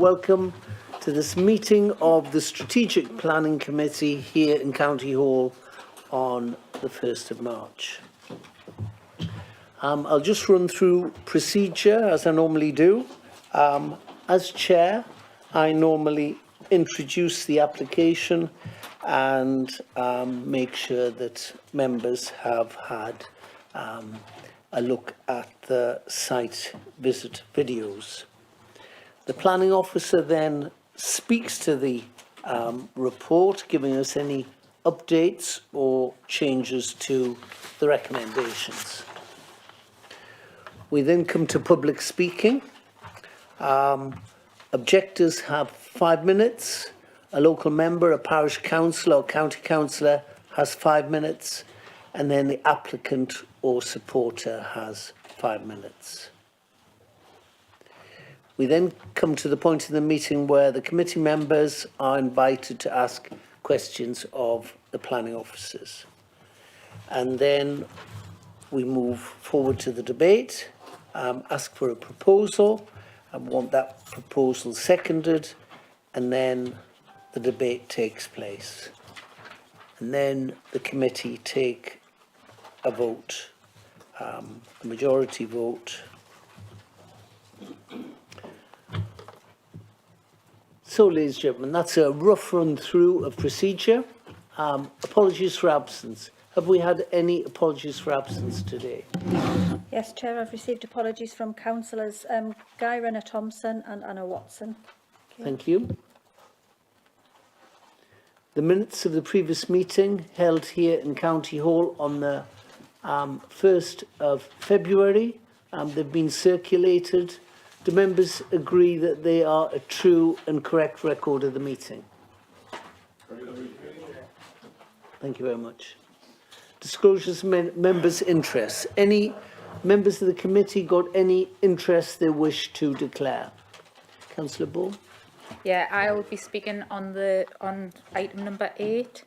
welcome to this meeting of the Strategic Planning Committee here in County Hall on the 1st of March. I'll just run through procedure as I normally do. As chair, I normally introduce the application and make sure that members have had a look at the site visit videos. The planning officer then speaks to the report, giving us any updates or changes to the recommendations. We then come to public speaking. Objectors have 5 minutes. A local member, a parish councillor or county councillor has 5 minutes, and then the applicant or supporter has 5 minutes. We then come to the point in the meeting where the committee members are invited to ask questions of the planning officers. And then we move forward to the debate, ask for a proposal, and want that proposal seconded, and then the debate takes place. And then the committee take a vote, a majority vote. So, ladies and gentlemen, that's a rough run through of procedure. Apologies for absence. Have we had any apologies for absence today? Yes, Chair, I've received apologies from councillors Guy Renner-Thompson and Anna Watson. Thank you. The minutes of the previous meeting held here in County Hall on the 1st of February. They've been circulated. Do members agree that they are a true and correct record of the meeting? Thank you very much. Disclosures of members' interests. Any members of the committee got any interest they wish to declare? Councillor Ball? Yeah, I will be speaking on item number 8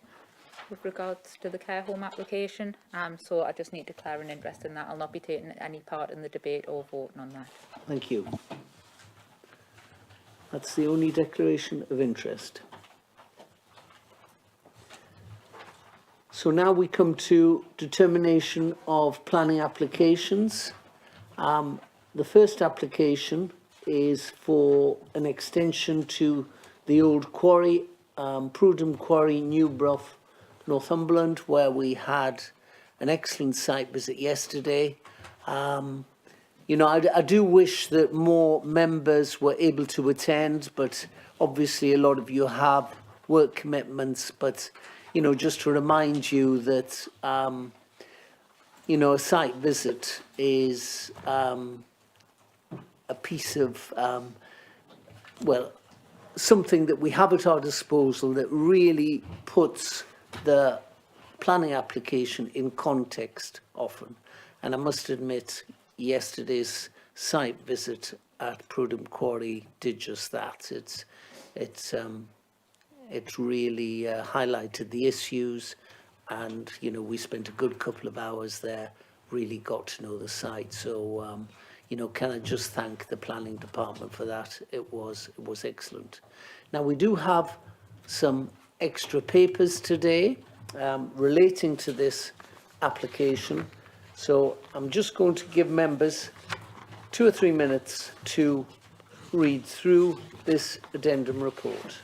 with regards to the care home application. So I just need to declare an interest in that. I'll not be taking any part in the debate or voting on that. Thank you. That's the only declaration of interest. So now we come to determination of planning applications. The first application is for an extension to the old quarry, Prudham Quarry, Newbrough, Northumberland, where we had an excellent site visit yesterday. You know, I do wish that more members were able to attend, but obviously a lot of you have work commitments. But, you know, just to remind you that, you know, a site visit is a piece of, well, something that we have at our disposal that really puts the planning application in context often. And I must admit, yesterday's site visit at Prudham Quarry did just that. It really highlighted the issues, and you know, we spent a good couple of hours there, really got to know the site. So you know, can I just thank the planning department for that? It was excellent. Now we do have some extra papers today relating to this application. So I'm just going to give members 2 or 3 minutes to read through this addendum report.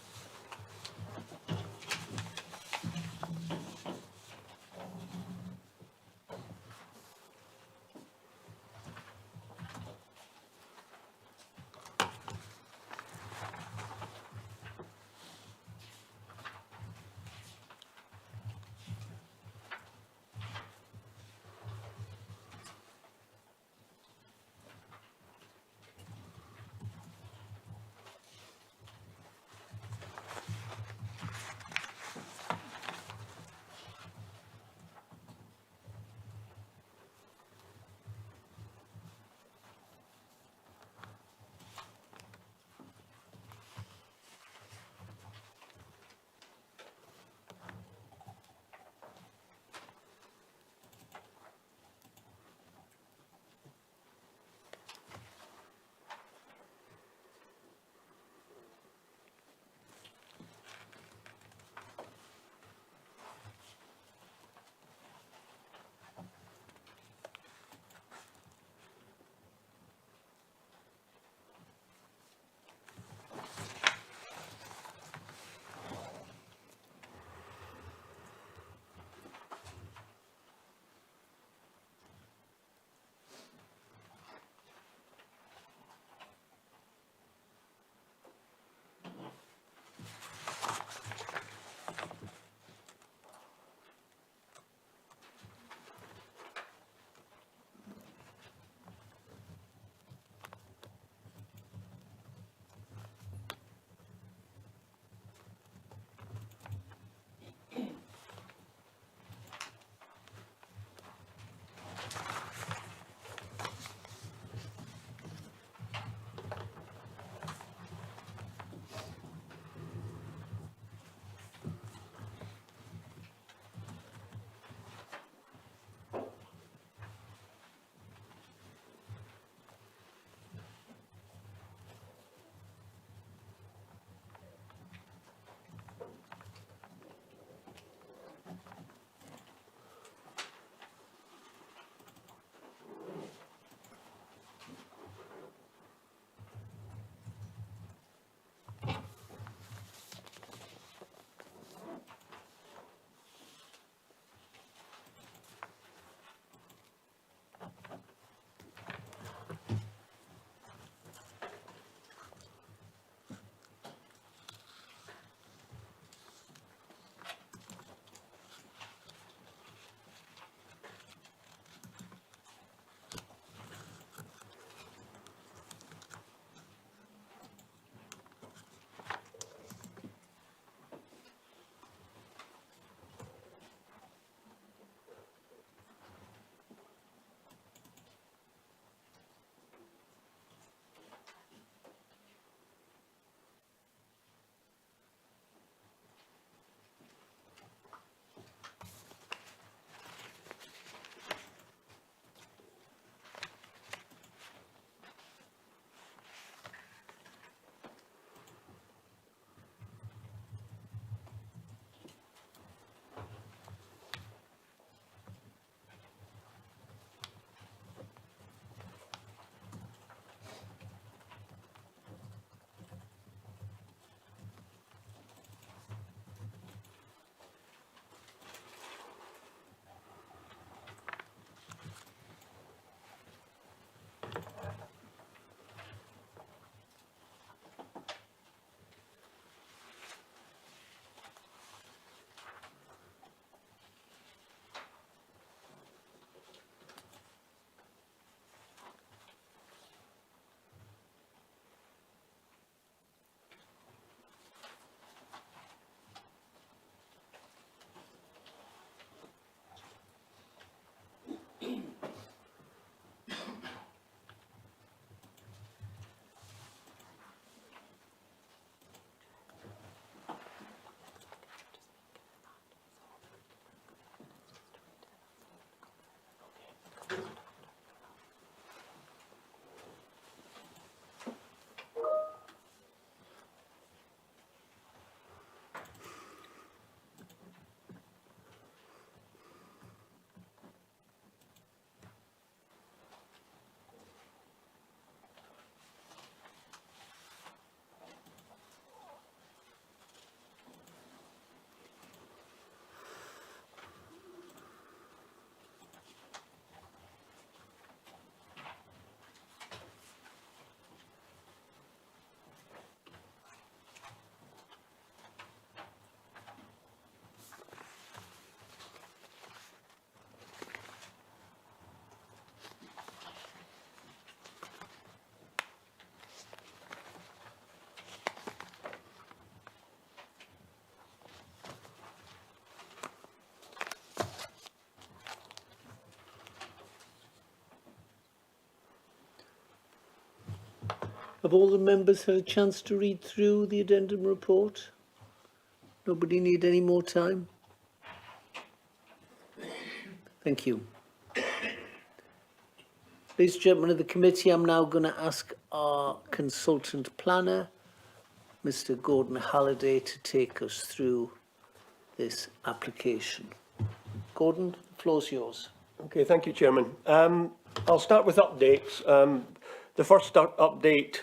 Have all the members had a chance to read through the addendum report? Nobody need any more time? Thank you. Ladies and gentlemen of the committee, I'm now going to ask our consultant planner, Mr. Gordon Halliday, to take us through this application. Gordon, the floor's yours. Okay, thank you, Chairman. I'll start with updates. The first update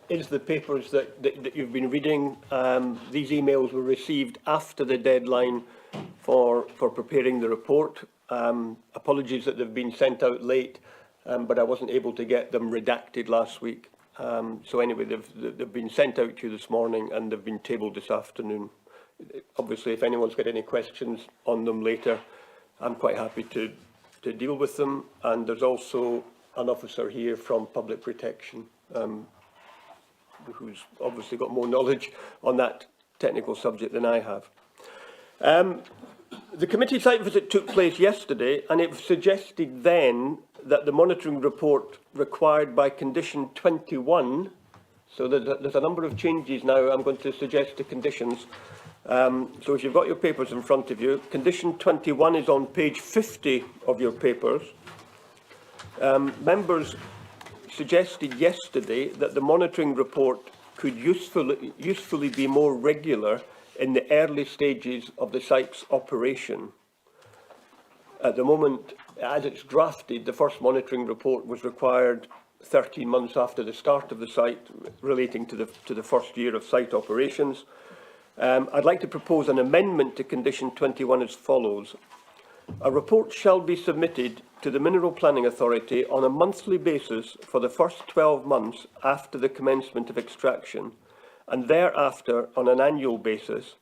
is the papers that you've been reading. These emails were received after the deadline for preparing the report. Apologies that they've been sent out late, but I wasn't able to get them redacted last week. So anyway, they've been sent out to you this morning and they've been tabled this afternoon. Obviously, if anyone's got any questions on them later, I'm quite happy to deal with them. And there's also an officer here from Public Protection who's obviously got more knowledge on that technical subject than I have. The committee site visit took place yesterday, and it was suggested then that the monitoring report required by condition 21, so there's a number of changes now I'm going to suggest to conditions. So if you've got your papers in front of you, condition 21 is on page 50 of your papers. Members suggested yesterday that the monitoring report could usefully be more regular in the early stages of the site's operation. At the moment, as it's drafted, the first monitoring report was required 13 months after the start of the site, relating to the first year of site operations. I'd like to propose an amendment to condition 21 as follows. A report shall be submitted to the Mineral Planning Authority on a monthly basis for the first 12 months after the commencement of extraction, and thereafter on an annual basis,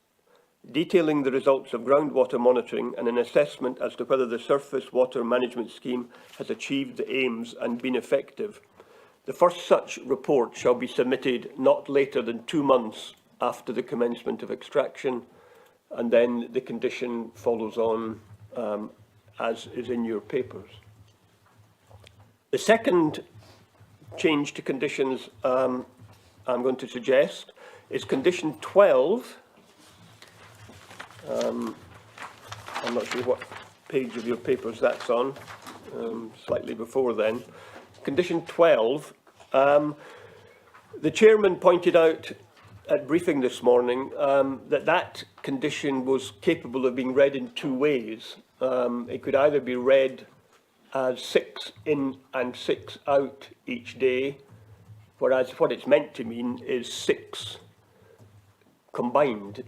detailing the results of groundwater monitoring and an assessment as to whether the surface water management scheme has achieved the aims and been effective. The first such report shall be submitted not later than 2 months after the commencement of extraction, and then the condition follows on as is in your papers. The second change to conditions I'm going to suggest is condition 12. I'm not sure what page of your papers that's on, slightly before then. Condition 12, the chairman pointed out at briefing this morning that condition was capable of being read in 2 ways. It could either be read as 6 in and 6 out each day, whereas what it's meant to mean is 6 combined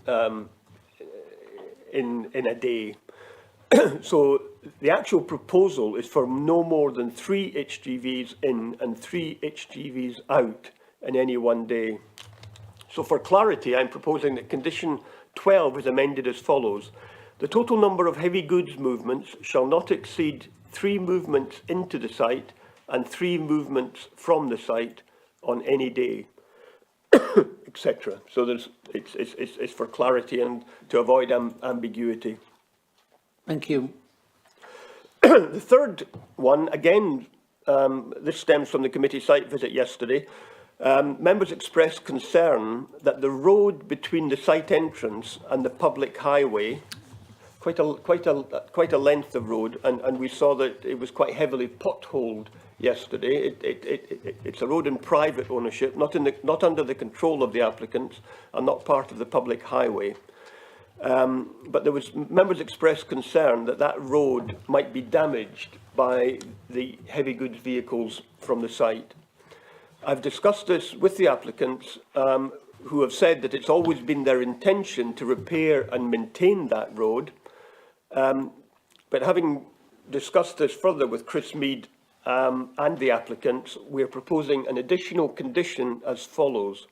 in a day. So the actual proposal is for no more than 3 HGVs in and 3 HGVs out in any one day. So for clarity, I'm proposing that condition 12 is amended as follows. The total number of heavy goods movements shall not exceed 3 movements into the site and 3 movements from the site on any day, etc. So it's for clarity and to avoid ambiguity. Thank you. The third one, again, this stems from the committee site visit yesterday. Members expressed concern that the road between the site entrance and the public highway, quite a length of road, and we saw that it was quite heavily potholed yesterday. It's a road in private ownership, not under the control of the applicants, and not part of the public highway. But there was members expressed concern that that road might be damaged by the heavy goods vehicles from the site. I've discussed this with the applicants, who have said that it's always been their intention to repair and maintain that road. But having discussed this further with Chris Mead and the applicants, we're proposing an additional condition as follows.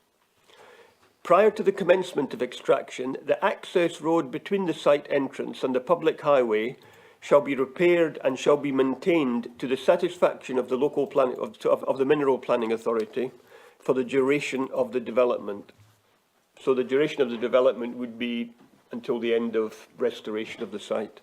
Prior to the commencement of extraction, the access road between the site entrance and the public highway shall be repaired and shall be maintained to the satisfaction of the local planning of the Mineral Planning Authority for the duration of the development. So the duration of the development would be until the end of restoration of the site.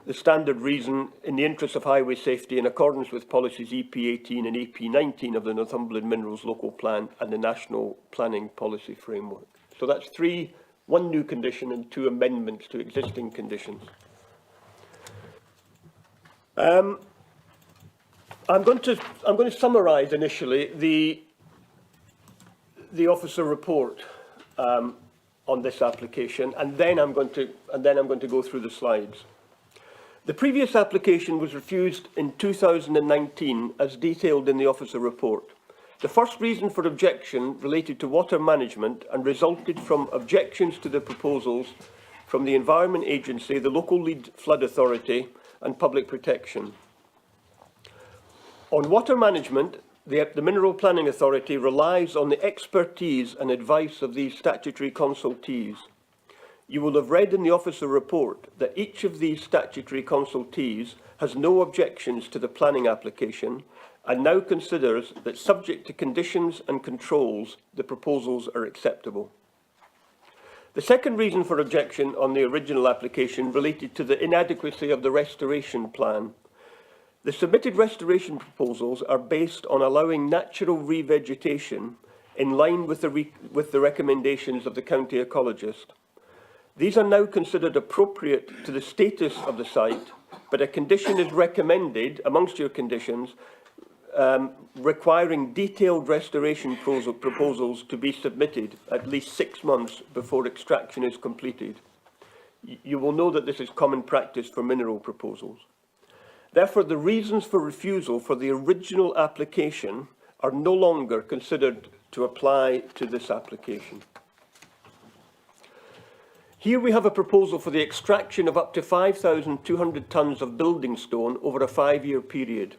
the standard reason, in the interest of highway safety, in accordance with policies EP18 and EP19 of the Northumberland Minerals Local Plan and the National Planning Policy Framework. So that's three, one new condition and two amendments to existing conditions. I'm going to summarise initially the officer report on this application, and then I'm going to go through the slides. The previous application was refused in 2019 as detailed in the officer report. The first reason for objection related to water management and resulted from objections to the proposals from the Environment Agency, the local lead flood authority and public protection. On water management, the Mineral Planning Authority relies on the expertise and advice of these statutory consultees. You will have read in the officer report that each of these statutory consultees has no objections to the planning application and now considers that, subject to conditions and controls, the proposals are acceptable. The second reason for objection on the original application related to the inadequacy of the restoration plan. The submitted restoration proposals are based on allowing natural revegetation in line with the recommendations of the county ecologist. These are now considered appropriate to the status of the site, but a condition is recommended, amongst your conditions, requiring detailed restoration proposals to be submitted at least 6 months before extraction is completed. You will know that this is common practice for mineral proposals. Therefore, the reasons for refusal for the original application are no longer considered to apply to this application. Here we have a proposal for the extraction of up to 5,200 tonnes of building stone over a 5-year period.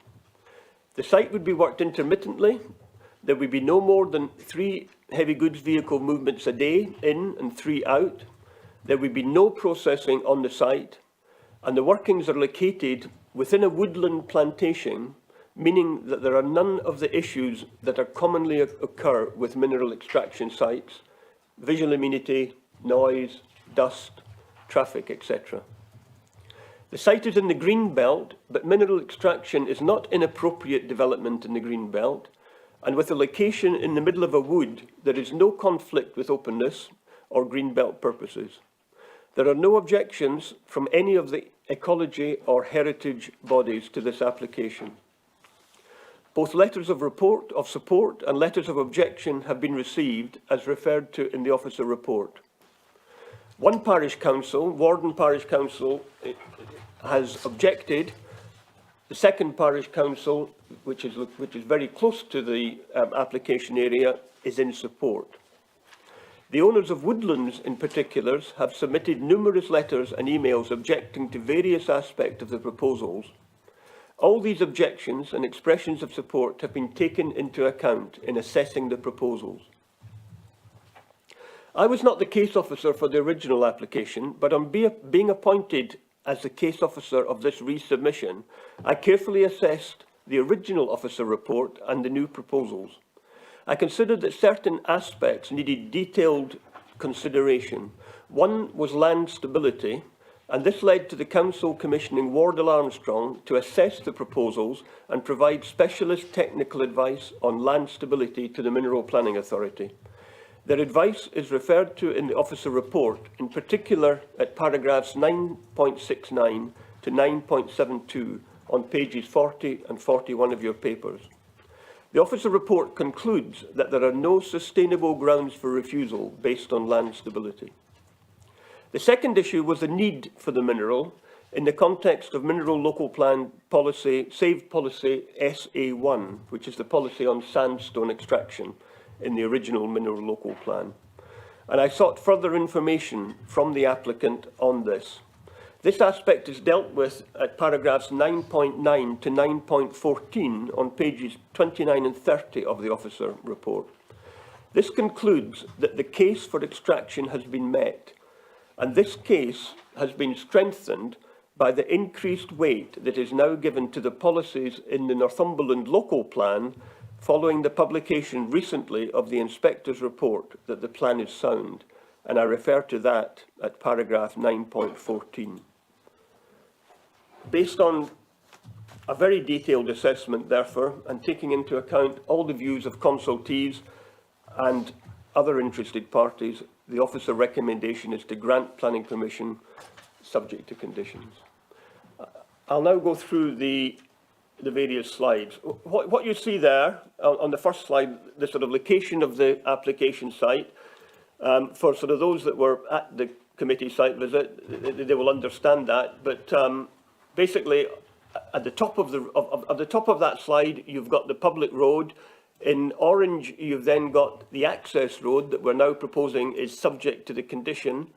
The site would be worked intermittently. There would be no more than 3 heavy goods vehicle movements a day, in and 3 out. There would be no processing on the site, and the workings are located within a woodland plantation, meaning that there are none of the issues that are commonly occur with mineral extraction sites: visual amenity, noise, dust, traffic, etc. The site is in the green belt, but mineral extraction is not inappropriate development in the green belt, and with a location in the middle of a wood, there is no conflict with openness or green belt purposes. There are no objections from any of the ecology or heritage bodies to this application. Both letters of support and letters of objection have been received as referred to in the officer report. One parish council, Warden Parish Council, has objected. The second parish council, which is very close to the application area, is in support. The owners of woodlands in particular have submitted numerous letters and emails objecting to various aspects of the proposals. All these objections and expressions of support have been taken into account in assessing the proposals. I was not the case officer for the original application, but on being appointed as the case officer of this resubmission, I carefully assessed the original officer report and the new proposals. I considered that certain aspects needed detailed consideration. One was land stability, and this led to the Council commissioning Wardell Armstrong to assess the proposals and provide specialist technical advice on land stability to the Mineral Planning Authority. Their advice is referred to in the officer report, in particular at paragraphs 9.69 to 9.72 on pages 40 and 41 of your papers. The officer report concludes that there are no sustainable grounds for refusal based on land stability. The second issue was the need for the mineral in the context of Mineral Local Plan Policy, Saved Policy SA1, which is the policy on sandstone extraction in the original Mineral Local Plan. And I sought further information from the applicant on this. This aspect is dealt with at paragraphs 9.9 to 9.14 on pages 29 and 30 of the officer report. This concludes that the case for extraction has been met, and this case has been strengthened by the increased weight that is now given to the policies in the Northumberland Local Plan following the publication recently of the Inspector's report that the plan is sound, and I refer to that at paragraph 9.14. based on a very detailed assessment, therefore, and taking into account all the views of consultees and other interested parties, the officer recommendation is to grant planning permission subject to conditions. I'll now go through the various slides. What you see there on the first slide, the sort of location of the application site, for sort of those that were at the committee site visit, they will understand that. But basically, at the top of that slide, you've got the public road. In orange, you've then got the access road that we're now proposing is subject to the condition.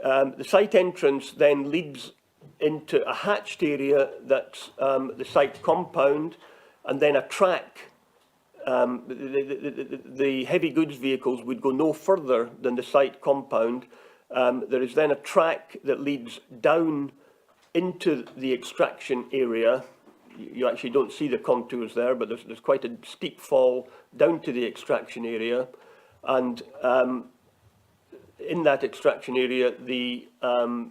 The site entrance then leads into a hatched area that's the site compound, and then a track. The heavy goods vehicles would go no further than the site compound. There is then a track that leads down into the extraction area. You actually don't see the contours there, but there's quite a steep fall down to the extraction area. And in that extraction area, the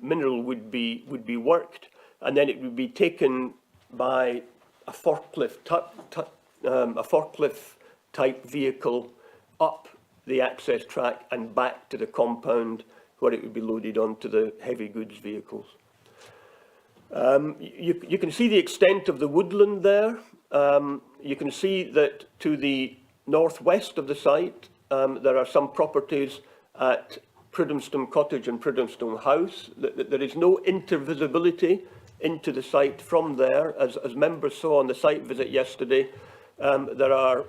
mineral would be worked, and then it would be taken by a forklift type vehicle up the access track and back to the compound, where it would be loaded onto the heavy goods vehicles. You can see the extent of the woodland there. You can see that to the northwest of the site, there are some properties at Prudhamstone Cottage and Prudhamstone House. There is no intervisibility into the site from there. As members saw on the site visit yesterday, there are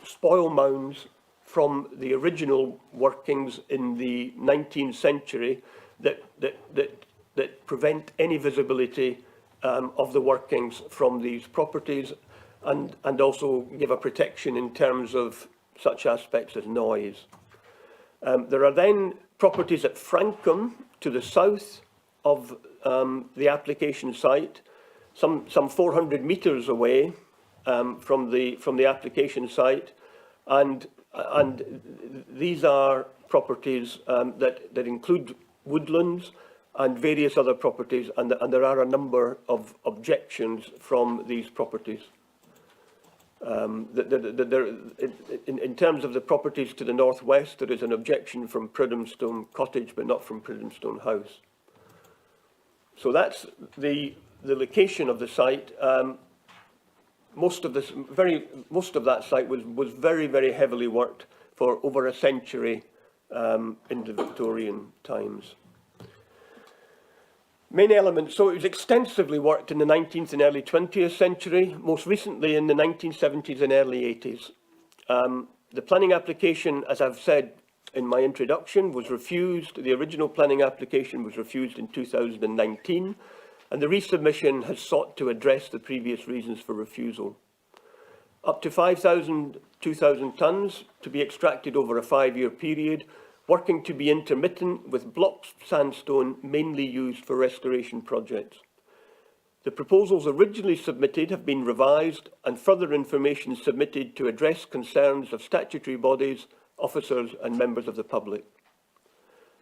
spoil mounds from the original workings in the 19th century that prevent any visibility of the workings from these properties, and also give a protection in terms of such aspects as noise. There are then properties at Frankham to the south of the application site, some 400 metres away from the application site, and these are properties that include woodlands and various other properties, and there are a number of objections from these properties. In terms of the properties to the northwest, there is an objection from Prudhamstone Cottage, but not from Prudhamstone House. So that's the location of the site. Most of that site was very, very heavily worked for over a century in the Victorian times. Main elements, so it was extensively worked in the 19th and early 20th century, most recently in the 1970s and early 80s. The planning application, as I've said in my introduction, was refused. The original planning application was refused in 2019, and the resubmission has sought to address the previous reasons for refusal. Up to 2,000 tonnes to be extracted over a 5-year period, working to be intermittent, with block sandstone mainly used for restoration projects. The proposals originally submitted have been revised, and further information submitted to address concerns of statutory bodies, officers and members of the public.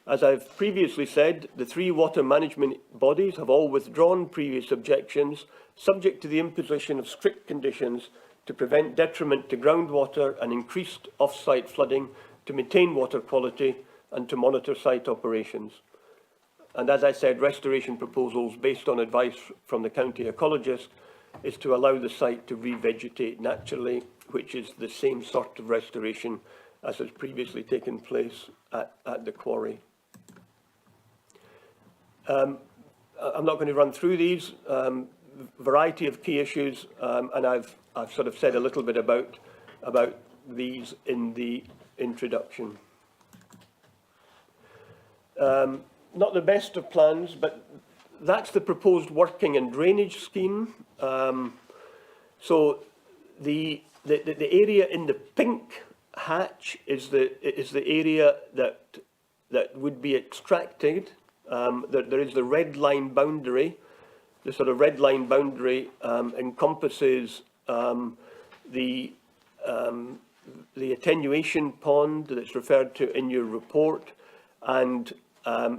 As I've previously said, the 3 water management bodies have all withdrawn previous objections, subject to the imposition of strict conditions to prevent detriment to groundwater and increased off-site flooding, to maintain water quality and to monitor site operations. And as I said, restoration proposals based on advice from the county ecologist is to allow the site to revegetate naturally, which is the same sort of restoration as has previously taken place at the quarry. I'm not going to run through these. Variety of key issues, and I've sort of said a little bit about these in the introduction. Not the best of plans, but that's the proposed working and drainage scheme. So the area in the pink hatch is the area that would be extracted. There is the red line boundary. The sort of red line boundary encompasses the attenuation pond that's referred to in your report, and and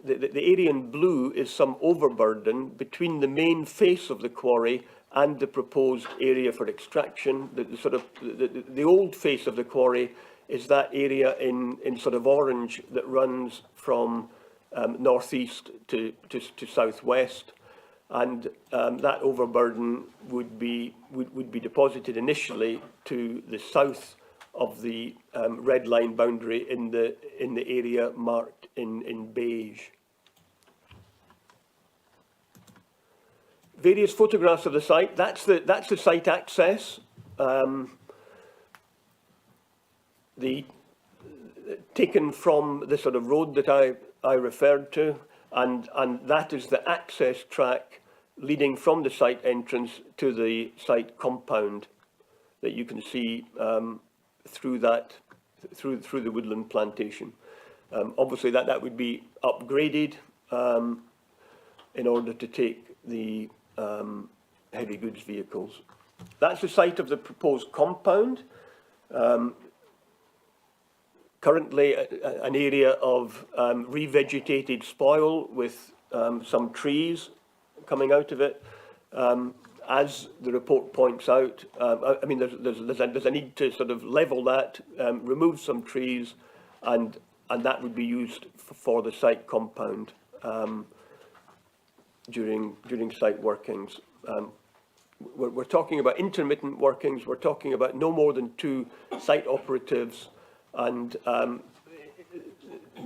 the area in blue is some overburden between the main face of the quarry and the proposed area for extraction. The old face of the quarry is that area in sort of orange that runs from northeast to southwest, and that overburden would be deposited initially to the south of the red line boundary in the area marked in beige. Various photographs of the site. That's the site access. Taken from the sort of road that I referred to, and that is the access track leading from the site entrance to the site compound that you can see through the woodland plantation. Obviously, that would be upgraded in order to take the heavy goods vehicles. That's the site of the proposed compound. Currently, an area of revegetated spoil with some trees coming out of it. As the report points out, I mean, there's a need to sort of level that, remove some trees, and that would be used for the site compound during site workings. We're talking about intermittent workings. We're talking about no more than 2 site operatives, and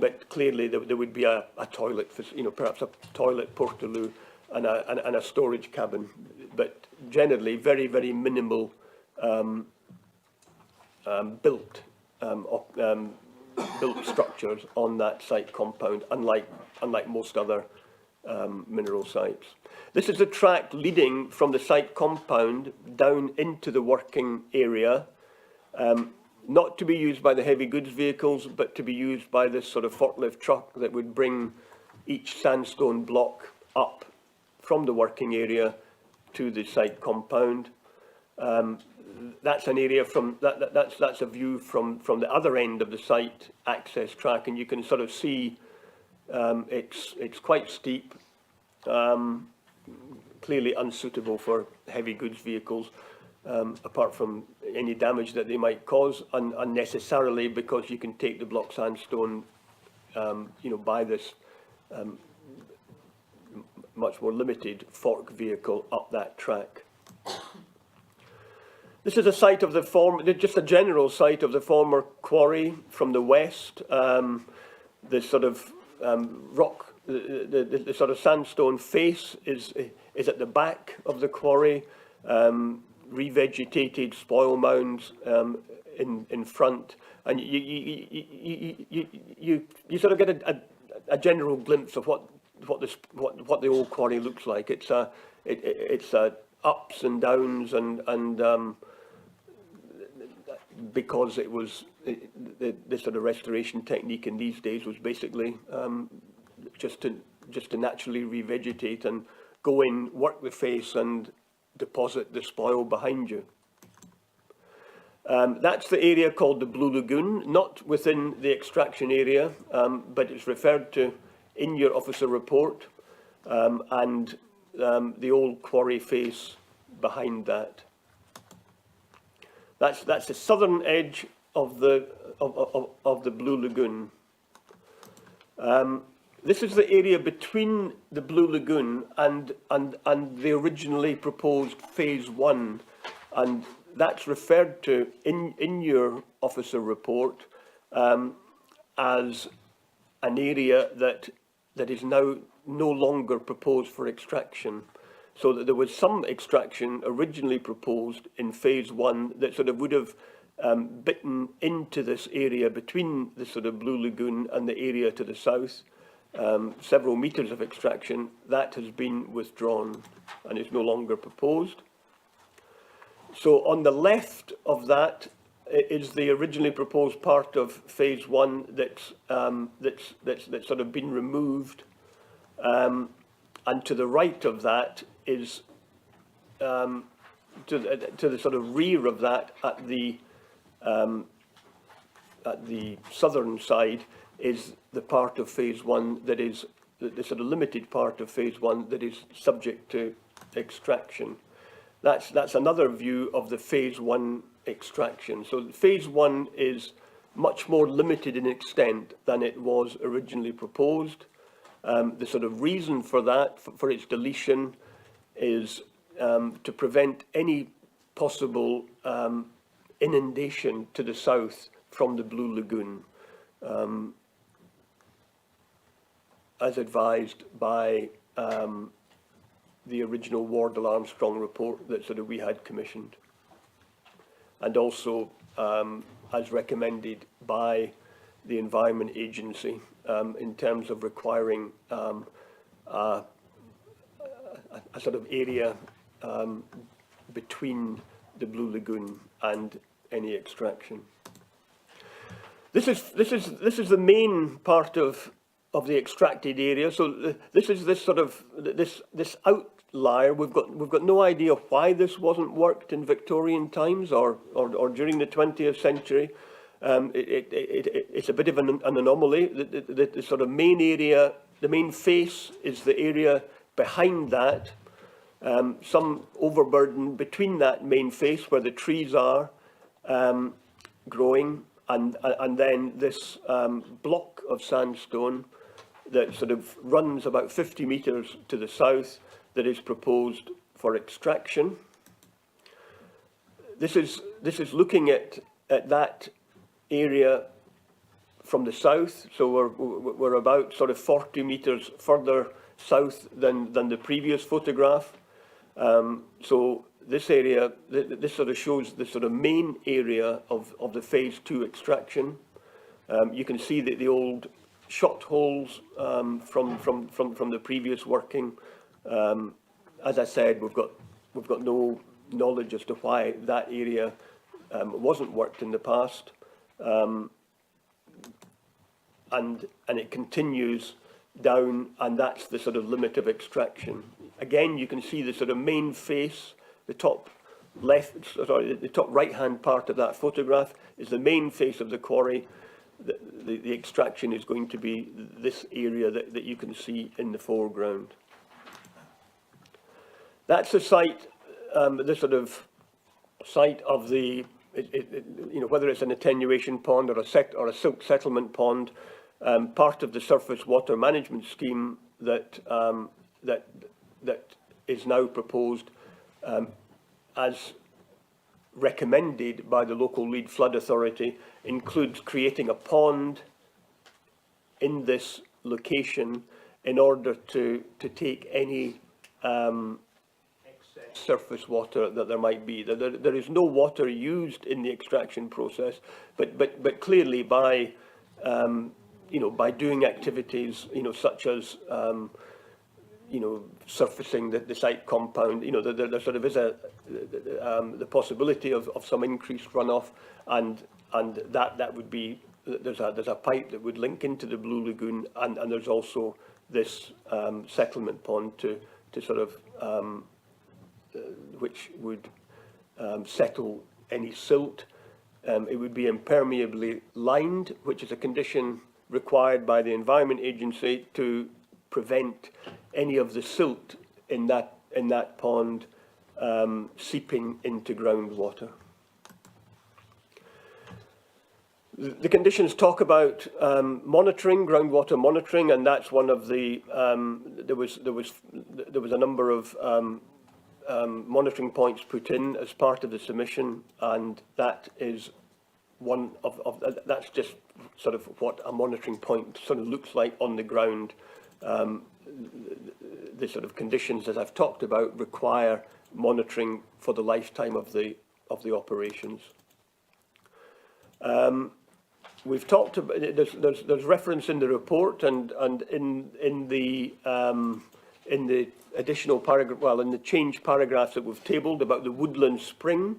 but clearly there would be a toilet, perhaps a toilet, portaloo, and a storage cabin, but generally very, very minimal built structures on that site compound, unlike most other mineral sites. This is the track leading from the site compound down into the working area, not to be used by the heavy goods vehicles, but to be used by this sort of forklift truck that would bring each sandstone block up from the working area to the site compound. That's an area from that's a view from the other end of the site access track, and you can sort of see it's quite steep, clearly unsuitable for heavy goods vehicles, apart from any damage that they might cause unnecessarily, because you can take the block sandstone, by this much more limited fork vehicle up that track. This is a site of the just a general site of the former quarry from the west. The sort of rock, the sort of sandstone face is at the back of the quarry. Revegetated spoil mounds in front, and you sort of get a general glimpse of what the old quarry looks like. It's ups and downs, and because it was the sort of restoration technique in these days was basically just to naturally revegetate and go in, work the face, and deposit the spoil behind you. That's the area called the Blue Lagoon, not within the extraction area, but it's referred to in your officer report, and the old quarry face behind that. That's the southern edge of the Blue Lagoon. This is the area between the Blue Lagoon and the originally proposed phase 1, and that's referred to in your officer report as an area that is now no longer proposed for extraction. So that there was some extraction originally proposed in phase 1 that sort of would have bitten into this area between the sort of Blue Lagoon and the area to the south. Several metres of extraction, that has been withdrawn and is no longer proposed. So on the left of that is the originally proposed part of phase 1 that's sort of been removed, and to the right of that is to the sort of rear of that at the southern side is the part of phase one that is the sort of limited part of phase one that is subject to extraction. That's another view of the phase one extraction. So phase one is much more limited in extent than it was originally proposed. The sort of reason for that, for its deletion, is to prevent any possible inundation to the south from the Blue Lagoon, as advised by the original Wardle-Armstrong report that sort of we had commissioned, and also as recommended by the Environment Agency in terms of requiring a sort of area between the Blue Lagoon and any extraction. This is the main part of the extracted area. So this is this sort of this outlier. We've got no idea why this wasn't worked in Victorian times or during the 20th century. It's a bit of an anomaly. The sort of main area, the main face, is the area behind that. Some overburden between that main face where the trees are growing, and then this block of sandstone that sort of runs about 50 metres to the south that is proposed for extraction. This is looking at that area from the south, so we're about sort of 40 metres further south than the previous photograph. So this area, this sort of shows the sort of main area of the phase 2 extraction. You can see that the old shot holes from the previous working. As I said, we've got no knowledge as to why that area wasn't worked in the past, and it continues down, and that's the sort of limit of extraction. Again, you can see the sort of main face, the top right-hand part of that photograph is the main face of the quarry. The extraction is going to be this area that you can see in the foreground. That's the site, the sort of site of the, you know, whether it's an attenuation pond or a silt settlement pond, part of the surface water management scheme that is now proposed as recommended by the local lead flood authority, includes creating a pond in this location in order to take any excess surface water that there might be. There is no water used in the extraction process, but clearly by you know, by doing activities, you know, such as you know, surfacing the site compound, you know, there sort of is the possibility of some increased runoff, and that would be, there's a pipe that would link into the Blue Lagoon, and there's also this settlement pond to sort of which would settle any silt. It would be impermeably lined, which is a condition required by the Environment Agency to prevent any of the silt in that pond seeping into groundwater. The conditions talk about monitoring, groundwater monitoring, and that's one of the there was a number of monitoring points put in as part of the submission, and that is one of that's just sort of what a monitoring point sort of looks like on the ground. The sort of conditions that I've talked about require monitoring for the lifetime of the operations. We've talked about, there's reference in the report and in the additional paragraph, well, in the change paragraphs that we've tabled about the woodland spring.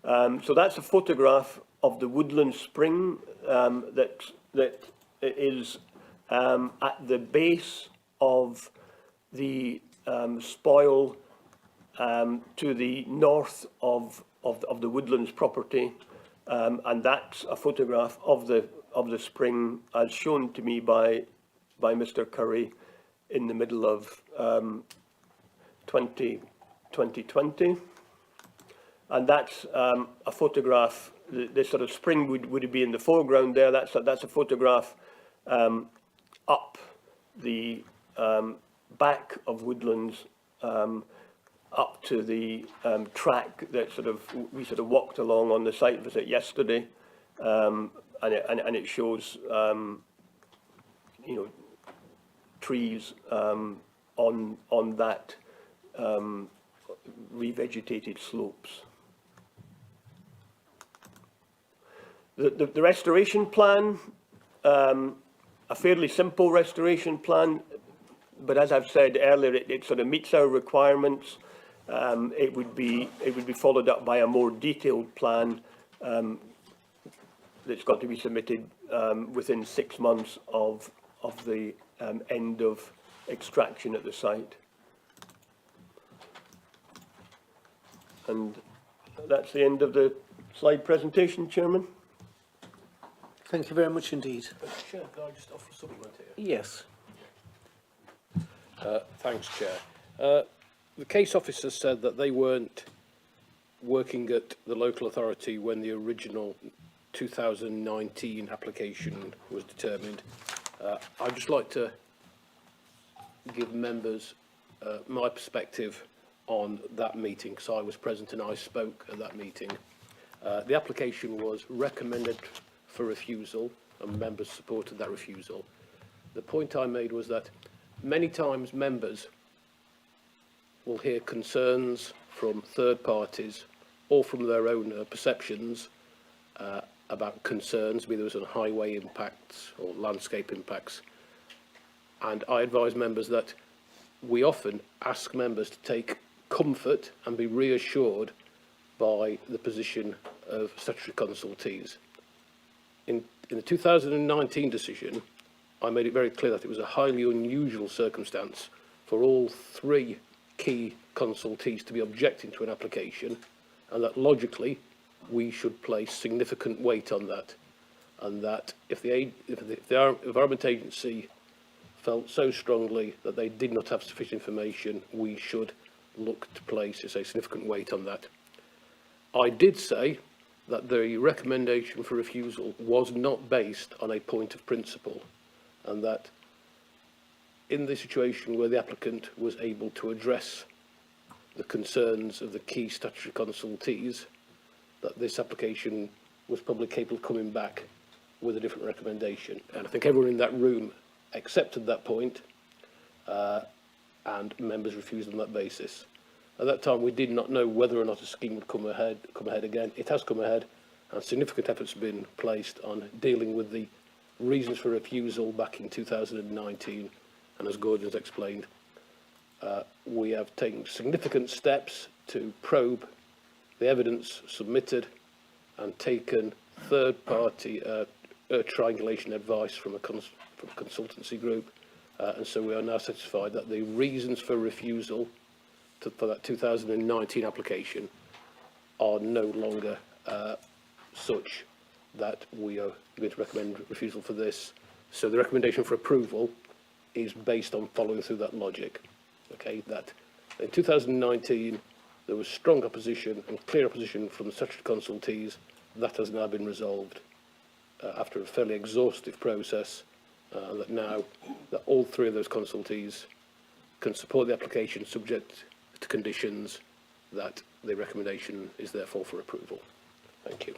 So that's a photograph of the woodland spring that is at the base of the spoil to the north of the woodlands property, and that's a photograph of the the spring as shown to me by Mr. Curry in the middle of 2020. And that's a photograph. This sort of spring would be in the foreground there. That's a photograph up the back of Woodlands, up to the track that we walked along on the site visit yesterday, and it shows trees on that revegetated slopes. The restoration plan, a fairly simple restoration plan, but as I've said earlier, it sort of meets our requirements. It would be followed up by a more detailed plan that's got to be submitted within 6 months of the end of extraction at the site. And that's the end of the slide presentation, Chairman. Thank you very much indeed. Chair, can I just offer a supplement here? Yes. Thanks, Chair. The case officer said that they weren't working at the local authority when the original 2019 application was determined. I'd just like to give members my perspective on that meeting, because I was present and I spoke at that meeting. The application was recommended for refusal, and members supported that refusal. The point I made was that many times members will hear concerns from third parties or from their own perceptions about concerns, whether it was on highway impacts or landscape impacts. And I advise members that we often ask members to take comfort and be reassured by the position of statutory consultees. In the 2019 decision, I made it very clear that it was a highly unusual circumstance for all three key consultees to be objecting to an application, and that logically we should place significant weight on that, and that if the Environment Agency felt so strongly that they did not have sufficient information, we should look to place a significant weight on that. I did say that the recommendation for refusal was not based on a point of principle, and that in the situation where the applicant was able to address the concerns of the key statutory consultees, that this application was probably capable of coming back with a different recommendation. And I think everyone in that room accepted that point, and members refused on that basis. At that time, we did not know whether or not a scheme would come ahead again. It has come ahead, and significant efforts have been placed on dealing with the reasons for refusal back in 2019. And as Gordon has explained, we have taken significant steps to probe the evidence submitted and taken third-party triangulation advice from a consultancy group. And so we are now satisfied that the reasons for refusal for that 2019 application are no longer such that we are going to recommend refusal for this. So the recommendation for approval is based on following through that logic. Okay, that in 2019 there was strong opposition and clear opposition from the statutory consultees. That has now been resolved after a fairly exhaustive process, that now that all three of those consultees can support the application subject to conditions, that the recommendation is therefore for approval. Thank you.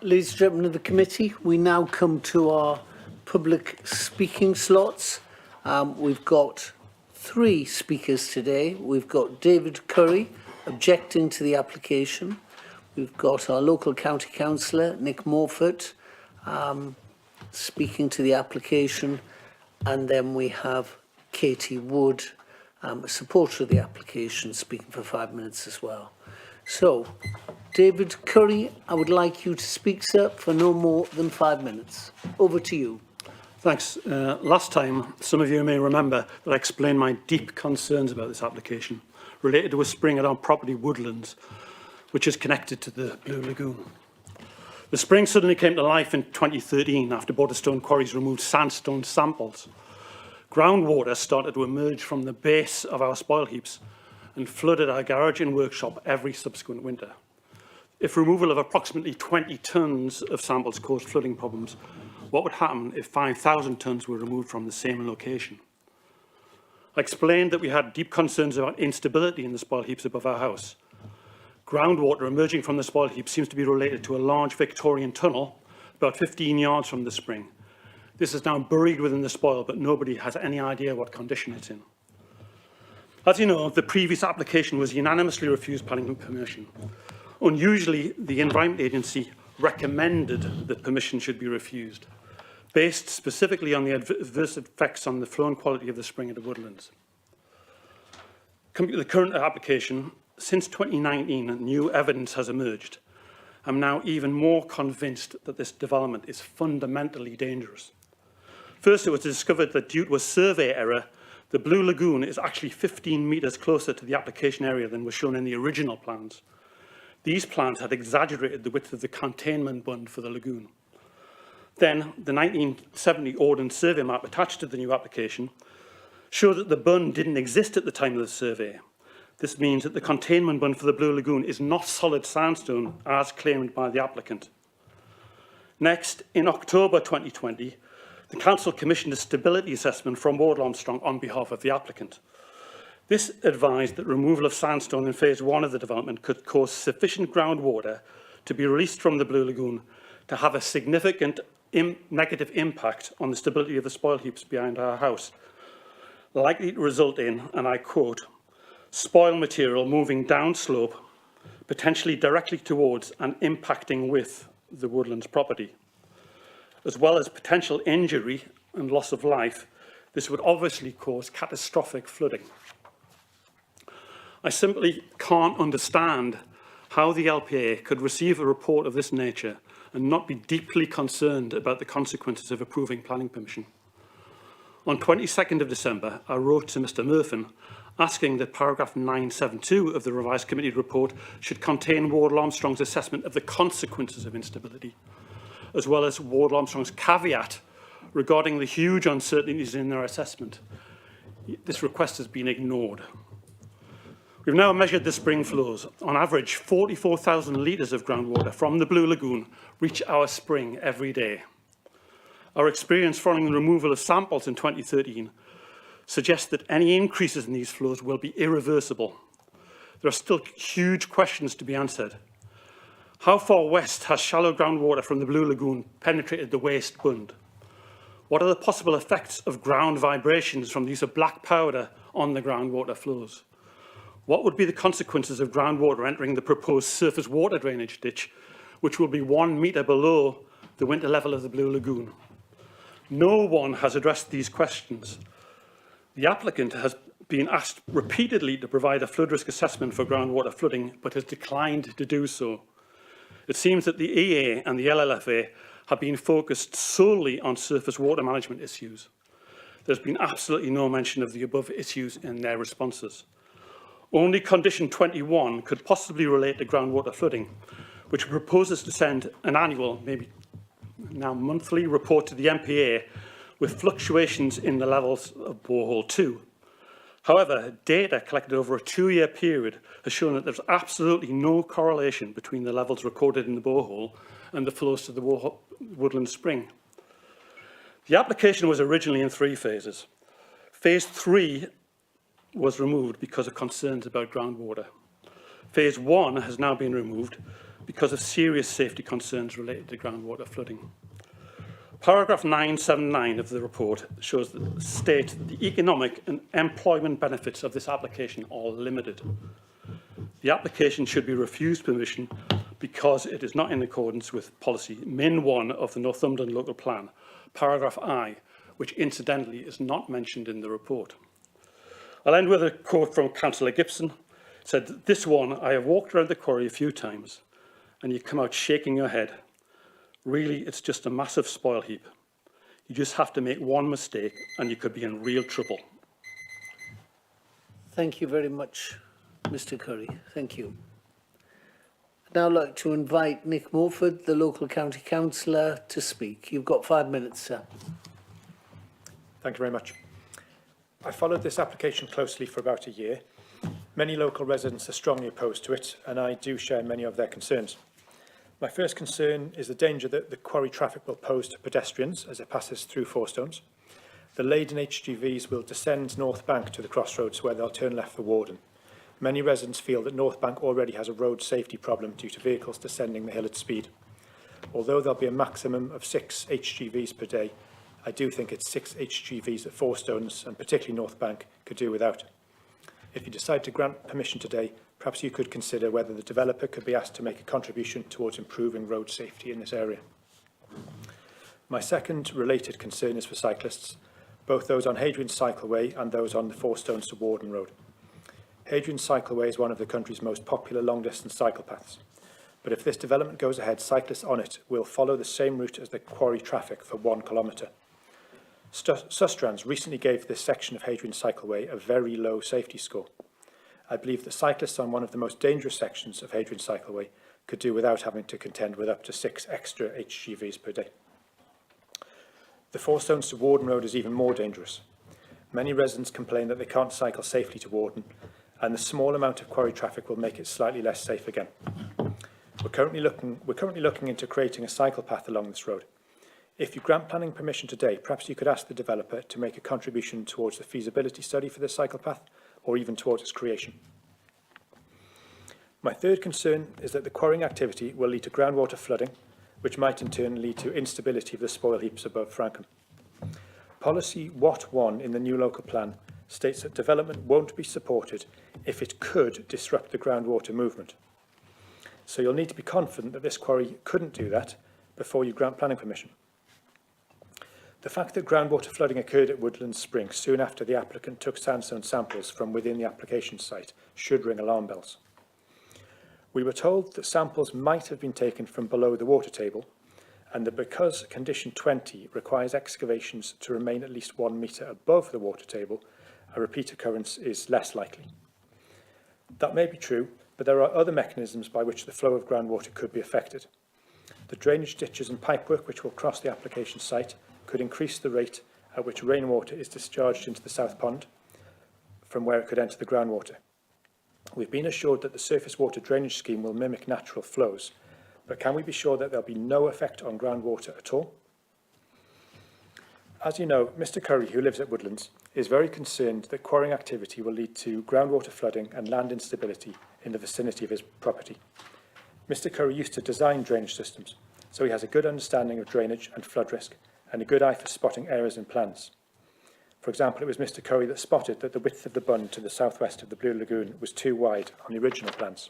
Ladies and gentlemen of the committee, we now come to our public speaking slots. We've got 3 speakers today. We've got David Curry objecting to the application. We've got our local county councillor, Nick Morford, speaking to the application. And then we have Katie Wood, a supporter of the application, speaking for 5 minutes as well. So, David Curry, I would like you to speak, sir, for no more than 5 minutes. Over to you. Thanks. Last time, some of you may remember that I explained my deep concerns about this application related to a spring at our property Woodlands, which is connected to the Blue Lagoon. The spring suddenly came to life in 2013 after Waterstone Quarries removed sandstone samples. Groundwater started to emerge from the base of our spoil heaps and flooded our garage and workshop every subsequent winter. If removal of approximately 20 tonnes of samples caused flooding problems, what would happen if 5,000 tonnes were removed from the same location? I explained that we had deep concerns about instability in the spoil heaps above our house. Groundwater emerging from the spoil heap seems to be related to a large Victorian tunnel about 15 yards from the spring. This is now buried within the spoil, but nobody has any idea what condition it's in. As you know, the previous application was unanimously refused planning permission. Unusually, the Environment Agency recommended that permission should be refused, based specifically on the adverse effects on the flow and quality of the spring and the woodlands. Coming to the current application, since 2019, new evidence has emerged. I'm now even more convinced that this development is fundamentally dangerous. First, it was discovered that due to a survey error, the Blue Lagoon is actually 15 metres closer to the application area than was shown in the original plans. These plans had exaggerated the width of the containment bund for the lagoon. Then, the 1970 Ordnance Survey map attached to the new application showed that the bund didn't exist at the time of the survey. This means that the containment bund for the Blue Lagoon is not solid sandstone, as claimed by the applicant. Next, in October 2020, the Council commissioned a stability assessment from Ward Armstrong on behalf of the applicant. This advised that removal of sandstone in phase 1 of the development could cause sufficient groundwater to be released from the Blue Lagoon to have a significant negative impact on the stability of the spoil heaps behind our house, likely to result in, and I quote, spoil material moving downslope, potentially directly towards and impacting with the woodlands property. As well as potential injury and loss of life, this would obviously cause catastrophic flooding. I simply can't understand how the LPA could receive a report of this nature and not be deeply concerned about the consequences of approving planning permission. On 22nd of December, I wrote to Mr Murphin asking that paragraph 972 of the revised committee report should contain Ward Armstrong's assessment of the consequences of instability, as well as Ward Armstrong's caveat regarding the huge uncertainties in their assessment. This request has been ignored. We've now measured the spring flows. On average, 44,000 litres of groundwater from the Blue Lagoon reach our spring every day. Our experience following the removal of samples in 2013 suggests that any increases in these flows will be irreversible. There are still huge questions to be answered. How far west has shallow groundwater from the Blue Lagoon penetrated the waste bund? What are the possible effects of ground vibrations from the use of black powder on the groundwater flows? What would be the consequences of groundwater entering the proposed surface water drainage ditch, which will be 1 metre below the winter level of the Blue Lagoon? No one has addressed these questions. The applicant has been asked repeatedly to provide a flood risk assessment for groundwater flooding, but has declined to do so. It seems that the EA and the LLFA have been focused solely on surface water management issues. There's been absolutely no mention of the above issues in their responses. Only condition 21 could possibly relate to groundwater flooding, which proposes to send an annual, maybe now monthly, report to the MPA with fluctuations in the levels of borehole 2. However, data collected over a 2-year period has shown that there's absolutely no correlation between the levels recorded in the borehole and the flows to the woodland spring. The application was originally in 3 phases. Phase 3 was removed because of concerns about groundwater. Phase 1 has now been removed because of serious safety concerns related to groundwater flooding. Paragraph 979 of the report shows that states that the economic and employment benefits of this application are limited. The application should be refused permission because it is not in accordance with policy Min 1 of the Northumberland Local Plan, paragraph I, which incidentally is not mentioned in the report. I'll end with a quote from Councillor Gibson. It said, "This one, I have walked around the quarry a few times and you come out shaking your head. Really, it's just a massive spoil heap. You just have to make one mistake and you could be in real trouble." Thank you very much, Mr Curry. Thank you. I'd now like to invite Nick Morford, the local county councillor, to speak. You've got 5 minutes, sir. Thank you very much. I followed this application closely for about a year. Many local residents are strongly opposed to it, and I do share many of their concerns. My first concern is the danger that the quarry traffic will pose to pedestrians as it passes through Fourstones. The laden HGVs will descend North Bank to the crossroads where they'll turn left for Warden. Many residents feel that North Bank already has a road safety problem due to vehicles descending the hill at speed. Although there'll be a maximum of 6 HGVs per day, I do think it's 6 HGVs that Fourstones, and particularly North Bank, could do without. If you decide to grant permission today, perhaps you could consider whether the developer could be asked to make a contribution towards improving road safety in this area. My second related concern is for cyclists, both those on Hadrian Cycleway and those on the Fourstones to Warden Road. Hadrian Cycleway is one of the country's most popular long-distance cycle paths, but if this development goes ahead, cyclists on it will follow the same route as the quarry traffic for 1 kilometre. Sustrans recently gave this section of Hadrian Cycleway a very low safety score. I believe that cyclists on one of the most dangerous sections of Hadrian Cycleway could do without having to contend with up to 6 extra HGVs per day. The Fourstones to Warden Road is even more dangerous. Many residents complain that they can't cycle safely to Warden, and the small amount of quarry traffic will make it slightly less safe again. We're currently looking into creating a cycle path along this road. If you grant planning permission today, perhaps you could ask the developer to make a contribution towards the feasibility study for this cycle path, or even towards its creation. My third concern is that the quarrying activity will lead to groundwater flooding, which might in turn lead to instability of the spoil heaps above Frankham. Policy WAT 1 in the new local plan states that development won't be supported if it could disrupt the groundwater movement. So you'll need to be confident that this quarry couldn't do that before you grant planning permission. The fact that groundwater flooding occurred at Woodlands Spring soon after the applicant took sandstone samples from within the application site should ring alarm bells. We were told that samples might have been taken from below the water table, and that because condition 20 requires excavations to remain at least 1 metre above the water table, a repeat occurrence is less likely. That may be true, but there are other mechanisms by which the flow of groundwater could be affected. The drainage ditches and pipework which will cross the application site could increase the rate at which rainwater is discharged into the South Pond from where it could enter the groundwater. We've been assured that the surface water drainage scheme will mimic natural flows, but can we be sure that there'll be no effect on groundwater at all? As you know, Mr Curry, who lives at Woodlands, is very concerned that quarrying activity will lead to groundwater flooding and land instability in the vicinity of his property. Mr Curry used to design drainage systems, so he has a good understanding of drainage and flood risk and a good eye for spotting errors in plans. For example, it was Mr Curry that spotted that the width of the bund to the southwest of the Blue Lagoon was too wide on the original plans.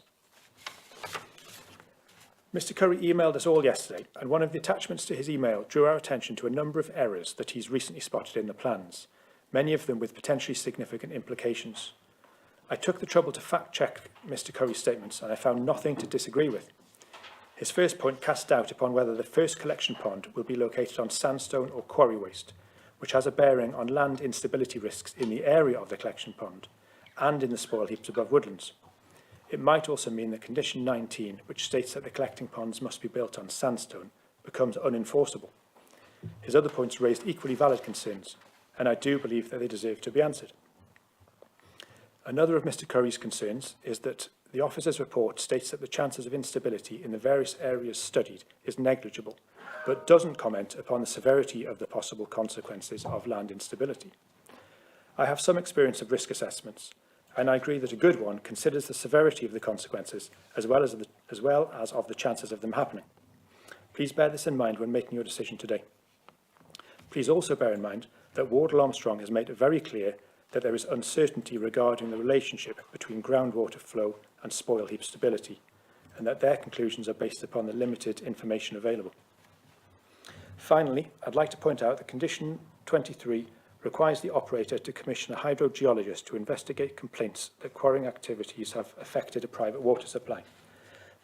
Mr Curry emailed us all yesterday, and one of the attachments to his email drew our attention to a number of errors that he's recently spotted in the plans, many of them with potentially significant implications. I took the trouble to fact-check Mr Curry's statements, and I found nothing to disagree with. His first point cast doubt upon whether the first collection pond will be located on sandstone or quarry waste, which has a bearing on land instability risks in the area of the collection pond and in the spoil heaps above Woodlands. It might also mean that condition 19, which states that the collecting ponds must be built on sandstone, becomes unenforceable. His other points raised equally valid concerns, and I do believe that they deserve to be answered. Another of Mr Curry's concerns is that the officer's report states that the chances of instability in the various areas studied is negligible, but doesn't comment upon the severity of the possible consequences of land instability. I have some experience of risk assessments, and I agree that a good one considers the severity of the consequences as well as of the chances of them happening. Please bear this in mind when making your decision today. Please also bear in mind that Wardle Armstrong has made it very clear that there is uncertainty regarding the relationship between groundwater flow and spoil heap stability, and that their conclusions are based upon the limited information available. Finally, I'd like to point out that condition 23 requires the operator to commission a hydrogeologist to investigate complaints that quarrying activities have affected a private water supply,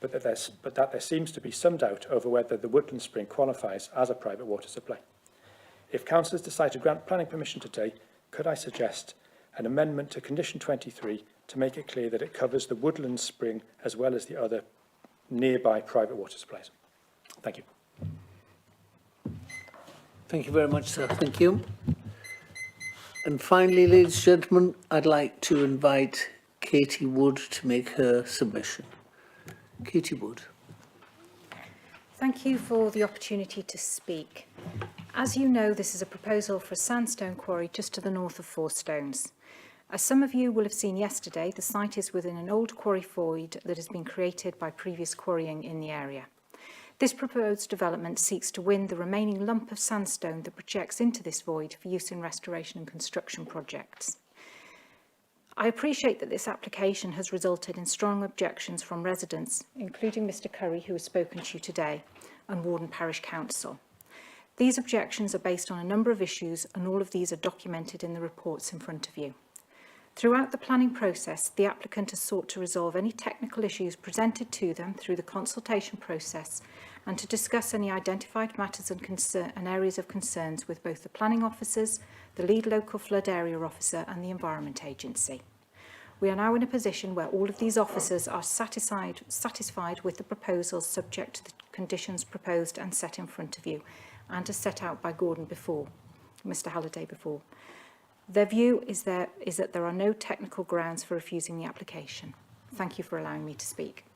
but that there seems to be some doubt over whether the Woodland Spring qualifies as a private water supply. If councillors decide to grant planning permission today, could I suggest an amendment to condition 23 to make it clear that it covers the Woodland Spring as well as the other nearby private water supplies. Thank you. Thank you very much, sir. Thank you. And finally, ladies and gentlemen, I'd like to invite Katie Wood to make her submission. Katie Wood. Thank you for the opportunity to speak. As you know, this is a proposal for a sandstone quarry just to the north of Four Stones. As some of you will have seen yesterday, the site is within an old quarry void that has been created by previous quarrying in the area. This proposed development seeks to win the remaining lump of sandstone that projects into this void for use in restoration and construction projects. I appreciate that this application has resulted in strong objections from residents, including Mr Curry, who has spoken to you today, and Warden Parish Council. These objections are based on a number of issues, and all of these are documented in the reports in front of you. Throughout the planning process, the applicant has sought to resolve any technical issues presented to them through the consultation process and to discuss any identified matters and areas of concerns with both the planning officers, the lead local flood area officer and the Environment Agency. We are now in a position where all of these officers are satisfied with the proposals subject to the conditions proposed and set in front of you and as set out by Gordon before, Mr Halliday before. Their view is that there are no technical grounds for refusing the application. Thank you for allowing me to speak.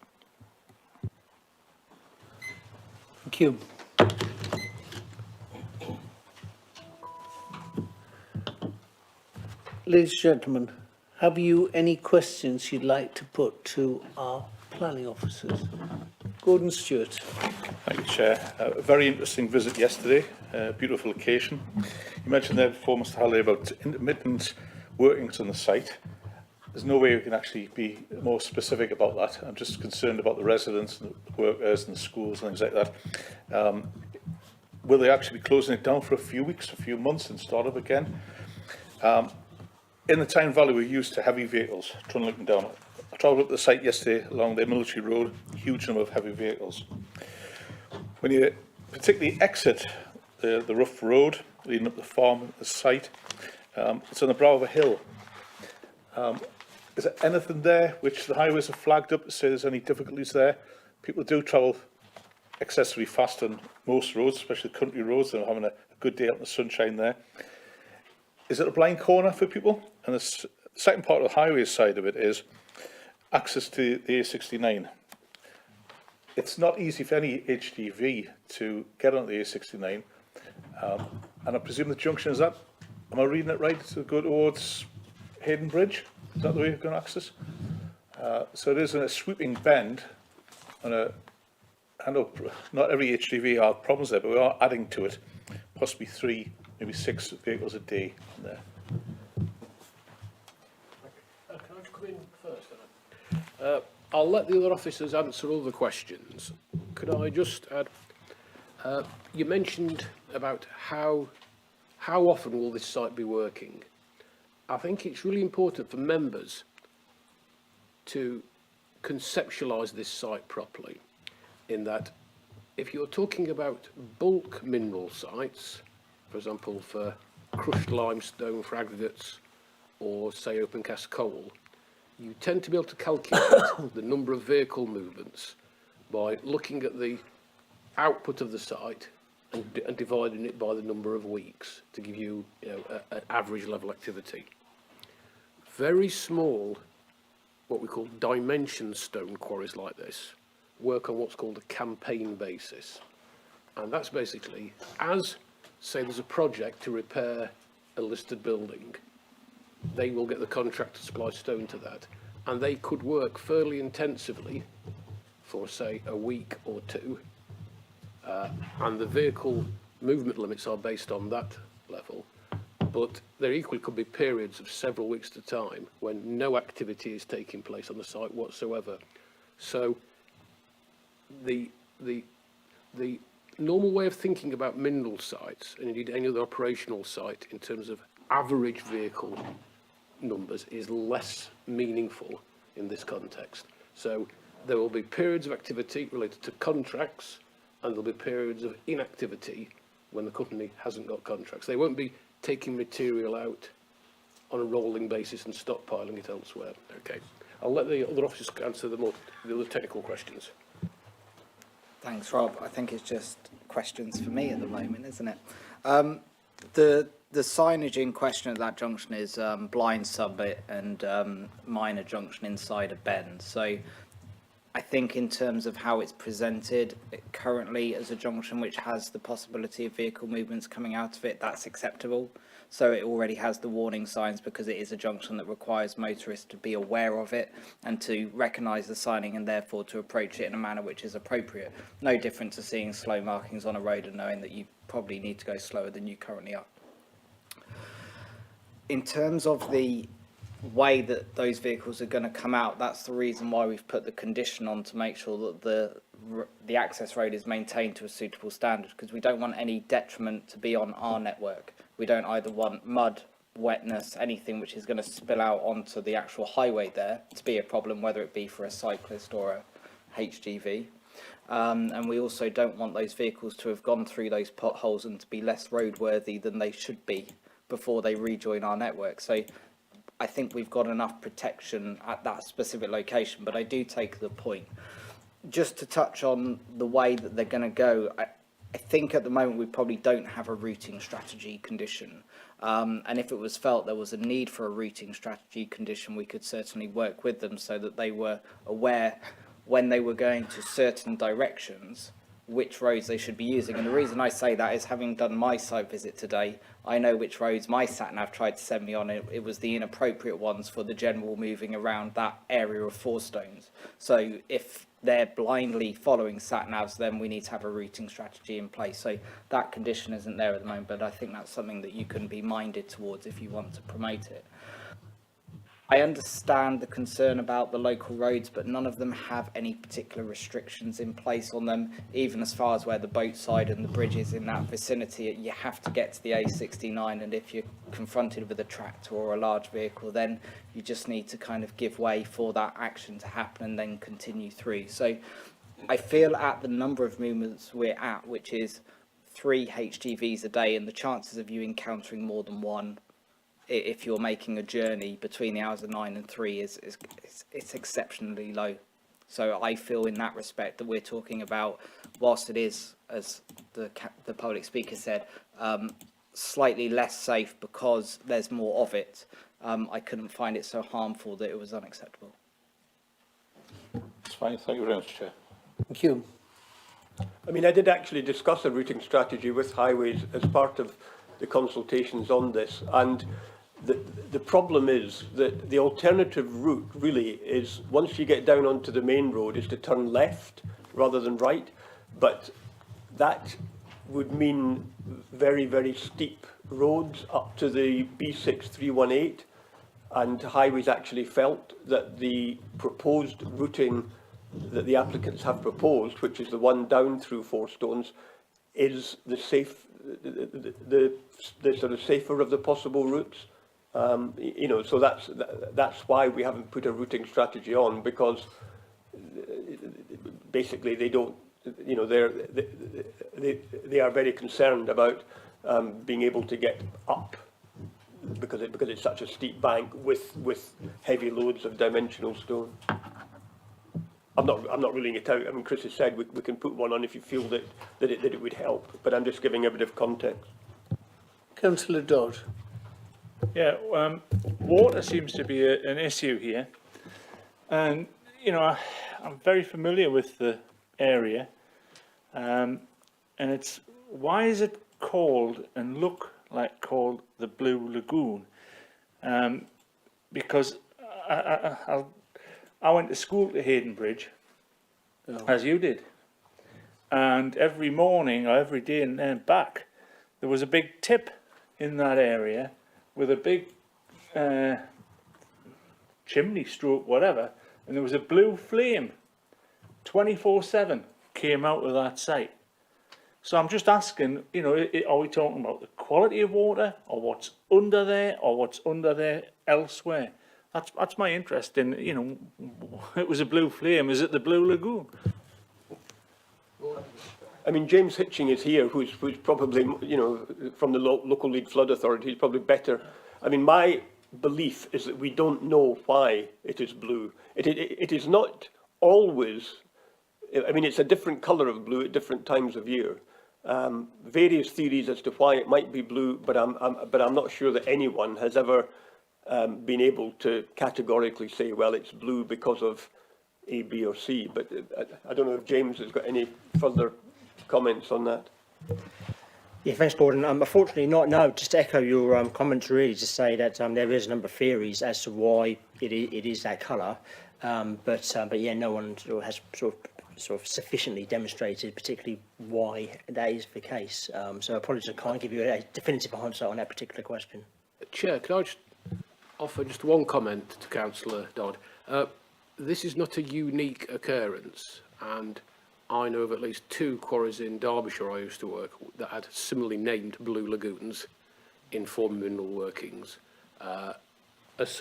Thank you. Ladies and gentlemen, have you any questions you'd like to put to our planning officers? Gordon Stewart. Thank you, Chair. A very interesting visit yesterday, beautiful location. You mentioned there before, Mr Halliday, about intermittent workings on the site. There's no way we can actually be more specific about that. I'm just concerned about the residents and the workers and the schools and things like that. Will they actually be closing it down for a few weeks, a few months and start up again? In the Tyne Valley, we're used to heavy vehicles trundling down. I travelled up the site yesterday along the military road, huge number of heavy vehicles. When you particularly exit the rough road leading up the farm, the site, it's on the brow of a hill. Is there anything there which the highways have flagged up to say there's any difficulties there? People do travel excessively fast on most roads, especially country roads. They're having a good day out in the sunshine there. Is it a blind corner for people? And the second part of the highway side of it is access to the A69. It's not easy for any HGV to get on the A69. And I presume the junction is that, am I reading it right, to go towards Hayden Bridge? Is that the way you're going to access? So it is a sweeping bend. And I know not every HGV have problems there, but we are adding to it, possibly 3, maybe 6 vehicles a day there. Can I just come in first? I'll let the other officers answer all the questions. Could I just add, you mentioned about how often will this site be working? I think it's really important for members to conceptualise this site properly, in that if you're talking about bulk mineral sites, for example, for crushed limestone for aggregates or, say, open cast coal, you tend to be able to calculate the number of vehicle movements by looking at the output of the site and dividing it by the number of weeks to give you, an average level activity. Very small, what we call dimension stone quarries like this, work on what's called a campaign basis. And that's basically, as, say, there's a project to repair a listed building, they will get the contract to supply stone to that, and they could work fairly intensively for, say, a week or two, and the vehicle movement limits are based on that level. But there equally could be periods of several weeks at a time when no activity is taking place on the site whatsoever. So the normal way of thinking about mineral sites, and indeed any other operational site, in terms of average vehicle numbers, is less meaningful in this context. So there will be periods of activity related to contracts, and there'll be periods of inactivity when the company hasn't got contracts. They won't be taking material out on a rolling basis and stockpiling it elsewhere. Okay, I'll let the other officers answer the other technical questions. Thanks, Rob. I think it's just questions for me at the moment, isn't it? The signage in question at that junction is blind summit and minor junction inside a bend. So I think in terms of how it's presented currently as a junction which has the possibility of vehicle movements coming out of it, that's acceptable. So it already has the warning signs because it is a junction that requires motorists to be aware of it and to recognise the signing and therefore to approach it in a manner which is appropriate. No different to seeing slow markings on a road and knowing that you probably need to go slower than you currently are. In terms of the way that those vehicles are going to come out, that's the reason why we've put the condition on to make sure that the access road is maintained to a suitable standard, because we don't want any detriment to be on our network. We don't either want mud, wetness, anything which is going to spill out onto the actual highway there to be a problem, whether it be for a cyclist or a HGV. And we also don't want those vehicles to have gone through those potholes and to be less roadworthy than they should be before they rejoin our network. So I think we've got enough protection at that specific location, but I do take the point. Just to touch on the way that they're going to go, I think at the moment we probably don't have a routing strategy condition. And if it was felt there was a need for a routing strategy condition, we could certainly work with them so that they were aware when they were going to certain directions which roads they should be using. And the reason I say that is, having done my site visit today, I know which roads my sat-nav tried to send me on. It was the inappropriate ones for the general moving around that area of Fourstones. So if they're blindly following sat-navs, then we need to have a routing strategy in place. So that condition isn't there at the moment, but I think that's something that you can be minded towards if you want to promote it. I understand the concern about the local roads, but none of them have any particular restrictions in place on them, even as far as where the boat side and the bridge is in that vicinity. You have to get to the A69, and if you're confronted with a tractor or a large vehicle, then you just need to kind of give way for that action to happen and then continue through. So I feel at the number of movements we're at, which is 3 HGVs a day, and the chances of you encountering more than one if you're making a journey between the hours of 9 and 3 it's exceptionally low. So I feel in that respect that we're talking about, whilst it is, as the public speaker said, slightly less safe because there's more of it, I couldn't find it so harmful that it was unacceptable. That's fine. Thank you very much, Chair. Thank you. I mean, I did actually discuss a routing strategy with Highways as part of the consultations on this, and the problem is that the alternative route really is, once you get down onto the main road, is to turn left rather than right. But that would mean very, very steep roads up to the B6318, and Highways actually felt that the proposed routing that the applicants have proposed, which is the one down through Fourstones, is the safe, the sort of safer of the possible routes. You know, so that's why we haven't put a routing strategy on, because basically they don't, you know, they are very concerned about being able to get up because it's such a steep bank with heavy loads of dimensional stone. I'm not ruling it out. I mean, Chris has said we can put one on if you feel that it would help, but I'm just giving a bit of context. Councillor Dodd. Yeah, water seems to be an issue here, and you know, I'm very familiar with the area, and it's, why is it called and look like called the Blue Lagoon? Because I went to school to Hayden Bridge, as you did, and every morning or every day and then back, there was a big tip in that area with a big chimney stroke, whatever, and there was a blue flame 24/7 came out of that site. So I'm just asking, you know, are we talking about the quality of water, or what's under there, or what's under there elsewhere? That's my interest in, you know, it was a blue flame, is it the Blue Lagoon? I mean, James Hitching is here, who's probably, you know, from the local lead flood authority, is probably better. I mean, my belief is that we don't know why it is blue. It is not always I mean, it's a different colour of blue at different times of year. Various theories as to why it might be blue, but I'm not sure that anyone has ever been able to categorically say, well, it's blue because of A, B or C. But I don't know if James has got any further comments on that. Yeah, thanks, Gordon. Unfortunately, not. No, just to echo your comments, really, to say that there is a number of theories as to why it is that colour, but yeah, no one has sort of sufficiently demonstrated, particularly why that is the case. So, apologies, I can't give you a definitive answer on that particular question. Chair, can I just offer just one comment to Councillor Dodd? This is not a unique occurrence, and I know of at least 2 quarries in Derbyshire I used to work that had similarly named blue lagoons in former mineral workings, which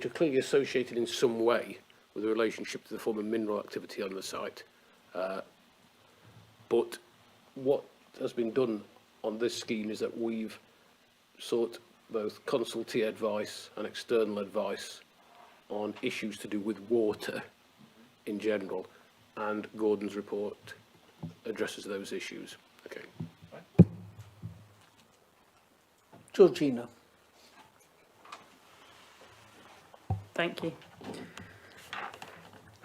are clearly associated in some way with a relationship to the former mineral activity on the site. But what has been done on this scheme is that we've sought both consultee advice and external advice on issues to do with water in general, and Gordon's report addresses those issues. Okay. Georgina. Thank you.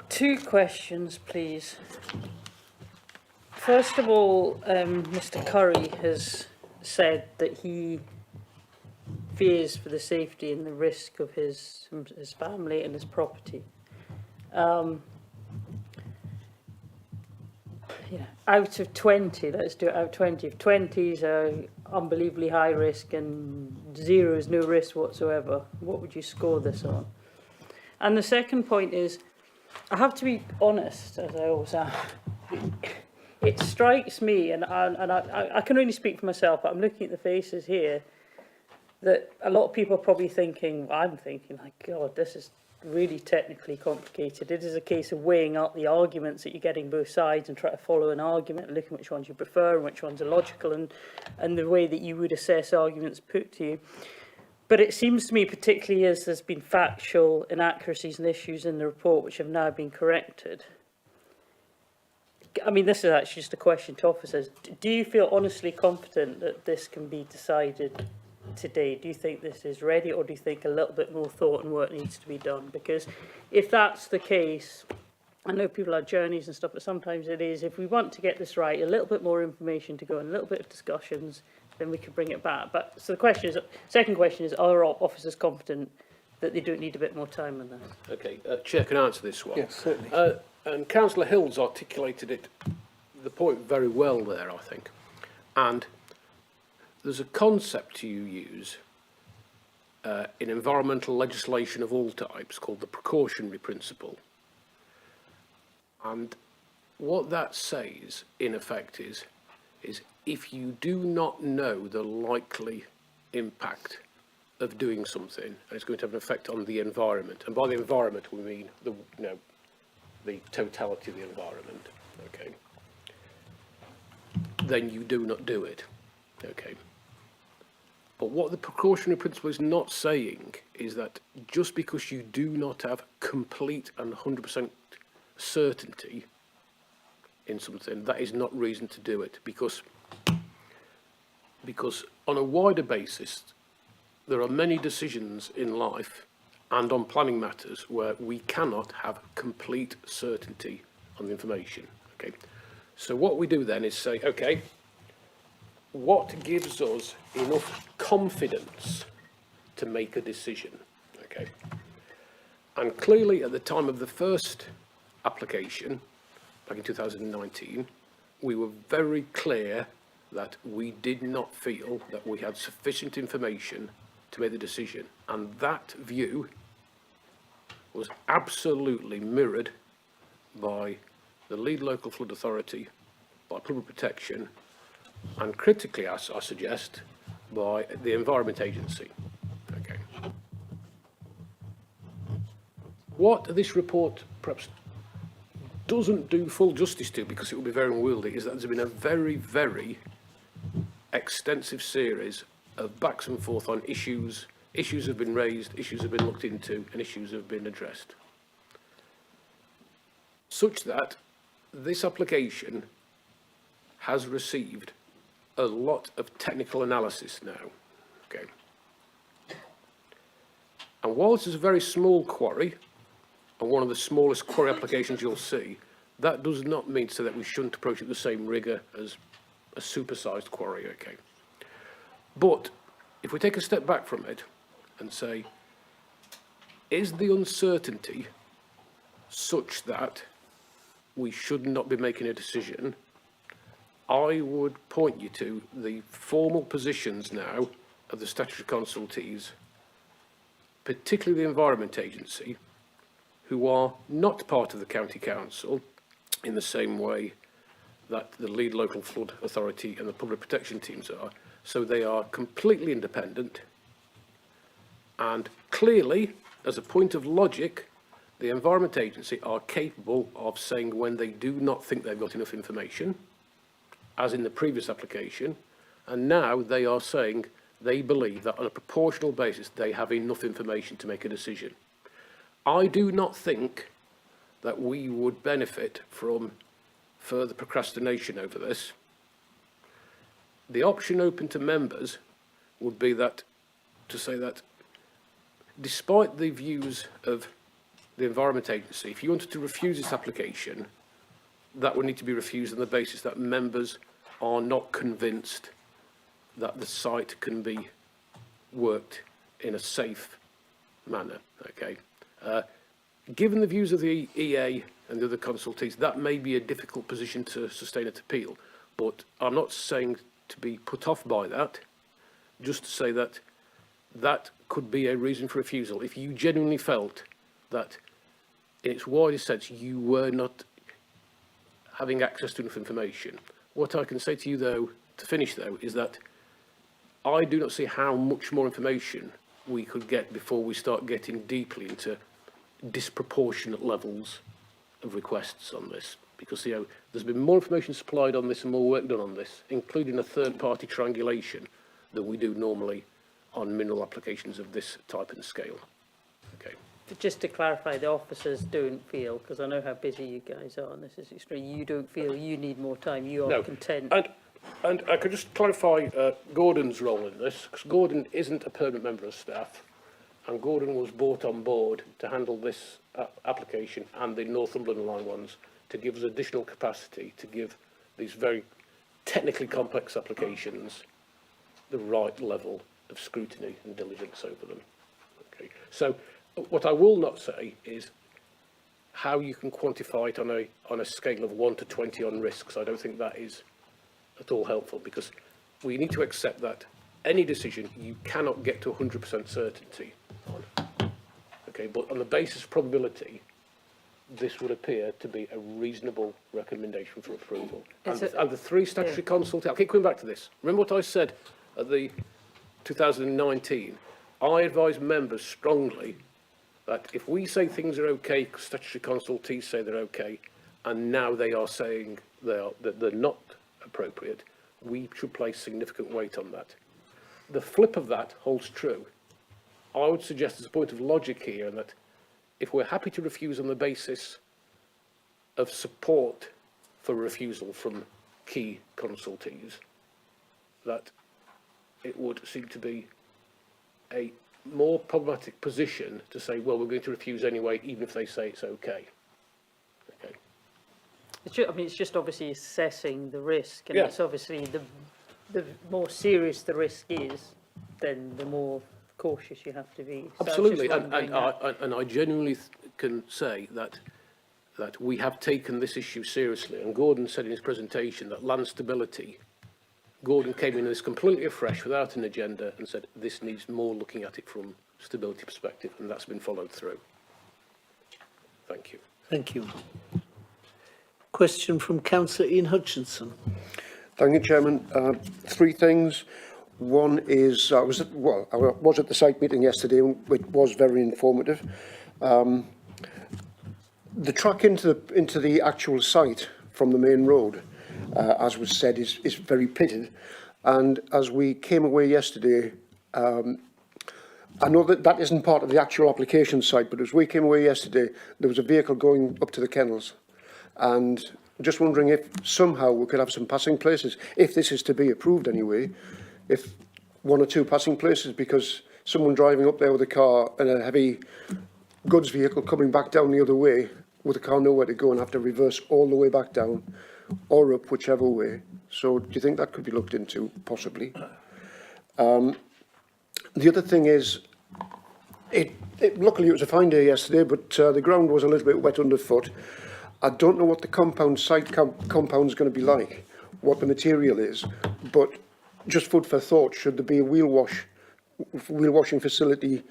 2 questions, please. First of all, Mr. Curry has said that he fears for the safety and the risk of his family and his property. Yeah, out of 20, let's do it out of 20. If 20 is unbelievably high risk and 0 is no risk whatsoever, what would you score this on? And the second point is, I have to be honest, as I always am. It strikes me, and I can only speak for myself, but I'm looking at the faces here, that a lot of people are probably thinking, I'm thinking, like, God, this is really technically complicated. It is a case of weighing up the arguments that you're getting both sides and try to follow an argument and looking at which ones you prefer and which ones are logical and the way that you would assess arguments put to you. But it seems to me, particularly as there's been factual inaccuracies and issues in the report which have now been corrected. I mean, this is actually just a question to officers. Do you feel honestly confident that this can be decided today? Do you think this is ready, or do you think a little bit more thought and work needs to be done? Because if that's the case, I know people have journeys and stuff, but sometimes it is, if we want to get this right, a little bit more information to go and a little bit of discussions, then we can bring it back. But so the question is, second question is, are officers confident that they don't need a bit more time on this? Okay, Chair can answer this one. Yes, certainly. And Councillor Hill's articulated the point very well there, I think. And there's a concept you use in environmental legislation of all types called the Precautionary Principle. And what that says, in effect, is if you do not know the likely impact of doing something, and it's going to have an effect on the environment, and by the environment we mean the totality of the environment, okay, then you do not do it, okay. But what the precautionary principle is not saying is that just because you do not have complete and 100% certainty in something, that is not reason to do it, because on a wider basis, there are many decisions in life and on planning matters where we cannot have complete certainty on the information, okay? So what we do then is say, okay, what gives us enough confidence to make a decision, okay? And clearly at the time of the first application, back in 2019, we were very clear that we did not feel that we had sufficient information to make the decision. And that view was absolutely mirrored by the lead local flood authority, by Public Protection, and critically, I suggest, by the Environment Agency. Okay. What this report perhaps doesn't do full justice to, because it would be very unwieldy, is that there's been a very, very extensive series of backs and forth on issues. Issues have been raised, issues have been looked into, and issues have been addressed. such that this application has received a lot of technical analysis now. Okay. And whilst it's a very small quarry, and one of the smallest quarry applications you'll see, that does not mean to say that we shouldn't approach it with the same rigour as a supersized quarry, okay? But if we take a step back from it and say, is the uncertainty such that we should not be making a decision? I would point you to the formal positions now of the statutory consultees, particularly the Environment Agency, who are not part of the County Council in the same way that the lead local flood authority and the public protection teams are. So they are completely independent. And clearly, as a point of logic, the Environment Agency are capable of saying when they do not think they've got enough information, as in the previous application, and now they are saying they believe that on a proportional basis they have enough information to make a decision. I do not think that we would benefit from further procrastination over this. The option open to members would be that, to say that despite the views of the Environment Agency, if you wanted to refuse this application, that would need to be refused on the basis that members are not convinced that the site can be worked in a safe manner, okay? Given the views of the EA and the other consultees, that may be a difficult position to sustain at appeal, but I'm not saying to be put off by that, just to say that that could be a reason for refusal. If you genuinely felt that, in its widest sense, you were not having access to enough information, what I can say to you, though, to finish, though, is that I do not see how much more information we could get before we start getting deeply into disproportionate levels of requests on this, because there's been more information supplied on this and more work done on this, including a third-party triangulation, than we do normally on mineral applications of this type and scale. Okay. Just to clarify, the officers don't feel, because I know how busy you guys are, and this is extreme, you don't feel you need more time, you are content. And I could just clarify Gordon's role in this, because Gordon isn't a permanent member of staff, and Gordon was brought on board to handle this application and the Northumberland line ones to give us additional capacity to give these very technically complex applications the right level of scrutiny and diligence over them. Okay. So what I will not say is how you can quantify it on a scale of 1 to 20 on risks. I don't think that is at all helpful, because we need to accept that any decision you cannot get to 100% certainty on. Okay, but on the basis of probability, this would appear to be a reasonable recommendation for approval. And the three statutory consultees, I'll keep coming back to this. Remember what I said at the 2019? I advise members strongly that if we say things are okay, statutory consultees say they're okay, and now they are saying that they're not appropriate, we should place significant weight on that. The flip of that holds true. I would suggest there's a point of logic here, and that if we're happy to refuse on the basis of support for refusal from key consultees, that it would seem to be a more problematic position to say, well, we're going to refuse anyway, even if they say it's okay. Okay. It's just obviously assessing the risk, and it's obviously the more serious the risk is, then the more cautious you have to be. So absolutely, and I genuinely can say that we have taken this issue seriously. And Gordon said in his presentation that land stability, Gordon came in this completely afresh without an agenda and said this needs more looking at it from stability perspective, and that's been followed through. Thank you. Thank you. Question from Councillor Ian Hutchinson. Thank you, Chairman. Three things. One is, I was at the site meeting yesterday, which was very informative. The track into the actual site from the main road, as was said, is very pitted. And as we came away yesterday, I know that isn't part of the actual application site, but as we came away yesterday, there was a vehicle going up to the kennels. And just wondering if somehow we could have some passing places, if this is to be approved anyway, if one or two passing places, because someone driving up there with a car and a heavy goods vehicle coming back down the other way with a car nowhere to go and have to reverse all the way back down or up, whichever way. So do you think that could be looked into, possibly? The other thing is, luckily it was a fine day yesterday, but the ground was a little bit wet underfoot. I don't know what the compound compound is going to be like, what the material is, but just food for thought, should there be a wheel washing facility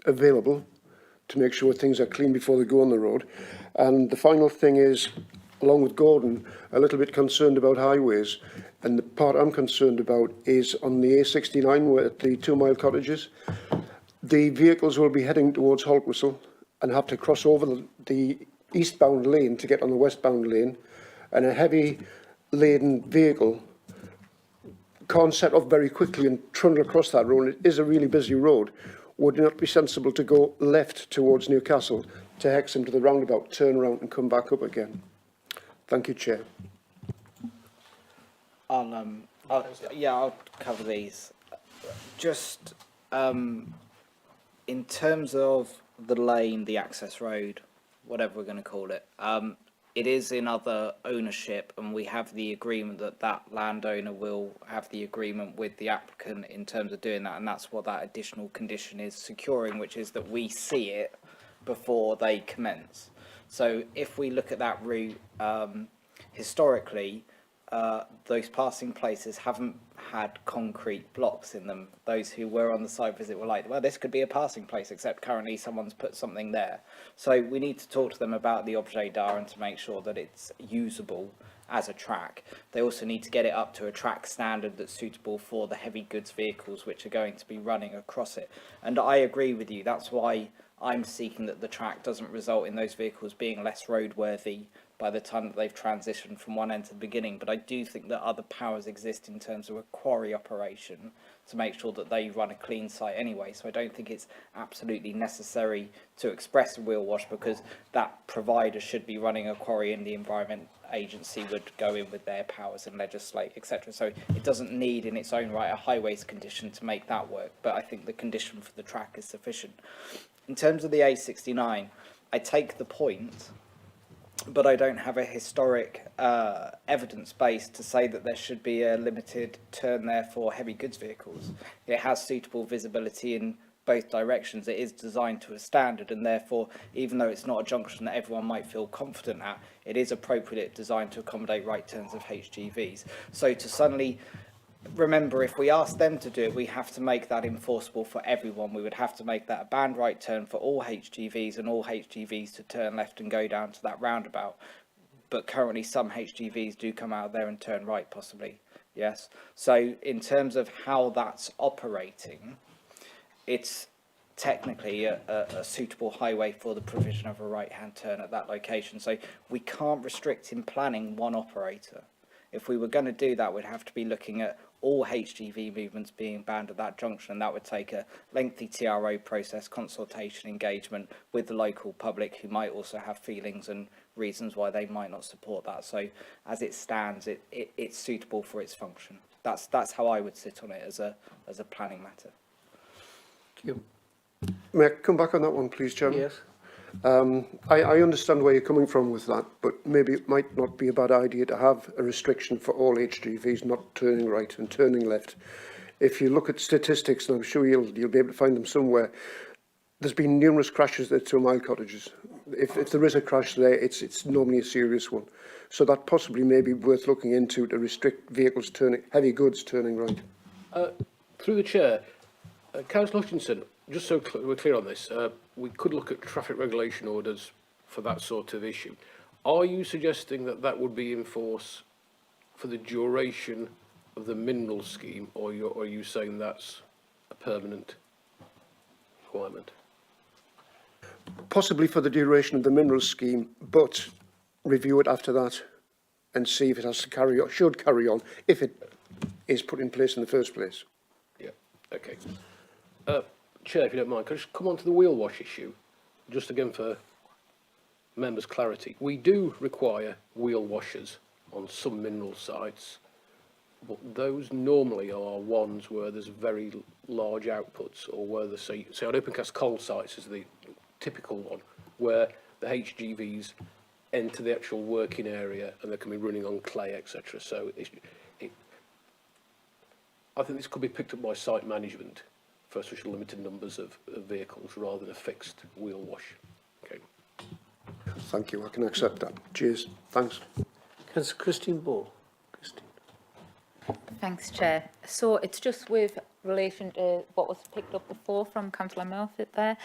available to make sure things are clean before they go on the road. And the final thing is, along with Gordon, a little bit concerned about highways, and the part I'm concerned about is on the A69 where at the 2 Mile Cottages. The vehicles will be heading towards Holtwhistle and have to cross over the eastbound lane to get on the westbound lane, and a heavy laden vehicle can't set off very quickly and trundle across that road. It is a really busy road. Would it not be sensible to go left towards Newcastle to Hexham to the roundabout, turn around and come back up again? Thank you, Chair. I'll cover these. Just in terms of the lane, the access road, whatever we're going to call it, it is in other ownership, and we have the agreement that that landowner will have the agreement with the applicant in terms of doing that, and that's what that additional condition is securing, which is that we see it before they commence. So if we look at that route, historically, those passing places haven't had concrete blocks in them. Those who were on the site visit were like, well, this could be a passing place, except currently someone's put something there. So we need to talk to them about the objet d'art and to make sure that it's usable as a track. They also need to get it up to a track standard that's suitable for the heavy goods vehicles which are going to be running across it. And I agree with you. That's why I'm seeking that the track doesn't result in those vehicles being less roadworthy by the time that they've transitioned from one end to the beginning. But I do think that other powers exist in terms of a quarry operation to make sure that they run a clean site anyway. So I don't think it's absolutely necessary to express a wheel wash, because that provider should be running a quarry and the Environment Agency would go in with their powers and legislate, etc. So it doesn't need in its own right a highways condition to make that work. But I think the condition for the track is sufficient. In terms of the A69, I take the point, but I don't have a historic evidence base to say that there should be a limited turn there for heavy goods vehicles. It has suitable visibility in both directions. It is designed to a standard, and therefore, even though it's not a junction that everyone might feel confident at, it is appropriate designed to accommodate right turns of HGVs. So to suddenly remember, if we ask them to do it, we have to make that enforceable for everyone. We would have to make that a banned right turn for all HGVs, and all HGVs to turn left and go down to that roundabout. But currently some HGVs do come out there and turn right, possibly. Yes. So in terms of how that's operating, it's technically a suitable highway for the provision of a right-hand turn at that location. So we can't restrict in planning one operator. If we were going to do that, we'd have to be looking at all HGV movements being banned at that junction, and that would take a lengthy TRO process, consultation, engagement with the local public, who might also have feelings and reasons why they might not support that. So as it stands, it's suitable for its function. That's how I would sit on it as a planning matter. Thank you. May I come back on that one, please, Chairman? Yes. I understand where you're coming from with that, but maybe it might not be a bad idea to have a restriction for all HGVs not turning right and turning left. If you look at statistics, and I'm sure you'll be able to find them somewhere, there's been numerous crashes at 2 Mile Cottages. If there is a crash there, it's normally a serious one. So that possibly may be worth looking into, to restrict vehicles turning, heavy goods turning right. Through the chair, Councillor Hutchinson, just so we're clear on this, we could look at traffic regulation orders for that sort of issue. Are you suggesting that that would be in force for the duration of the mineral scheme, or are you saying that's a permanent requirement? Possibly for the duration of the mineral scheme, but review it after that and see if it has to carry on, should carry on, if it is put in place in the first place. Yeah, okay. Chair, if you don't mind, could I just come on to the wheel wash issue, just again for members' clarity, we do require wheel washers on some mineral sites, but those normally are ones where there's very large outputs, or where the say on open cast coal sites is the typical one, where the HGVs enter the actual working area and they can be running on clay, etc. So I think this could be picked up by site management for such limited numbers of vehicles rather than a fixed wheel wash. Okay. Thank you, I can accept that. Cheers, thanks. Councillor Christine Ball. Christine. Thanks, Chair. So it's just with relation to what was picked up before from Councillor Murphy there,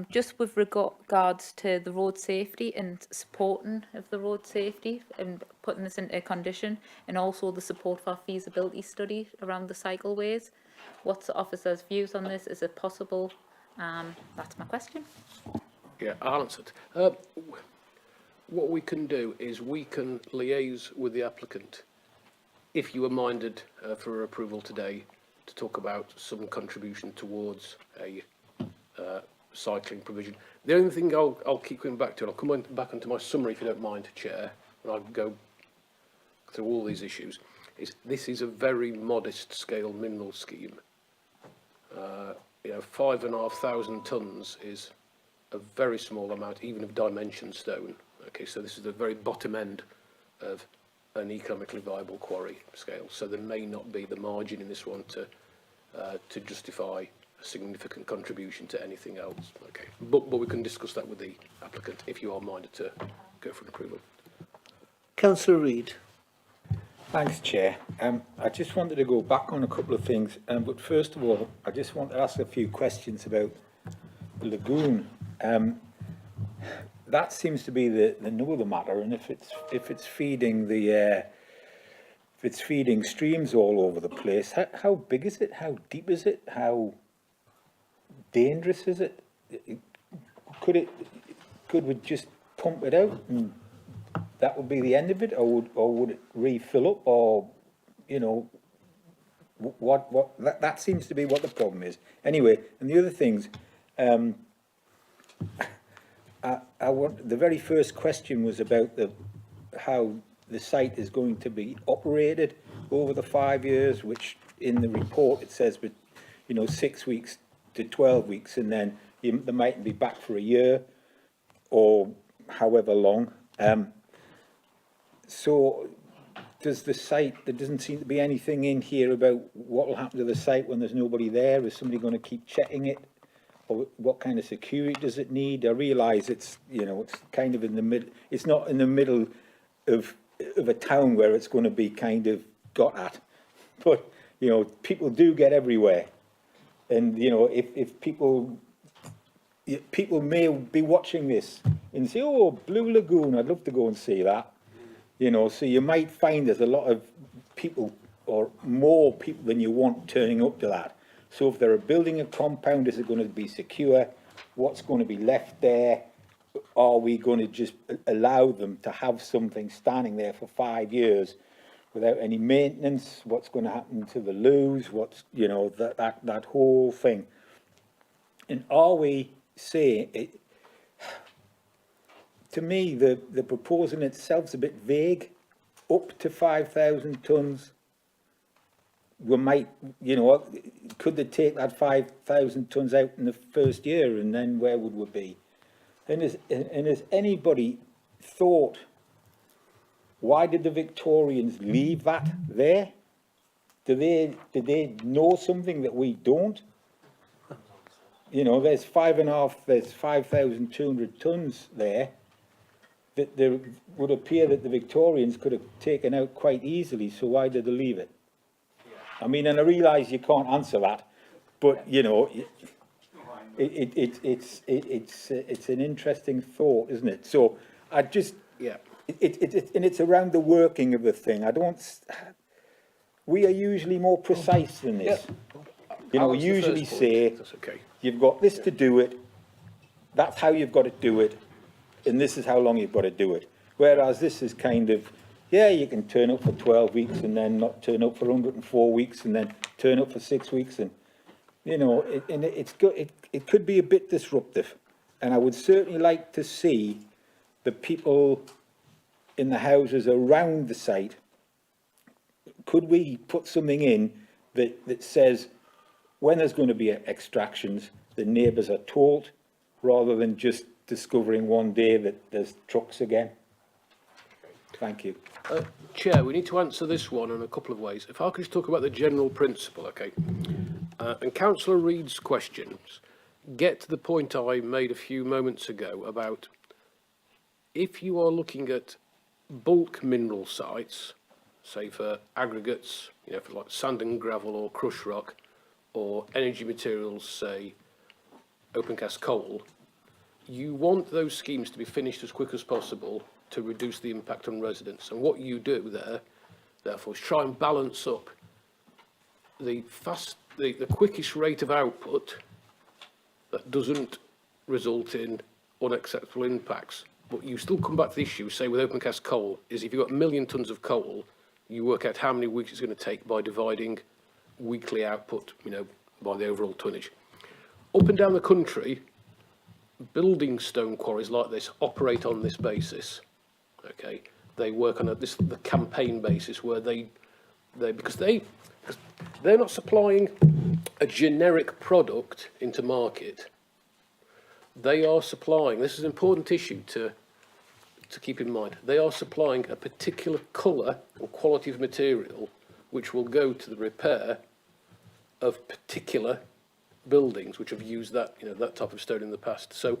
just with regards to the road safety and supporting of the road safety and putting this into condition, and also the support for a feasibility study around the cycleways. What's the officer's views on this? Is it possible? That's my question. Yeah, I'll answer it. What we can do is we can liaise with the applicant if you were minded for approval today to talk about some contribution towards a cycling provision. The only thing I'll keep coming back to, and I'll come back onto my summary if you don't mind, Chair, and I'll go through all these issues, is this is a very modest scale mineral scheme. 5,500 tonnes is a very small amount, even of dimension stone. Okay, so this is the very bottom end of an economically viable quarry scale. So there may not be the margin in this one to justify a significant contribution to anything else. Okay, but we can discuss that with the applicant if you are minded to go for an approval. Councillor Reid. Thanks, Chair. I just wanted to go back on a couple of things, but first of all, I just want to ask a few questions about the lagoon. That seems to be the nub of the matter, and if it's feeding if it's feeding streams all over the place, how big is it? How deep is it? How dangerous is it? Could we just pump it out and that would be the end of it, or would it refill up, or that seems to be what the problem is. Anyway, and the other things, the very first question was about how the site is going to be operated over the 5 years, which in the report it says, but 6 weeks to 12 weeks, and then they might be back for a year or however long. So does the site, there doesn't seem to be anything in here about what will happen to the site when there's nobody there. Is somebody going to keep checking it? Or what kind of security does it need? I realise it's, it's kind of in the middle. It's not in the middle of a town where it's going to be kind of got at. But, people do get everywhere. And, if people may be watching this and say, oh, Blue Lagoon, I'd love to go and see that. So you might find there's a lot of people, or more people than you want, turning up to that. So if they're building a compound, is it going to be secure? What's going to be left there? Are we going to just allow them to have something standing there for 5 years without any maintenance? What's going to happen to the loos? What's, that whole thing? And are we saying it? To me, the proposal in itself is a bit vague. Up to 5,000 tonnes. We might, could they take that 5,000 tonnes out in the first year, and then where would we be? And has anybody thought, why did the Victorians leave that there? Did they know something that we don't? There's 5,200 tonnes there that there would appear that the Victorians could have taken out quite easily. So why did they leave it? I mean, and I realise you can't answer that, but it's an interesting thought, isn't it? So I just and it's around the working of the thing. We are usually more precise than this. We usually say you've got this to do it. That's how you've got to do it, and this is how long you've got to do it. Whereas this is kind of, you can turn up for 12 weeks and then not turn up for 104 weeks and then turn up for 6 weeks, and it's good. It could be a bit disruptive, and I would certainly like to see the people in the houses around the site, could we put something in that says when there's going to be extractions, the neighbours are told, rather than just discovering one day that there's trucks again? Thank you. Chair, we need to answer this one in a couple of ways. If I could just talk about the general principle, okay? And Councillor Reid's questions get to the point I made a few moments ago about if you are looking at bulk mineral sites, say for aggregates, you know, for like sand and gravel or crushed rock, or energy materials, say open cast coal, you want those schemes to be finished as quick as possible to reduce the impact on residents. And what you do there, therefore, is try and balance up the quickest rate of output that doesn't result in unacceptable impacts. But you still come back to the issue, say with open cast coal, is if you've got 1 million tonnes of coal, you work out how many weeks it's going to take by dividing weekly output, you know, by the overall tonnage. Up and down the country, building stone quarries like this operate on this basis. Okay, they work on the campaign basis where because they're not supplying a generic product into market. They are supplying, this is an important issue to keep in mind, they are supplying a particular colour and quality of material which will go to the repair of particular buildings which have used that, you know, that type of stone in the past. So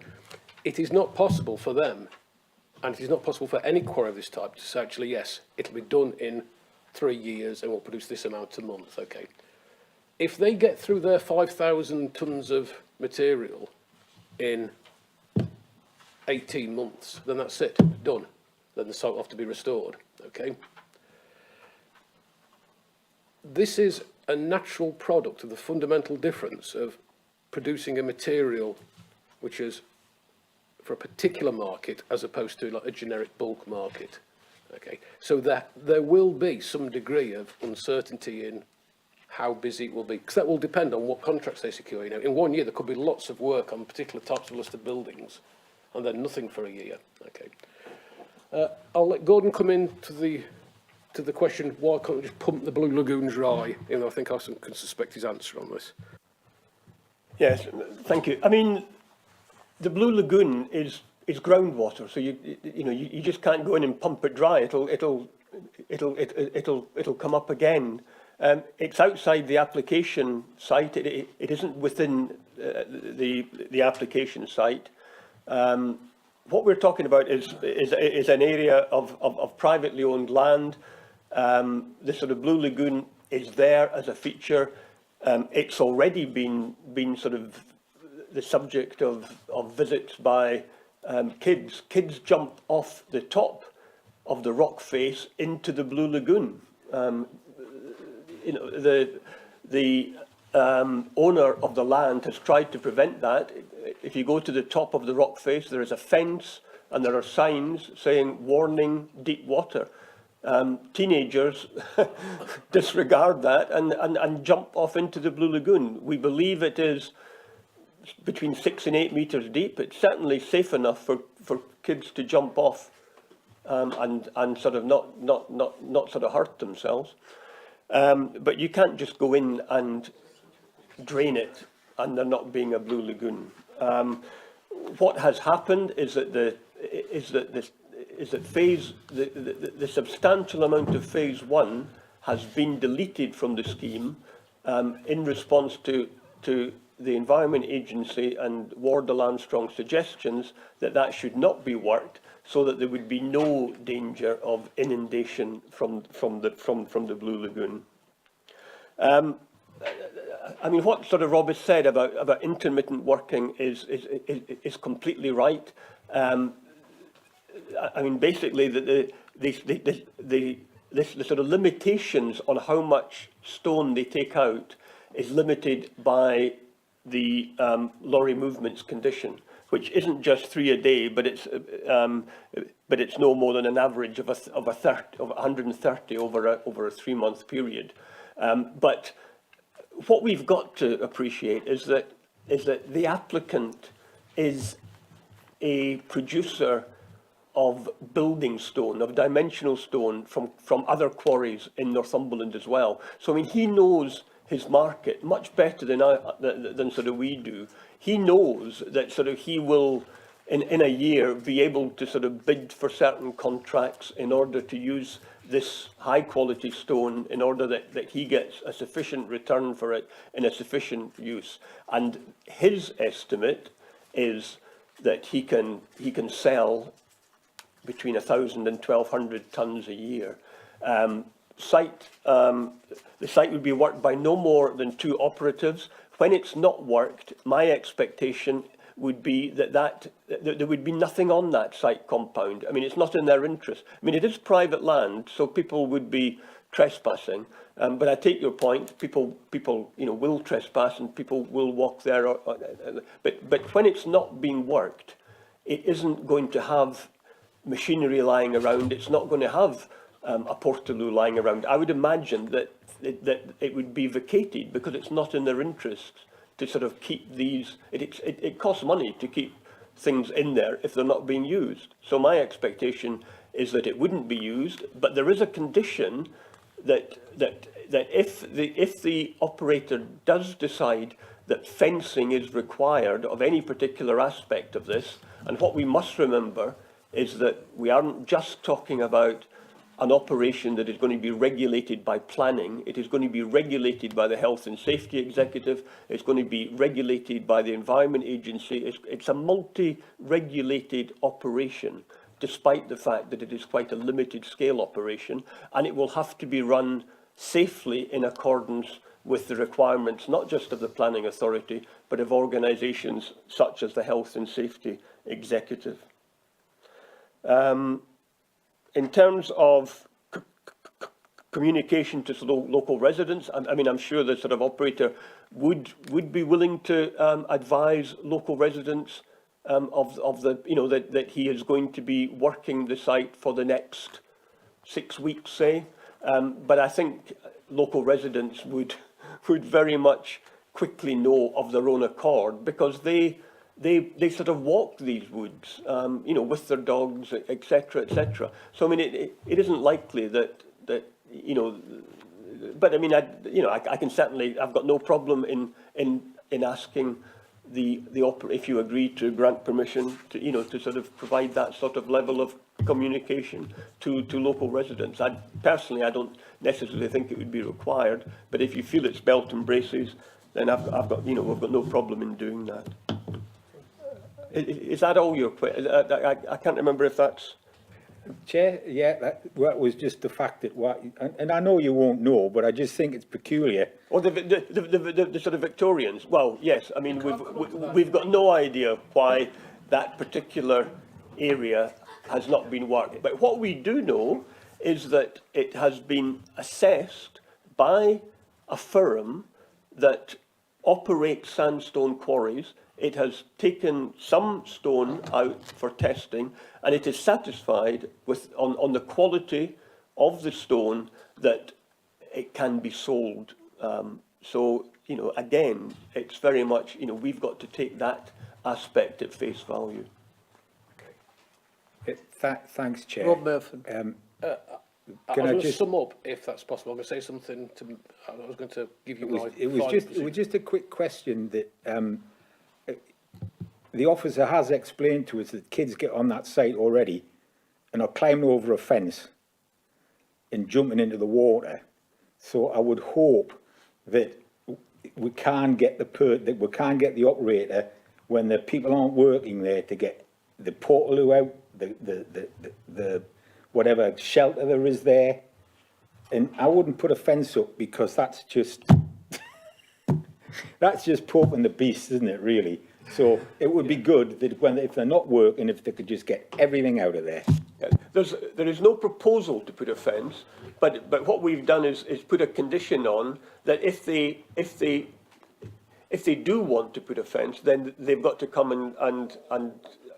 it is not possible for them, and it is not possible for any quarry of this type to say, actually, yes, it'll be done in 3 years and we'll produce this amount a month, okay. If they get through their 5,000 tonnes of material in 18 months, then that's it, done. Then the site will have to be restored, okay. This is a natural product of the fundamental difference of producing a material which is for a particular market as opposed to like a generic bulk market. Okay, so that there will be some degree of uncertainty in how busy it will be, because that will depend on what contracts they secure. You know, in 1 year there could be lots of work on particular types of listed buildings, and then nothing for a year. Okay, I'll let Gordon come in to the question: why can't we just pump the Blue Lagoon dry? Even though I think I can suspect his answer on this. Yes, thank you. I mean, the Blue Lagoon is groundwater, so you just can't go in and pump it dry. It'll come up again. It's outside the application site. It isn't within the application site. What we're talking about is an area of privately owned land. The sort of Blue Lagoon is there as a feature. It's already been sort of the subject of visits by kids. Kids jump off the top of the rock face into the Blue Lagoon. You know, the owner of the land has tried to prevent that. If you go to the top of the rock face, there is a fence and there are signs saying "Warning: Deep Water." Teenagers disregard that and jump off into the Blue Lagoon. We believe it is between 6 and 8 meters deep. It's certainly safe enough for kids to jump off and sort of not sort of hurt themselves. But you can't just go in and drain it and there not being a Blue Lagoon. What has happened is that the substantial amount of phase 1 has been deleted from the scheme in response to the Environment Agency and Ward Armstrong's suggestions that should not be worked, so that there would be no danger of inundation from the Blue Lagoon. I mean, what sort of Rob has said about intermittent working is completely right. I mean, basically, the sort of limitations on how much stone they take out is limited by the lorry movements condition, which isn't just 3 a day, but it's no more than an average of 130 over a 3-month period. But what we've got to appreciate is that the applicant is a producer of building stone, of dimensional stone from other quarries in Northumberland as well. So, I mean, he knows his market much better than sort of we do. He knows that sort of he will, in a year, be able to sort of bid for certain contracts in order to use this high quality stone in order that he gets a sufficient return for it in a sufficient use. And his estimate is that he can sell between 1,000 and 1,200 tonnes a year. The site would be worked by no more than 2 operatives. When it's not worked, my expectation would be that there would be nothing on that site compound. I mean, it's not in their interest. I mean, it is private land, so people would be trespassing. But I take your point. People, will trespass and people will walk there. But when it's not being worked, it isn't going to have machinery lying around. It's not going to have a portaloo lying around. I would imagine that it would be vacated because it's not in their interest to sort of keep these. It costs money to keep things in there if they're not being used. So my expectation is that it wouldn't be used, but there is a condition that if the operator does decide that fencing is required of any particular aspect of this, and what we must remember is that we aren't just talking about an operation that is going to be regulated by planning. It is going to be regulated by the Health and Safety Executive. It's going to be regulated by the Environment Agency. It's a multi-regulated operation, despite the fact that it is quite a limited scale operation, and it will have to be run safely in accordance with the requirements, not just of the Planning Authority, but of organisations such as the Health and Safety Executive. In terms of communication to local residents, I mean, I'm sure the sort of operator would be willing to advise local residents of the, that he is going to be working the site for the next 6 weeks, say. But I think local residents would very much quickly know of their own accord, because they sort of walk these woods, with their dogs, etc., etc. So I mean, it isn't likely that but I mean, I can certainly, I've got no problem in asking if you agree to grant permission to to sort of provide that sort of level of communication to local residents. I don't necessarily think it would be required, but if you feel it's belt and braces, then we've got no problem in doing that. Is that all your question? I can't remember if that's... Chair, yeah, that was just the fact that and I know you won't know, but I just think it's peculiar. Or the sort of Victorians. Well, yes. I mean, we've got no idea why that particular area has not been worked. But what we do know is that it has been assessed by a firm that operates sandstone quarries. It has taken some stone out for testing, and it is satisfied with on the quality of the stone that it can be sold. So, again, it's very much, we've got to take that aspect at face value. Thanks, Chair. Rob Murphy. Can I just sum up, if that's possible? I'm going to say something. I was going to give you my. It was just a quick question that the officer has explained to us that kids get on that site already and are climbing over a fence and jumping into the water. So I would hope that we can get the operator, when the people aren't working there, to get the portaloo out, the whatever shelter there is there. And I wouldn't put a fence up, because that's just poking the beast, isn't it, really? So it would be good that if they're not working, if they could just get everything out of there. Yeah, there is no proposal to put a fence, but what we've done is put a condition on that if they do want to put a fence, then they've got to come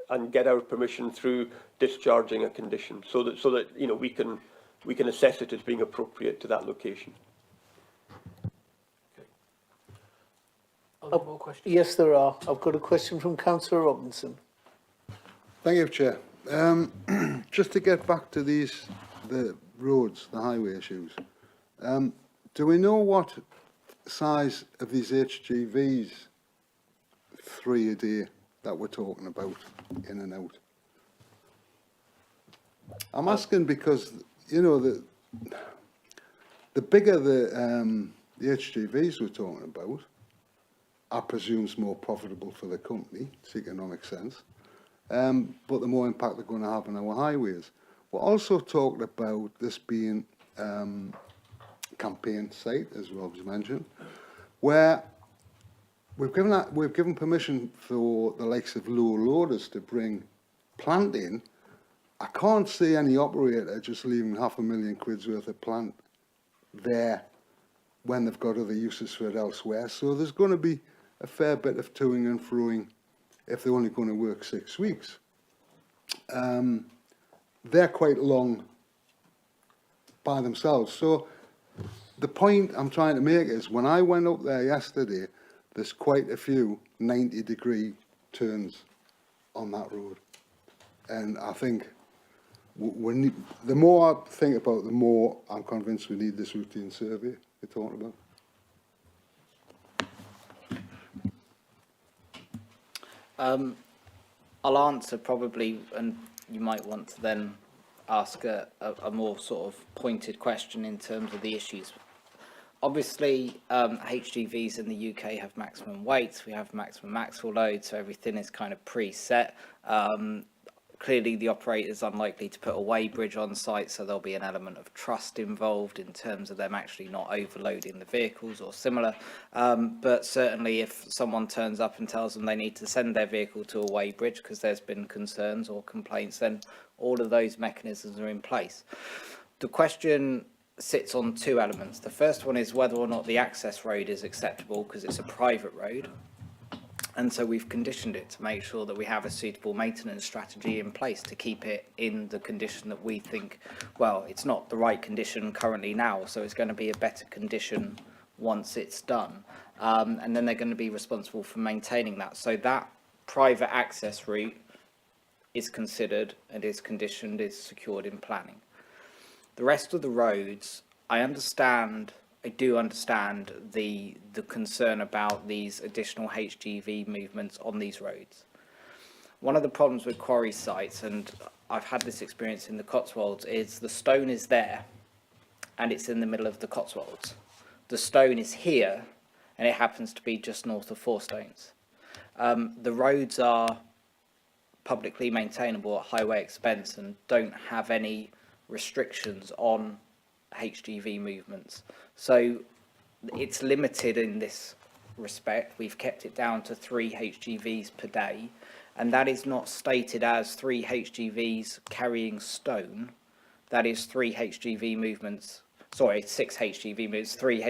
and get our permission through discharging a condition, so that we can assess it as being appropriate to that location. More questions? Yes, there are. I've got a question from Councillor Robinson. Thank you, Chair. Just to get back to the roads, the highway issues, do we know what size of these HGVs, 3 a day, that we're talking about, in and out? I'm asking because, you know, the bigger the HGVs we're talking about, I presume is more profitable for the company, it's economic sense, but the more impact they're going to have on our highways. We're also talking about this being campaign site, as Rob's mentioned, where we've given permission for the likes of low loaders to bring plant in. I can't see any operator just leaving £500,000 worth of plant there when they've got other uses for it elsewhere. So there's going to be a fair bit of toing and froing if they're only going to work 6 weeks. They're quite long by themselves. So the point I'm trying to make is when I went up there yesterday, there's quite a few 90-degree turns on that road. And I think the more I think about it, the more I'm convinced we need this routine survey you're talking about. I'll answer probably, and you might want to then ask a more sort of pointed question in terms of the issues. Obviously, HGVs in the UK have maximum weights, we have maximum axle load, so everything is kind of preset. Clearly, the operator is unlikely to put a weighbridge on site, so there'll be an element of trust involved in terms of them actually not overloading the vehicles or similar. But certainly, if someone turns up and tells them they need to send their vehicle to a weighbridge because there's been concerns or complaints, then all of those mechanisms are in place. The question sits on two elements. The first one is whether or not the access road is acceptable because it's a private road. And so we've conditioned it to make sure that we have a suitable maintenance strategy in place to keep it in the condition that we think, well, it's not the right condition currently now, so it's going to be a better condition once it's done. And then they're going to be responsible for maintaining that. So that private access route is considered and is conditioned, is secured in planning. The rest of the roads, I do understand the concern about these additional HGV movements on these roads. One of the problems with quarry sites, and I've had this experience in the Cotswolds, is the stone is there and it's in the middle of the Cotswolds. The stone is here and it happens to be just north of Four Stones. The roads are publicly maintainable at highway expense and don't have any restrictions on HGV movements. So it's limited in this respect. We've kept it down to 3 HGVs per day, and that is not stated as 3 HGVs carrying stone. That is 3 HGV movements. Sorry, 6 HGV movements, 3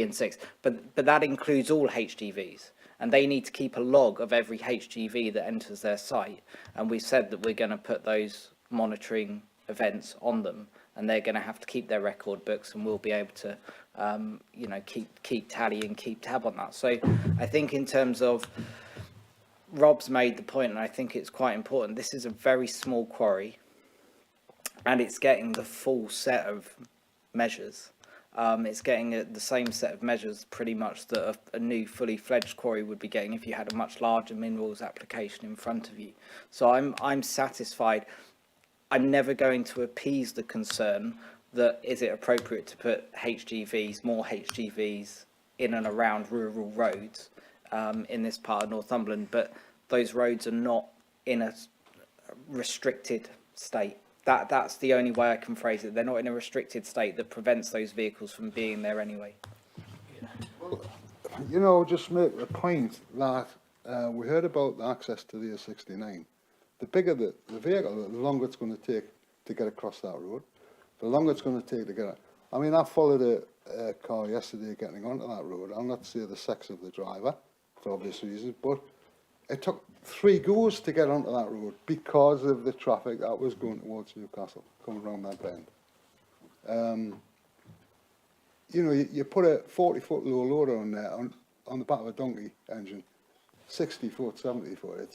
and 6. But that includes all HGVs, and they need to keep a log of every HGV that enters their site. And we've said that we're going to put those monitoring events on them, and they're going to have to keep their record books, and we'll be able to keep tally and keep tab on that. So I think in terms of, Rob's made the point, and I think it's quite important, this is a very small quarry and it's getting the full set of measures. It's getting the same set of measures pretty much that a new fully fledged quarry would be getting if you had a much larger minerals application in front of you. So I'm satisfied. I'm never going to appease the concern that is it appropriate to put more HGVs in and around rural roads in this part of Northumberland, but those roads are not in a restricted state. That's the only way I can phrase it. They're not in a restricted state that prevents those vehicles from being there anyway. Well, you know, just make the point that we heard about the access to the A69. The bigger the vehicle, the longer it's going to take to get across that road, the longer it's going to take to get it. I mean, I followed a car yesterday getting onto that road. I'll not say the sex of the driver, for obvious reasons, but it took 3 goes to get onto that road because of the traffic that was going towards Newcastle, coming around that bend. You know, you put a 40-foot low loader on there, on the back of a donkey engine, 60 foot, 70 foot,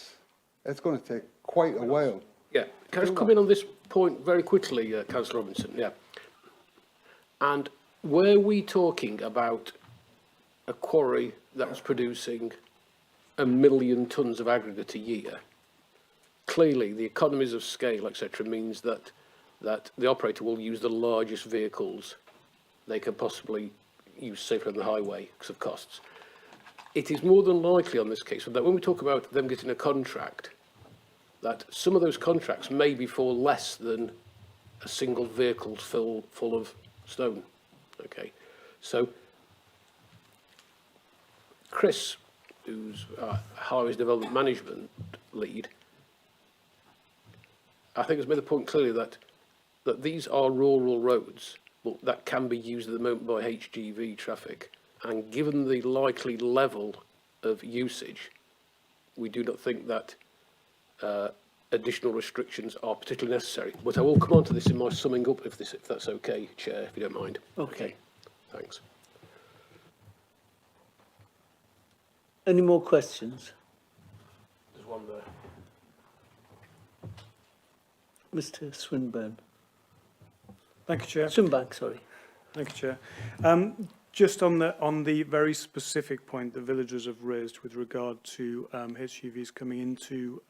it's going to take quite a while Yeah, can I just come in on this point very quickly, Councillor Robinson? Yeah. And were we talking about a quarry that was producing 1 million tonnes of aggregate a year? Clearly, the economies of scale, etc., means that the operator will use the largest vehicles they can possibly use safer on the highway because of costs. It is more than likely on this case that when we talk about them getting a contract, that some of those contracts may be for less than a single vehicle full of stone. Okay, so Chris, who's Highways Development Management lead, I think has made the point clearly that these are rural roads, but that can be used at the moment by HGV traffic. And given the likely level of usage, we do not think that additional restrictions are particularly necessary. But I will come on to this in my summing up, if that's okay, Chair, if you don't mind. Okay. Thanks. Any more questions? There's one there. Mr. Swinburne. Thank you, Chair. Swinbank, sorry. Thank you, Chair. Just on the very specific point the villagers have raised with regard to HGVs coming into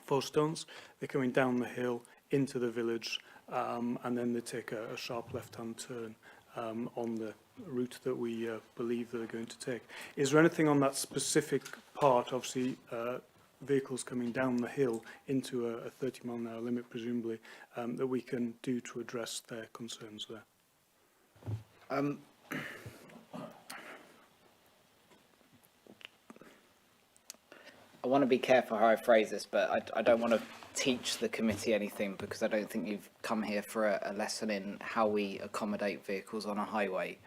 Four Stones, they're coming down the hill into the village, and then they take a sharp left-hand turn on the route that we believe that they're going to take. Is there anything on that specific part, obviously vehicles coming down the hill into a 30-mile-an-hour limit, presumably, that we can do to address their concerns there? I want to be careful how I phrase this, but I don't want to teach the committee anything, because I don't think you've come here for a lesson in how we accommodate vehicles on a highway.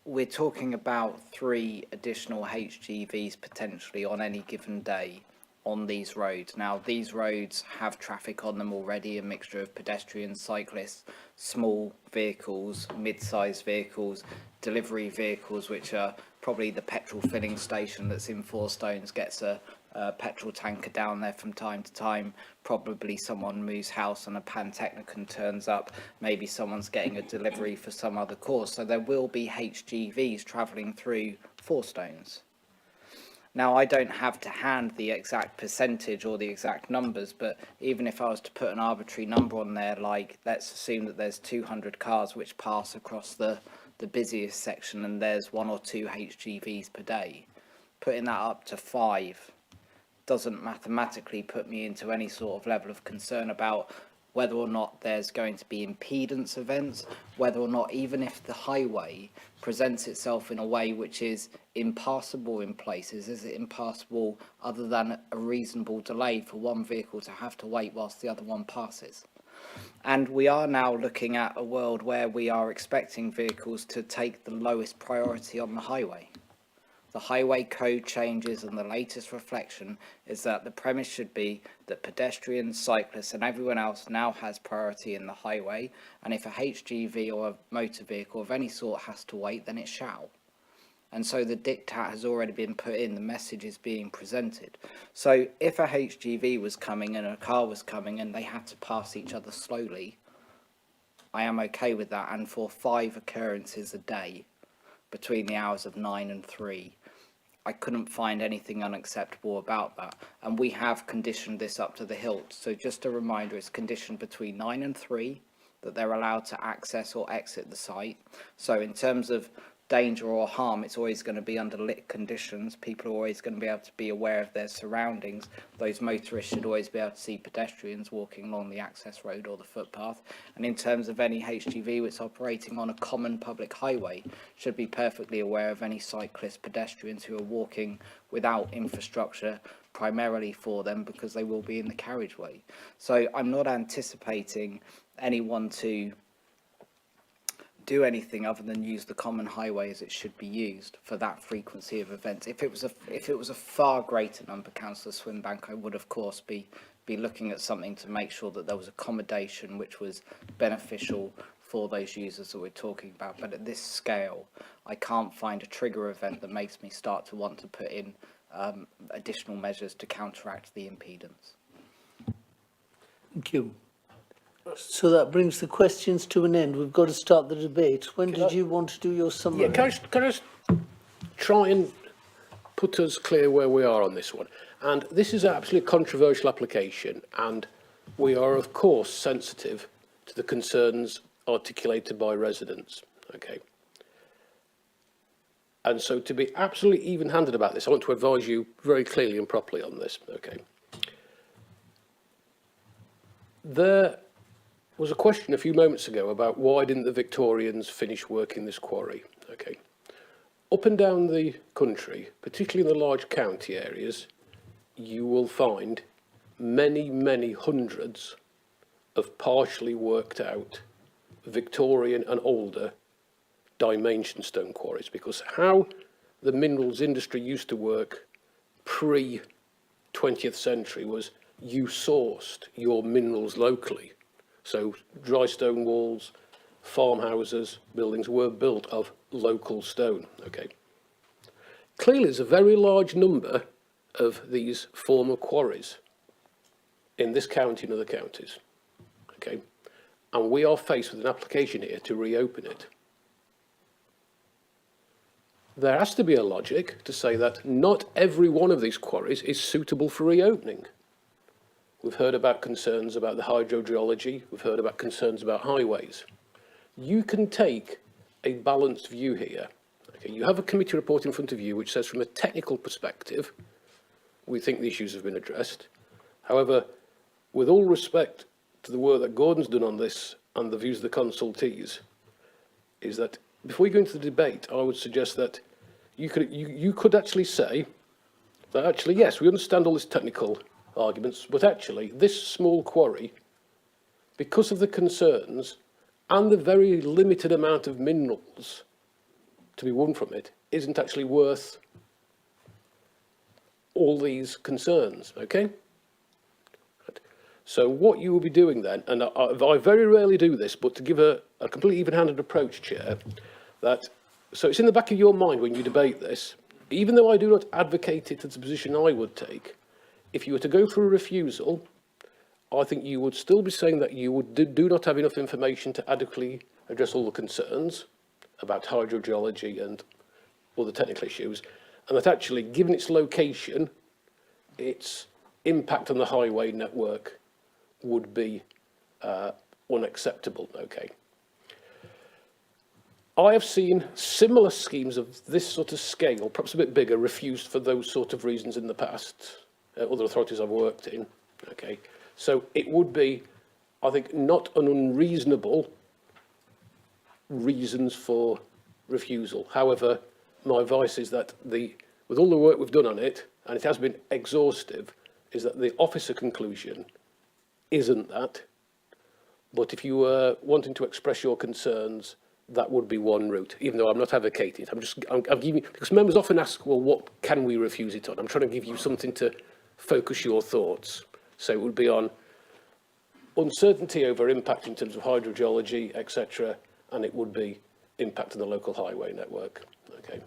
We're talking about 3 additional HGVs potentially on any given day on these roads. Now, these roads have traffic on them already, a mixture of pedestrians, cyclists, small vehicles, mid-sized vehicles, delivery vehicles, which are probably the petrol filling station that's in Four Stones gets a petrol tanker down there from time to time. Probably someone moves house and a Pantechnicon turns up. Maybe someone's getting a delivery for some other cause. So there will be HGVs travelling through Four Stones. Now, I don't have to hand the exact percentage or the exact numbers, but even if I was to put an arbitrary number on there, like let's assume that there's 200 cars which pass across the busiest section and there's 1 or 2 HGVs per day, putting that up to 5 doesn't mathematically put me into any sort of level of concern about whether or not there's going to be impedance events, whether or not, even if the highway presents itself in a way which is impassable in places, is it impassable other than a reasonable delay for one vehicle to have to wait whilst the other one passes? And we are now looking at a world where we are expecting vehicles to take the lowest priority on the highway. The highway code changes, and the latest reflection is that the premise should be that pedestrians, cyclists and everyone else now has priority in the highway, and if a HGV or a motor vehicle of any sort has to wait, then it shall. And so the diktat has already been put in, the message is being presented. So if a HGV was coming and a car was coming and they had to pass each other slowly, I am okay with that. And for 5 occurrences a day between the hours of 9 and 3, I couldn't find anything unacceptable about that. And we have conditioned this up to the hilt. So just a reminder, it's conditioned between 9 and 3 that they're allowed to access or exit the site. So in terms of danger or harm, it's always going to be under lit conditions. People are always going to be able to be aware of their surroundings. Those motorists should always be able to see pedestrians walking along the access road or the footpath. And in terms of any HGV that's operating on a common public highway, should be perfectly aware of any cyclists, pedestrians who are walking without infrastructure primarily for them, because they will be in the carriageway. So I'm not anticipating anyone to do anything other than use the common highway as it should be used for that frequency of events. If it was a far greater number, Councillor Swinbank, I would of course be looking at something to make sure that there was accommodation which was beneficial for those users that we're talking about. But at this scale, I can't find a trigger event that makes me start to want to put in additional measures to counteract the impedance. Thank you. So that brings the questions to an end. We've got to start the debate. When did you want to do your summary? Yeah, can I just try and put us clear where we are on this one? And this is an absolutely controversial application, and we are, of course, sensitive to the concerns articulated by residents. Okay. And so to be absolutely even-handed about this, I want to advise you very clearly and properly on this. Okay. There was a question a few moments ago about why didn't the Victorians finish working this quarry? Okay. Up and down the country, particularly in the large county areas, you will find many, many hundreds of partially worked out Victorian and older dimension stone quarries, because how the minerals industry used to work pre-20th century was you sourced your minerals locally. So dry stone walls, farmhouses, buildings were built of local stone. Okay. Clearly there's a very large number of these former quarries in this county and other counties. Okay. And we are faced with an application here to reopen it. There has to be a logic to say that not every one of these quarries is suitable for reopening. We've heard about concerns about the hydrogeology. We've heard about concerns about highways. You can take a balanced view here. Okay, you have a committee report in front of you which says from a technical perspective, we think the issues have been addressed. However, with all respect to the work that Gordon's done on this and the views of the consultees, is that before you go into the debate, I would suggest that you could actually say that actually, yes, we understand all these technical arguments, but actually this small quarry, because of the concerns and the very limited amount of minerals to be won from it, isn't actually worth all these concerns, okay? So what you will be doing then, and I very rarely do this, but to give a completely even-handed approach, Chair, so it's in the back of your mind when you debate this, even though I do not advocate it as a position I would take, if you were to go for a refusal, I think you would still be saying that you do not have enough information to adequately address all the concerns about hydrogeology and all the technical issues, and that actually, given its location, its impact on the highway network would be unacceptable. Okay. I have seen similar schemes of this sort of scale, perhaps a bit bigger, refused for those sort of reasons in the past, other authorities I've worked in. Okay. So it would be, I think, not an unreasonable reasons for refusal. However, my advice is that with all the work we've done on it, and it has been exhaustive, is that the officer conclusion isn't that. But if you were wanting to express your concerns, that would be one route, even though I'm not advocating it. I'm giving, because members often ask, well, what can we refuse it on? I'm trying to give you something to focus your thoughts. So it would be on uncertainty over impact in terms of hydrogeology, etc., and it would be impact on the local highway network. Okay.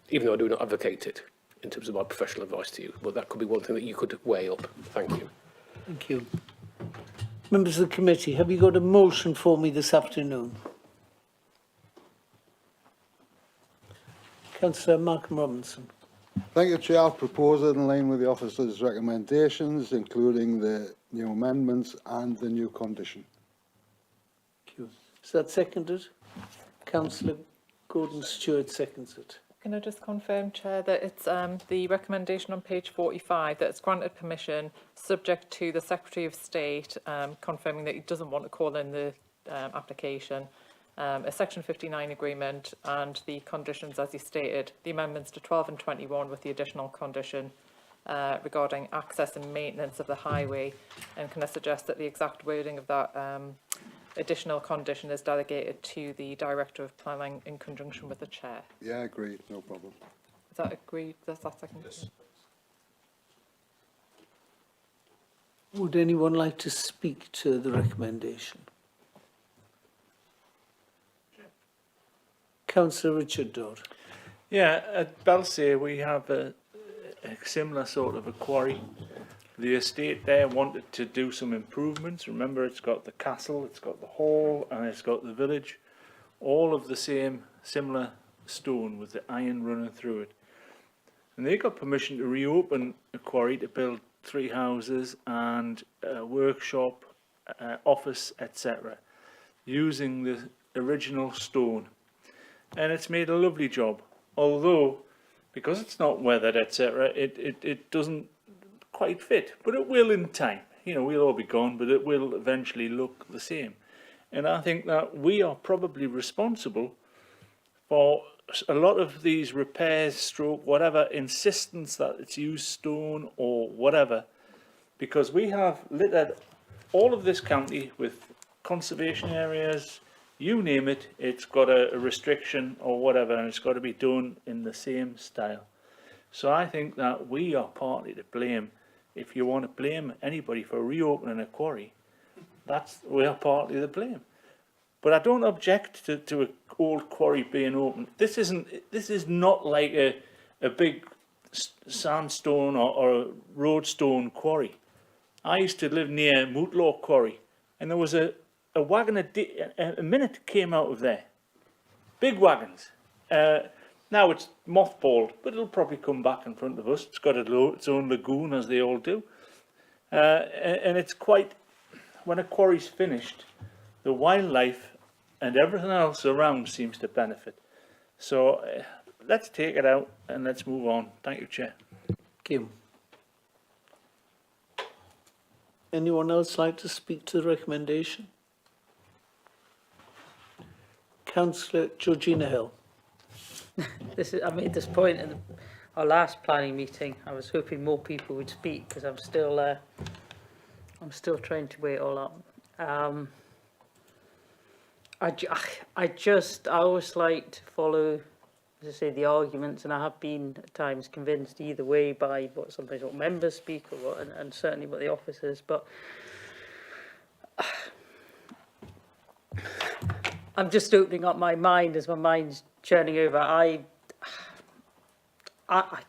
Even though I do not advocate it in terms of my professional advice to you, but that could be one thing that you could weigh up. Thank you. Thank you. Members of the committee, have you got a motion for me this afternoon? Councillor Malcolm Robinson. Thank you, Chair. I'll propose it in line with the officer's recommendations, including the new amendments and the new condition. Thank you. Is that seconded? Councillor Gordon Stewart seconds it. Can I just confirm, Chair, that it's the recommendation on page 45 that it's granted permission subject to the Secretary of State confirming that he doesn't want to call in the application, a Section 59 agreement and the conditions as he stated, the amendments to 12 and 21 with the additional condition regarding access and maintenance of the highway. And can I suggest that the exact wording of that additional condition is delegated to the Director of Planning in conjunction with the Chair? Yeah, agreed. No problem. Is that agreed? Does that second? Yes. Would anyone like to speak to the recommendation? Councillor Richard Dodd. Yeah, at Belsier we have a similar sort of a quarry. The estate there wanted to do some improvements. Remember, it's got the castle, it's got the hall, and it's got the village. All of the same, similar stone with the iron running through it. And they got permission to reopen a quarry to build 3 houses and a workshop, office, etc. using the original stone. And it's made a lovely job. Although, because it's not weathered, etc., it doesn't quite fit. But it will in time. You know, we'll all be gone, but it will eventually look the same. And I think that we are probably responsible for a lot of these repairs, stroke, whatever, insistence that it's used stone or whatever, because we have littered all of this county with conservation areas, you name it, it's got a restriction or whatever, and it's got to be done in the same style. So I think that we are partly to blame. If you want to blame anybody for reopening a quarry, we are partly to blame. But I don't object to an old quarry being open. This is not like a big sandstone or a roadstone quarry. I used to live near Mootlaw Quarry, and there was a wagon a minute came out of there. Big wagons. Now it's mothballed, but it'll probably come back in front of us. It's got its own lagoon, as they all do. And it's quite, when a quarry's finished, the wildlife and everything else around seems to benefit. So let's take it out and let's move on. Thank you, Chair. Thank you. Anyone else like to speak to the recommendation? Councillor Georgina Hill. I made this point in our last planning meeting. I was hoping more people would speak because I'm still trying to weigh it all up. I always like to follow, as I say, the arguments, and I have been at times convinced either way by sometimes what members speak or and certainly what the officers. But I'm just opening up my mind as my mind's churning over. I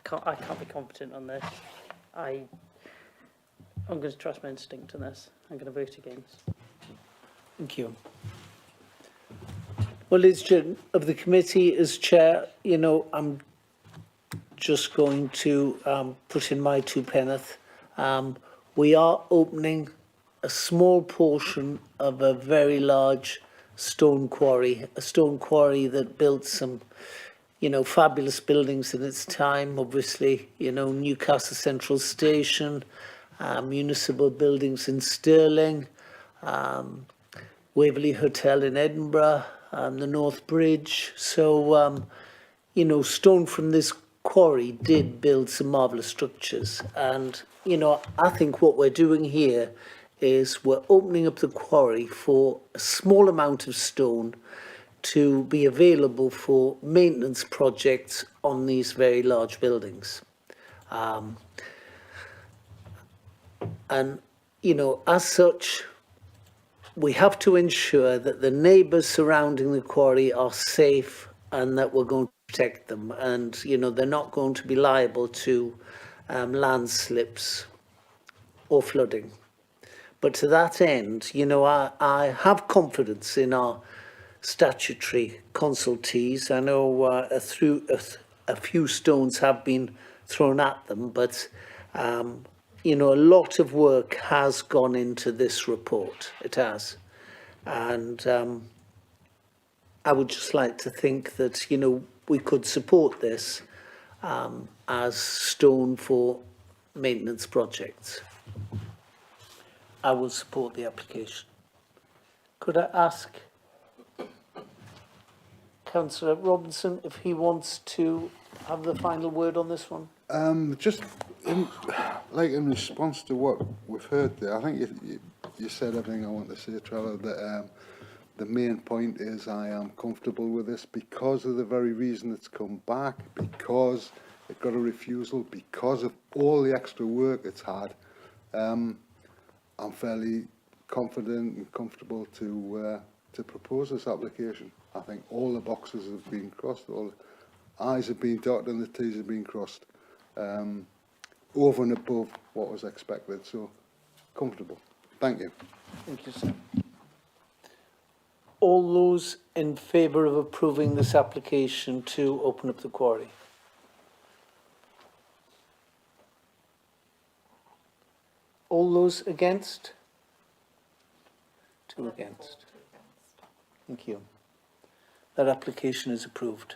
can't be competent on this. I'm going to trust my instinct on this. I'm going to vote against. Thank you. Well, as chair of the committee, as chair, you know, I'm just going to put in my 2 penneth. We are opening a small portion of a very large stone quarry, a stone quarry that built some, you know, fabulous buildings in its time. Obviously, you know, Newcastle Central Station, municipal buildings in Stirling, Waverley Hotel in Edinburgh, the North Bridge. So, you know, stone from this quarry did build some marvellous structures. And, you know, I think what we're doing here is we're opening up the quarry for a small amount of stone to be available for maintenance projects on these very large buildings. And, you know, as such, we have to ensure that the neighbours surrounding the quarry are safe and that we're going to protect them. And, you know, they're not going to be liable to landslips or flooding. But to that end, you know, I have confidence in our statutory consultees. I know a few stones have been thrown at them, but, you know, a lot of work has gone into this report. It has. And I would just like to think that, you know, we could support this as stone for maintenance projects. I will support the application. Could I ask Councillor Robinson if he wants to have the final word on this one? Just in response to what we've heard there, I think you said everything I want to say, Trevor, that the main point is I am comfortable with this because of the very reason it's come back, because it got a refusal, because of all the extra work it's had. I'm fairly confident and comfortable to propose this application. I think all the boxes have been crossed, all the I's have been dotted and the T's have been crossed. over and above what was expected, so comfortable. Thank you. Thank you, sir. All those in favour of approving this application to open up the quarry? All those against? 2 against. Thank you. That application is approved.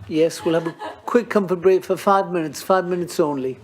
Yes, we'll have a quick comfort break for 5 minutes, 5 minutes only.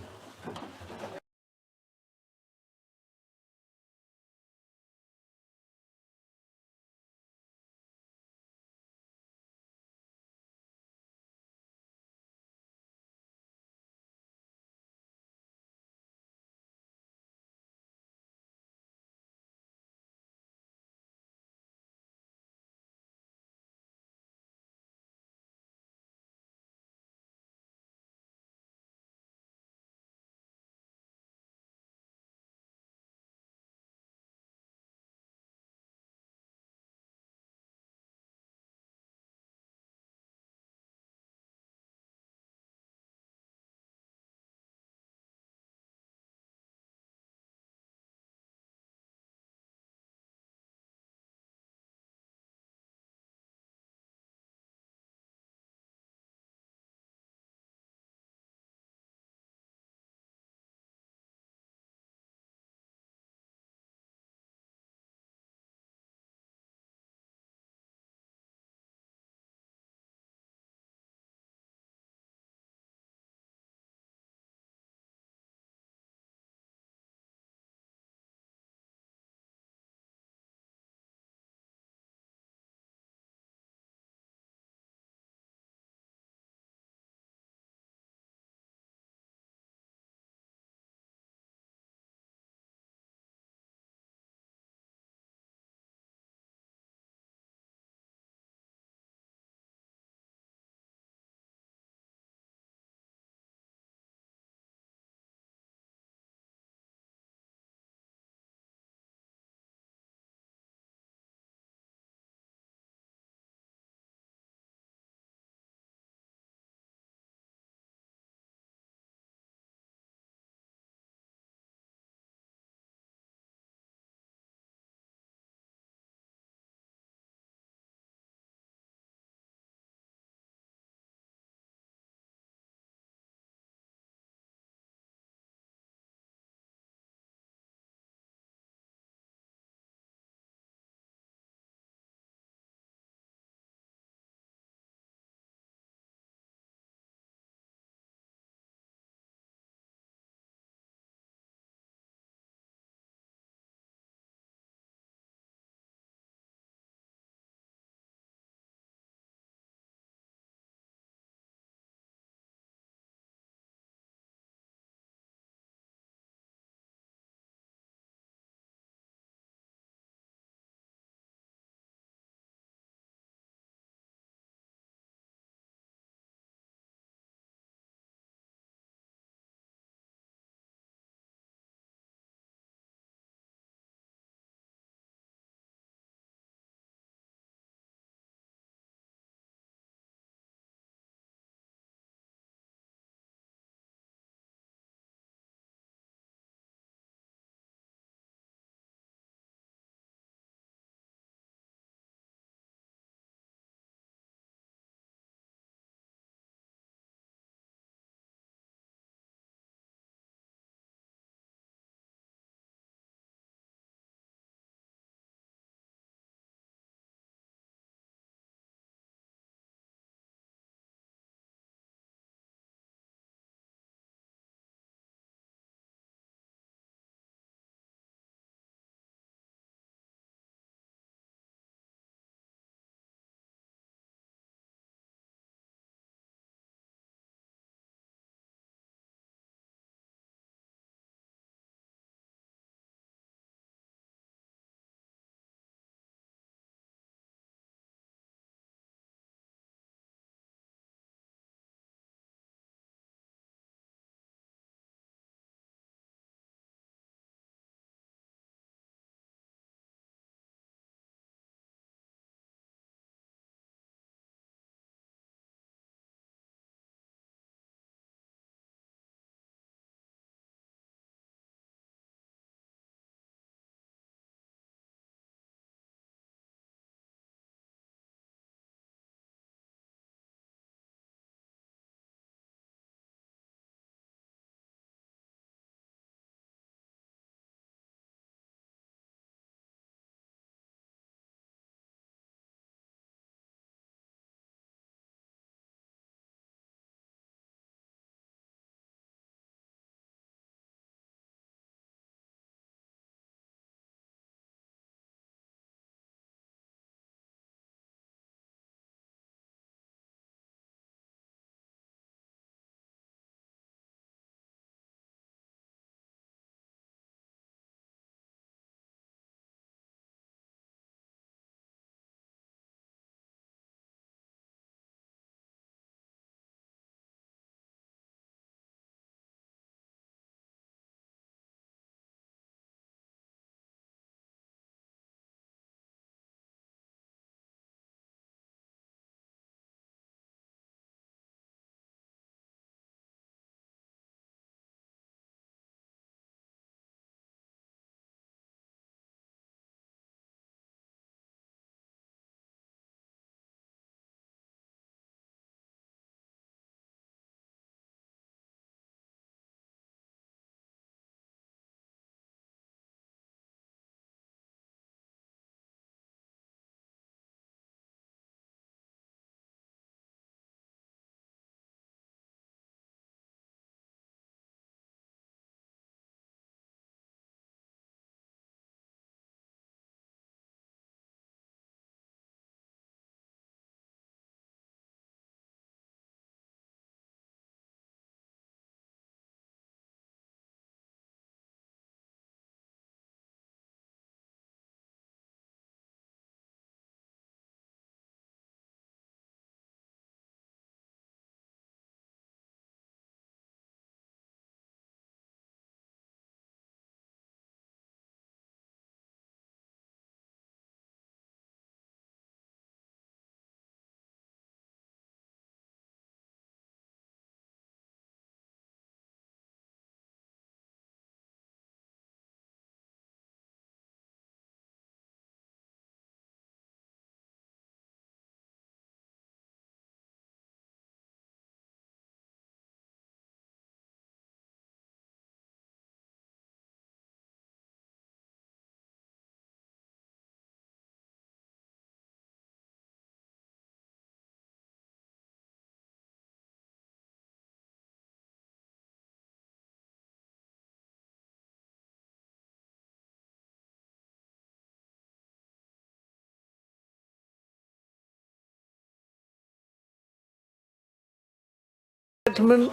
Gentlemen,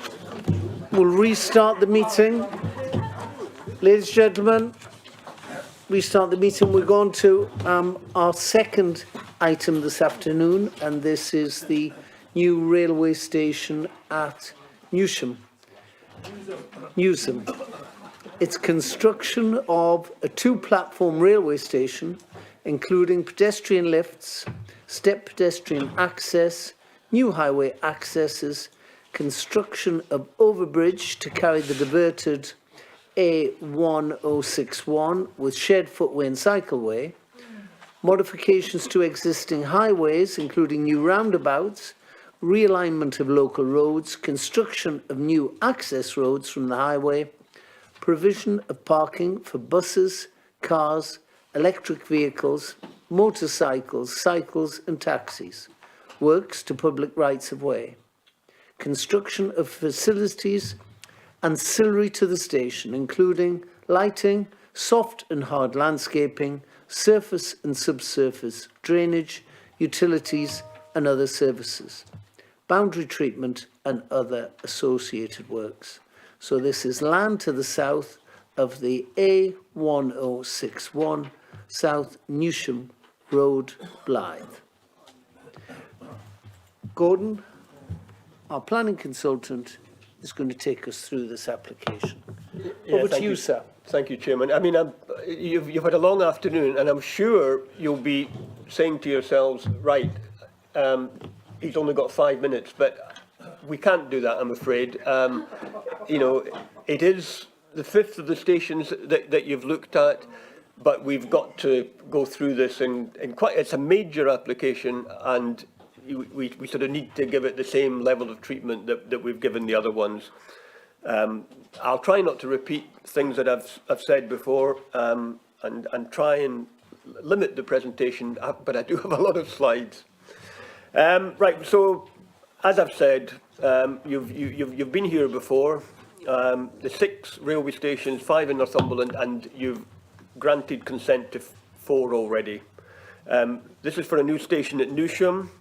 we'll restart the meeting. Ladies and gentlemen, restart the meeting. We're going to our second item this afternoon, and this is the new railway station at Newsham. It's construction of a two-platform railway station, including pedestrian lifts, step pedestrian access, new highway accesses, construction of overbridge to carry the diverted A1061 with shared footway and cycleway, modifications to existing highways, including new roundabouts, realignment of local roads, construction of new access roads from the highway, provision of parking for buses, cars, electric vehicles, motorcycles, cycles and taxis, works to public rights of way, construction of facilities ancillary to the station, including lighting, soft and hard landscaping, surface and subsurface drainage, utilities and other services, boundary treatment and other associated works. So this is land to the south of the A1061 South Newsham Road, Blythe. Gordon, our planning consultant, is going to take us through this application. Over to you, sir. Thank you, Chairman. I mean, you've had a long afternoon, and I'm sure you'll be saying to yourselves, right, he's only got 5 minutes, but we can't do that, I'm afraid. You know, it is the fifth of the stations that you've looked at, but we've got to go through this in quite, it's a major application, and we sort of need to give it the same level of treatment that we've given the other ones. I'll try not to repeat things that I've said before, and try and limit the presentation, but I do have a lot of slides. Right, so as I've said, you've been here before. The 6 railway stations, 5 in Northumberland, and you've granted consent to 4 already. This is for a new station at Newsham,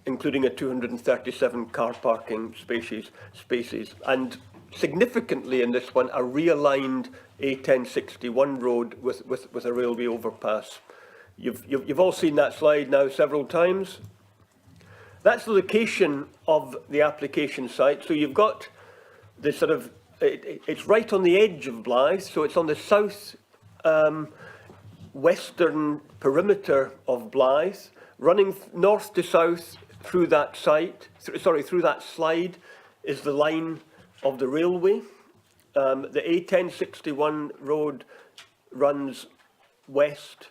including a 237 car parking spaces, and significantly in this one, a realigned A1061 road with a railway overpass. You've all seen that slide now several times. That's the location of the application site. So you've got this sort of, it's right on the edge of Blythe, so it's on the south western perimeter of Blythe, running north to south through that site, through that slide is the line of the railway. The A1061 road runs west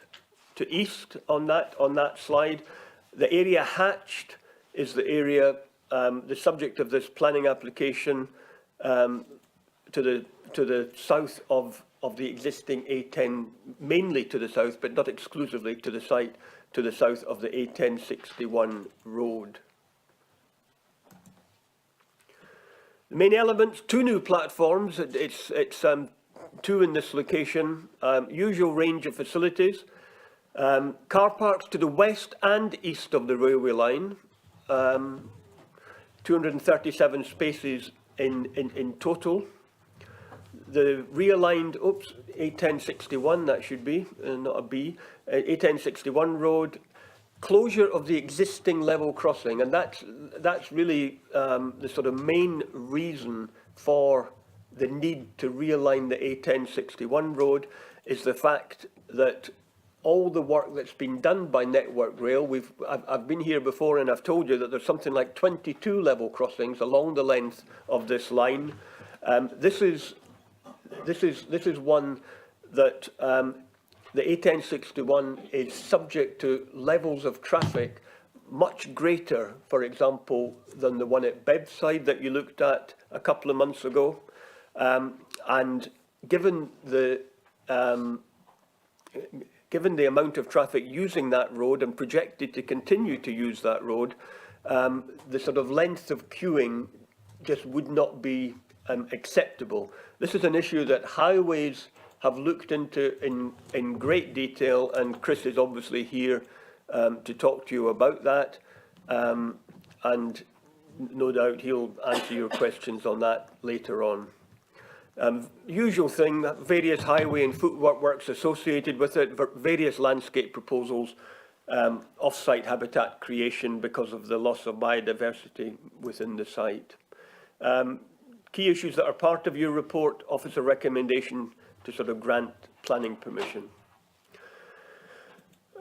to east on that slide. The area hatched is the area, the subject of this planning application, to the south of the existing A10, mainly to the south, but not exclusively to the site to the south of the A1061 road. The main elements: 2 new platforms. It's 2 in this location. Usual range of facilities. Car parks to the west and east of the railway line. 237 spaces in total. The realigned, A1061, that should be, not a B, A1061 road, closure of the existing level crossing, and that's really the sort of main reason for the need to realign the A1061 road, is the fact that all the work that's been done by Network Rail, I've been here before and I've told you that there's something like 22 level crossings along the length of this line. This is one that the A1061 is subject to levels of traffic much greater, for example, than the one at Bebbside that you looked at a couple of months ago. And given the amount of traffic using that road and projected to continue to use that road, the sort of length of queuing just would not be acceptable. This is an issue that Highways have looked into in great detail, and Chris is obviously here to talk to you about that. And no doubt he'll answer your questions on that later on. Usual thing, various highway and footwork works associated with it, various landscape proposals, off-site habitat creation because of the loss of biodiversity within the site. Key issues that are part of your report, officer recommendation to sort of grant planning permission.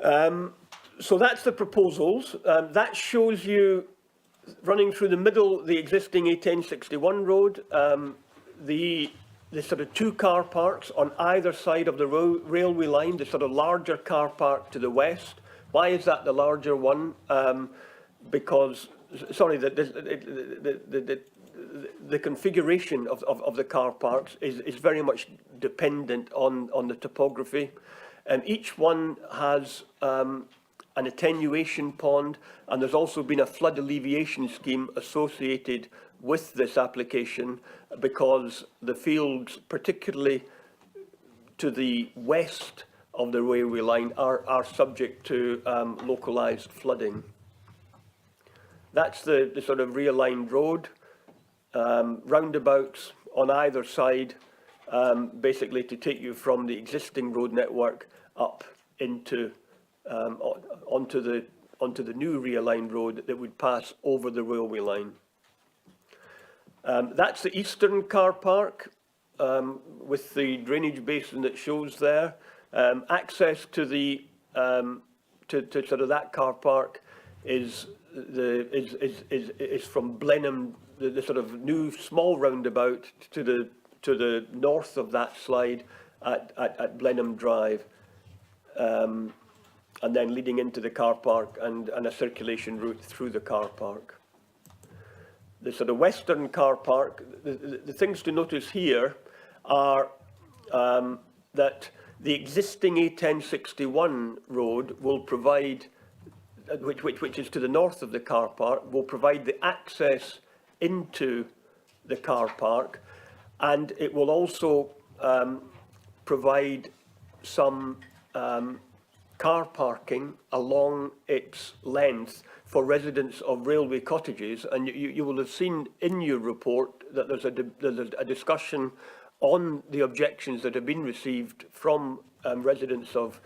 So that's the proposals. That shows you, running through the middle, the existing A1061 road, the sort of two car parks on either side of the railway line, the sort of larger car park to the west. Why is that the larger one? Because, sorry, the configuration of the car parks is very much dependent on the topography. Each one has an attenuation pond, and there's also been a flood alleviation scheme associated with this application because the fields, particularly to the west of the railway line, are subject to localised flooding. That's the sort of realigned road, roundabouts on either side, basically to take you from the existing road network up into onto the new realigned road that would pass over the railway line. That's the eastern car park with the drainage basin that shows there. Access to the to sort of that car park is from Blenheim, the sort of new small roundabout to the north of that slide at Blenheim Drive, and then leading into the car park and a circulation route through the car park. The sort of western car park, the things to notice here are that the existing A1061 road will provide, which is to the north of the car park, will provide the access into the car park, and it will also provide some car parking along its length for residents of railway cottages. And you will have seen in your report that there's a discussion on the objections that have been received from residents of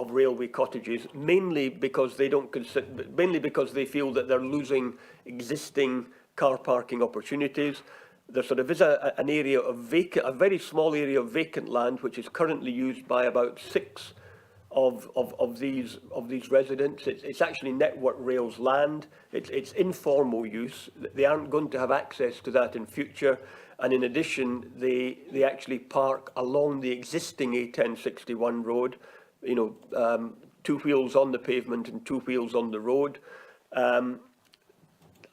railway cottages, mainly because they feel that they're losing existing car parking opportunities. There sort of is an area of a very small area of vacant land, which is currently used by about 6 of these residents. It's actually Network Rail's land. It's informal use. They aren't going to have access to that in future. And in addition, they actually park along the existing A1061 road, you know, 2 wheels on the pavement and 2 wheels on the road.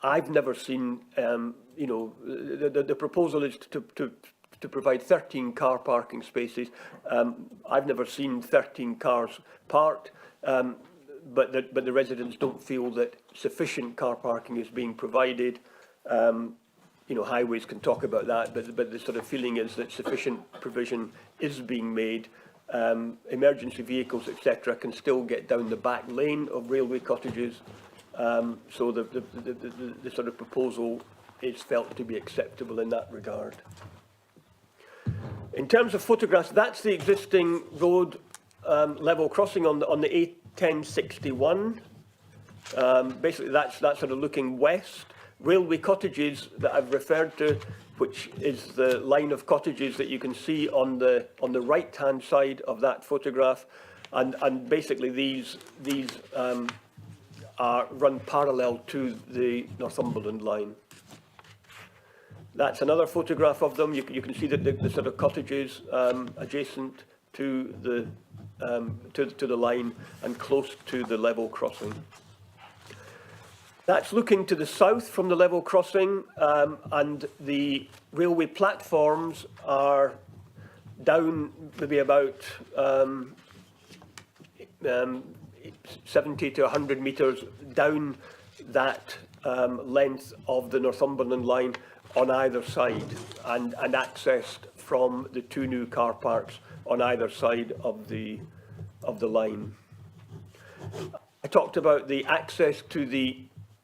I've never seen, you know, the proposal is to provide 13 car parking spaces. I've never seen 13 cars parked, but the residents don't feel that sufficient car parking is being provided. You know, highways can talk about that, but the sort of feeling is that sufficient provision is being made. Emergency vehicles, etc., can still get down the back lane of railway cottages. So the sort of proposal is felt to be acceptable in that regard. In terms of photographs, that's the existing road level crossing on the A1061. Basically, that's sort of looking west. Railway cottages that I've referred to, which is the line of cottages that you can see on the right-hand side of that photograph, and basically these are run parallel to the Northumberland line. That's another photograph of them. You can see that the sort of cottages adjacent to the line and close to the level crossing. That's looking to the south from the level crossing, and the railway platforms are down maybe about 70 to 100 metres down that length of the Northumberland line on either side, and accessed from the 2 new car parks on either side of the line. I talked about the access to the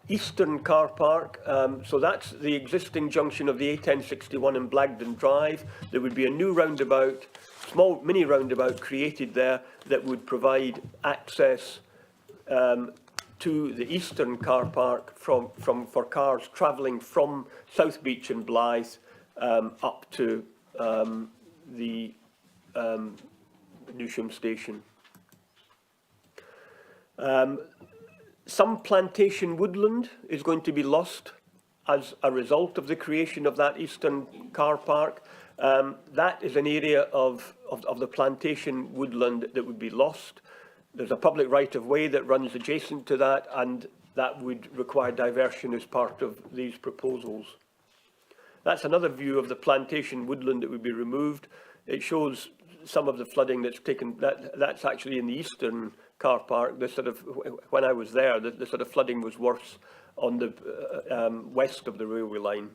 eastern car park. So that's the existing junction of the A1061 in Blagdon Drive. There would be a new roundabout, small mini roundabout created there that would provide access to the eastern car park for cars travelling from South Beach and Blythe up to the Newsham station. Some plantation woodland is going to be lost as a result of the creation of that eastern car park. That is an area of the plantation woodland that would be lost. There's a public right-of-way that runs adjacent to that, and that would require diversion as part of these proposals. That's another view of the plantation woodland that would be removed. It shows some of the flooding that's taken. That's actually in the eastern car park. The sort of, when I was there, the sort of flooding was worse on the west of the railway line.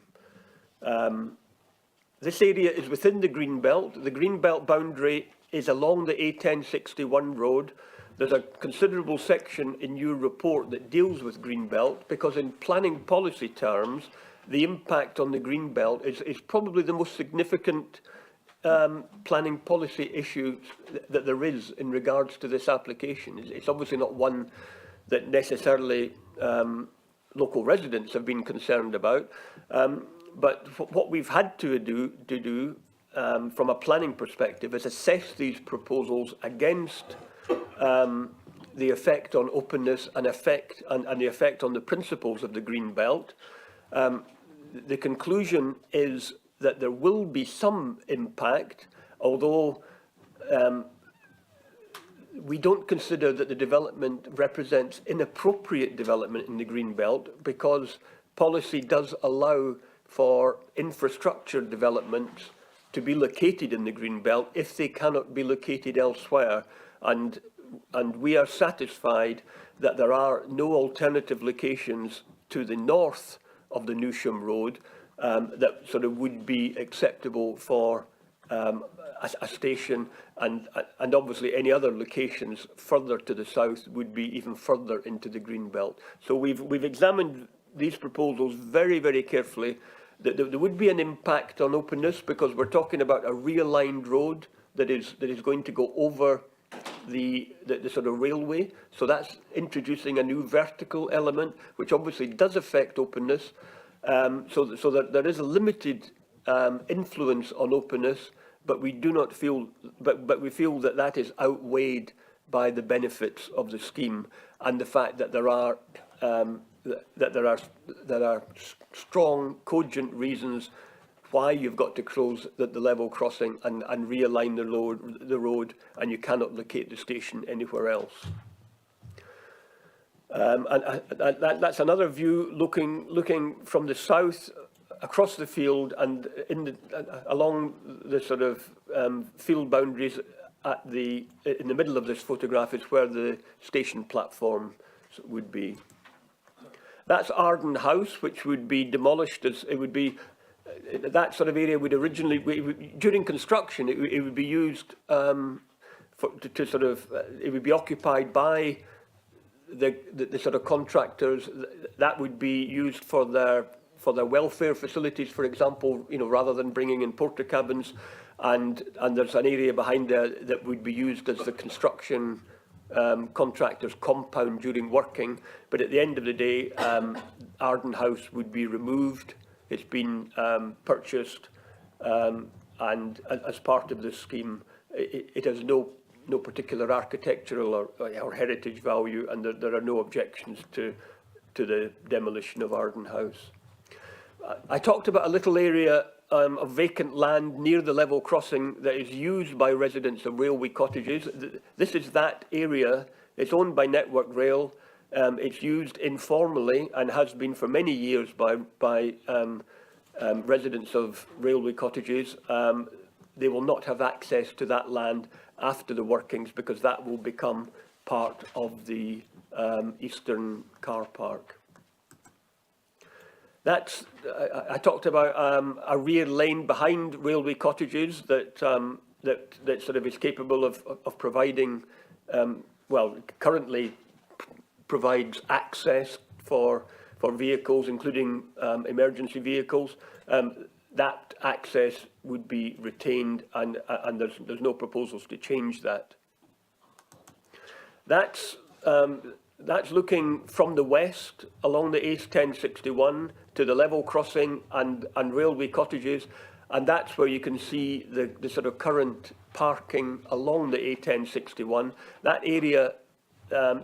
This area is within the green belt. The green belt boundary is along the A1061 road. There's a considerable section in your report that deals with green belt, because in planning policy terms, the impact on the green belt is probably the most significant planning policy issue that there is in regards to this application. It's obviously not one that necessarily local residents have been concerned about, but what we've had to do from a planning perspective is assess these proposals against the effect on openness and the effect on the principles of the green belt. The conclusion is that there will be some impact, although we don't consider that the development represents inappropriate development in the green belt, because policy does allow for infrastructure developments to be located in the green belt if they cannot be located elsewhere. And we are satisfied that there are no alternative locations to the north of the Newsham Road that sort of would be acceptable for a station, and obviously any other locations further to the south would be even further into the green belt. So we've examined these proposals very, very carefully. There would be an impact on openness, because we're talking about a realigned road that is going to go over the sort of railway. So that's introducing a new vertical element, which obviously does affect openness. So that there is a limited influence on openness, but we do not feel, but we feel that that is outweighed by the benefits of the scheme and the fact that there are strong, cogent reasons why you've got to close the level crossing and realign the road, and you cannot locate the station anywhere else. That's another view looking from the south across the field and along the sort of field boundaries in the middle of this photograph is where the station platform would be. That's Arden House, which would be demolished. As it would be, that sort of area would originally, during construction, it would be used to sort of, it would be occupied by the sort of contractors. That would be used for their welfare facilities, for example, rather than bringing in porta cabins. And there's an area behind there that would be used as the construction contractor's compound during working. But at the end of the day, Arden House would be removed. It's been purchased, and as part of this scheme, it has no particular architectural or heritage value, and there are no objections to the demolition of Arden House. I talked about a little area of vacant land near the level crossing that is used by residents of railway cottages. This is that area. It's owned by Network Rail. It's used informally and has been for many years by residents of railway cottages. They will not have access to that land after the workings, because that will become part of the eastern car park. That's, I talked about a rear lane behind railway cottages that sort of is capable of providing, well, currently provides access for for vehicles, including emergency vehicles. That access would be retained, and there's no proposals to change that. That's looking from the west along the A1061 to the level crossing and railway cottages, and that's where you can see the sort of current parking along the A1061. That area,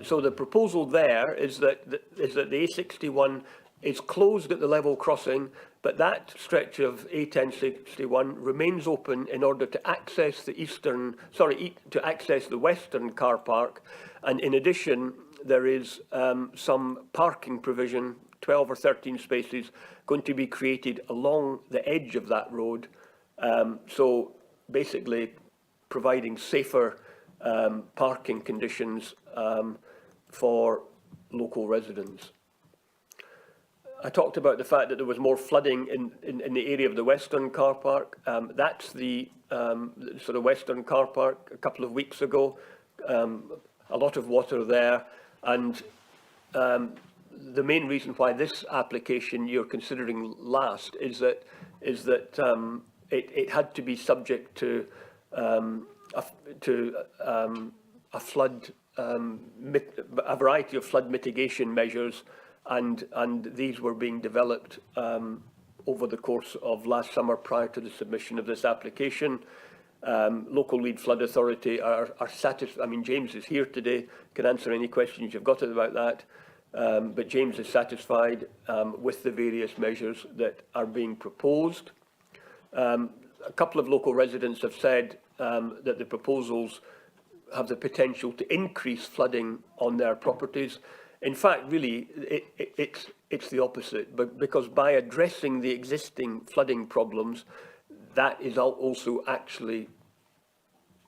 so the proposal there is that the A61 is closed at the level crossing, but that stretch of A1061 remains open in order to access the to access the western car park. And in addition, there is some parking provision, 12 or 13 spaces, going to be created along the edge of that road. So basically providing safer parking conditions for local residents. I talked about the fact that there was more flooding in the area of the western car park. That's the sort of western car park a couple of weeks ago. A lot of water there, and the main reason why this application you're considering last is that it had to be subject to a flood, a variety of flood mitigation measures, and these were being developed over the course of last summer prior to the submission of this application. Local Lead Flood Authority are satisfied. I mean, James is here today, can answer any questions you've got about that, but James is satisfied with the various measures that are being proposed. A couple of local residents have said that the proposals have the potential to increase flooding on their properties. In fact, really, it's the opposite, but because by addressing the existing flooding problems, that is also actually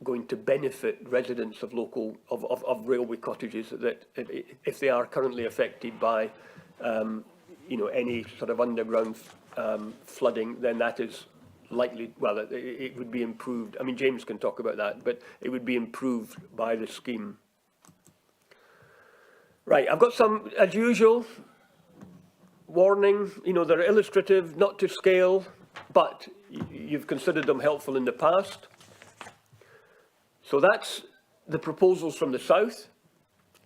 going to benefit residents of railway cottages that if they are currently affected by any sort of underground flooding, then that is likely, well, it would be improved. I mean, James can talk about that, but it would be improved by the scheme. Right, I've got some, as usual, warning, they're illustrative, not to scale, but you've considered them helpful in the past. So that's the proposals from the south.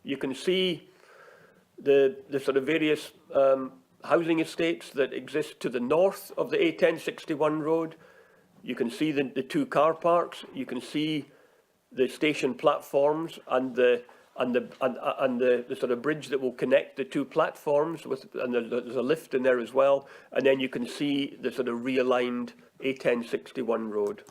You can see the sort of various housing estates that exist to the north of the A1061 road. You can see the two car parks. You can see the station platforms and the sort of bridge that will connect the two platforms and there's a lift in there as well. And then you can see the sort of realigned A1061 road.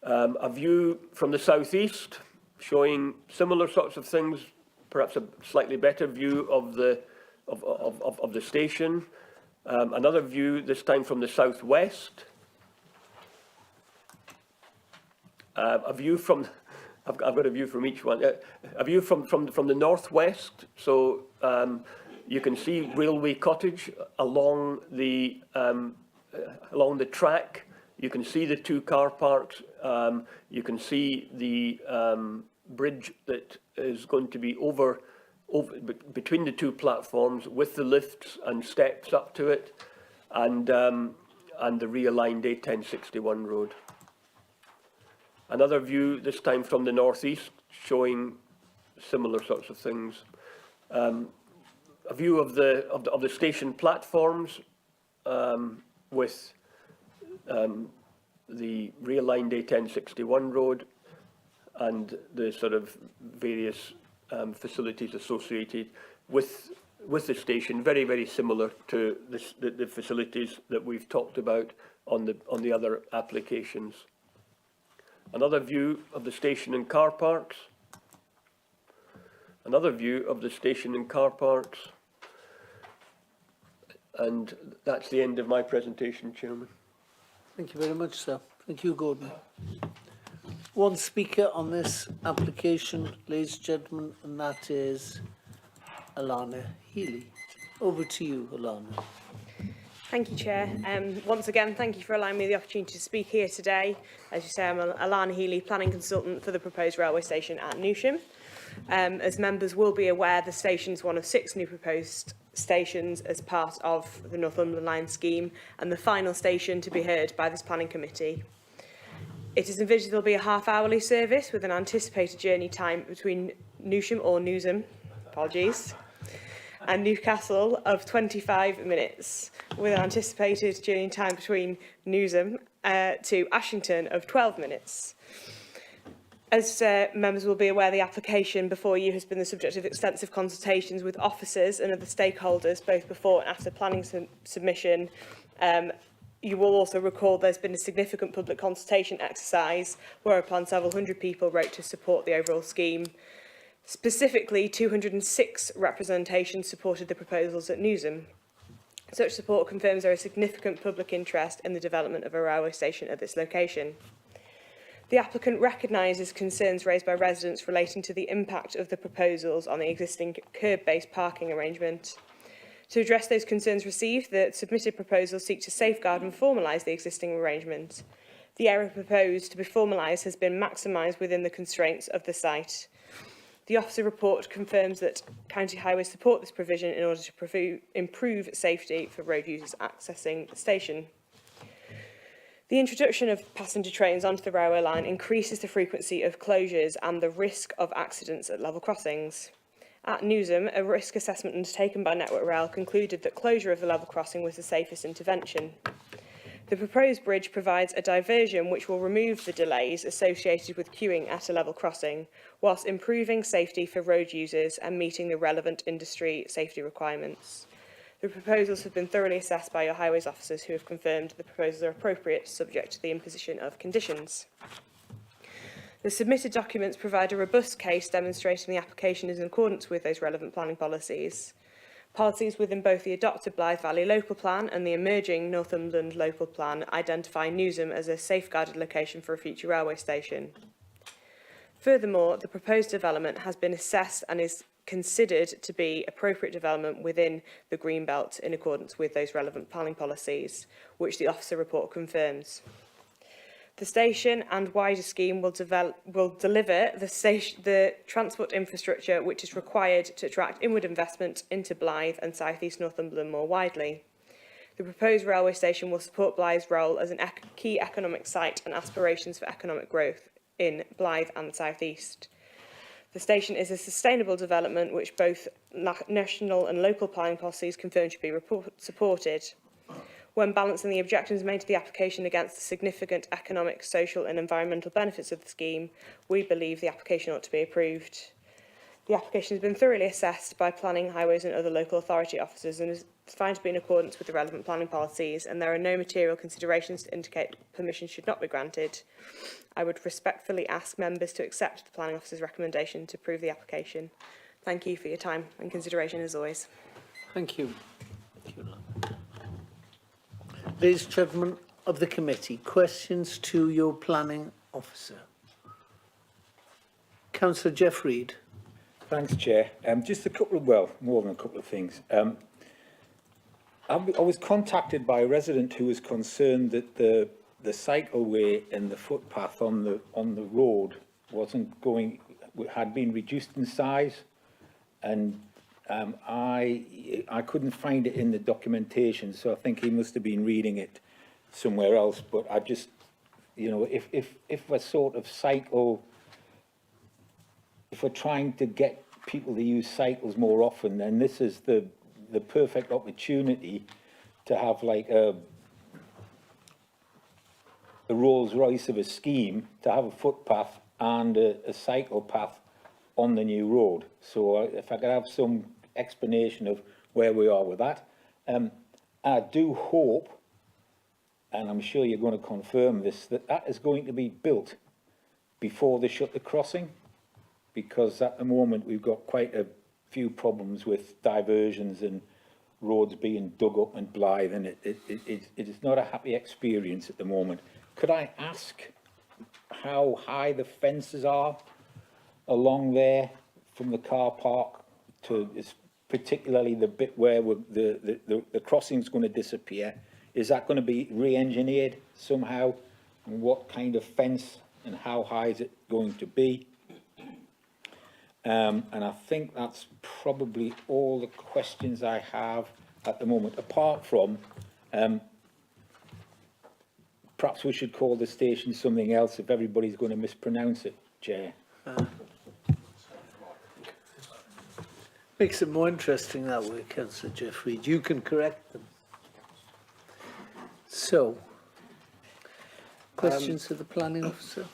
A view from the southeast showing similar sorts of things, perhaps a slightly better view of the station. Another view, this time from the southwest. A view from, I've got a view from each one. A view from the northwest. So you can see Railway Cottage along the track. You can see the two car parks. You can see the bridge that is going to be over between the two platforms with the lifts and steps up to it, and the realigned A1061 road. Another view, this time from the northeast, showing similar sorts of things. A view of the station platforms with the realigned A1061 road and the sort of various facilities associated with the station, very, very similar to the facilities that we've talked about on the other applications. Another view of the station and car parks. Another view of the station and car parks. And that's the end of my presentation, Chairman. Thank you very much, sir. Thank you, Gordon. One speaker on this application, ladies and gentlemen, and that is Alana Healy. Over to you, Alana. Thank you, Chair. Once again, thank you for allowing me the opportunity to speak here today. As you say, I'm Alana Healy, planning consultant for the proposed railway station at Newsham. As members will be aware, the station is one of 6 new proposed stations as part of the Northumberland Line scheme, and the final station to be heard by this planning committee. It is envisaged there will be a half-hourly service with an anticipated journey time between Newsham, apologies, and Newcastle of 25 minutes, with an anticipated journey time between Newsham to Ashington of 12 minutes. As members will be aware, the application before you has been the subject of extensive consultations with officers and other stakeholders, both before and after planning submission. You will also recall there's been a significant public consultation exercise whereupon several hundred people wrote to support the overall scheme. Specifically, 206 representations supported the proposals at Newsham. Such support confirms there is significant public interest in the development of a railway station at this location. The applicant recognises concerns raised by residents relating to the impact of the proposals on the existing curb-based parking arrangement. To address those concerns received, the submitted proposals seek to safeguard and formalise the existing arrangement. The area proposed to be formalised has been maximised within the constraints of the site. The officer report confirms that County Highways support this provision in order to improve safety for road users accessing the station. The introduction of passenger trains onto the railway line increases the frequency of closures and the risk of accidents at level crossings. At Newsham, a risk assessment undertaken by Network Rail concluded that closure of the level crossing was the safest intervention. The proposed bridge provides a diversion which will remove the delays associated with queuing at a level crossing, whilst improving safety for road users and meeting the relevant industry safety requirements. The proposals have been thoroughly assessed by your highways officers, who have confirmed the proposals are appropriate, subject to the imposition of conditions. The submitted documents provide a robust case demonstrating the application is in accordance with those relevant planning policies. Policies within both the adopted Blythe Valley Local Plan and the emerging Northumberland Local Plan identify Newsham as a safeguarded location for a future railway station. Furthermore, the proposed development has been assessed and is considered to be appropriate development within the Green Belt in accordance with those relevant planning policies, which the officer report confirms. The station and wider scheme will deliver the transport infrastructure which is required to attract inward investment into Blythe and South East Northumberland more widely. The proposed railway station will support Blythe's role as a key economic site and aspirations for economic growth in Blythe and the South East. The station is a sustainable development which both national and local planning policies confirm should be supported. When balancing the objections made to the application against the significant economic, social and environmental benefits of the scheme, we believe the application ought to be approved. The application has been thoroughly assessed by planning, highways and other local authority officers and is found to be in accordance with the relevant planning policies, and there are no material considerations to indicate permission should not be granted. I would respectfully ask members to accept the planning officer's recommendation to approve the application. Thank you for your time and consideration as always. Thank you. Ladies and gentlemen of the committee, questions to your planning officer. Councillor Jeff Reid. Thanks, Chair. Just a couple of, well, more than a couple of things. I was contacted by a resident who was concerned that the cycleway and the footpath on the road had been reduced in size, and I couldn't find it in the documentation, so I think he must have been reading it somewhere else. But I just, you know, if we're sort of if we're trying to get people to use cycles more often, then this is the perfect opportunity to have like a Rolls Royce of a scheme to have a footpath and a cycle path on the new road. So if I could have some explanation of where we are with that. I do hope, and I'm sure you're going to confirm this, that is going to be built before they shut the crossing, because at the moment we've got quite a few problems with diversions and roads being dug up and Blythe, and it is not a happy experience at the moment. Could I ask how high the fences are along there from the car park to, particularly the bit where the crossing is going to disappear? Is that going to be re-engineered somehow? And what kind of fence and how high is it going to be? And I think that's probably all the questions I have at the moment, apart from perhaps we should call the station something else if everybody's going to mispronounce it, Chair. Makes it more interesting that way, Councillor Jeffrey. You can correct them. So, questions to the planning officer?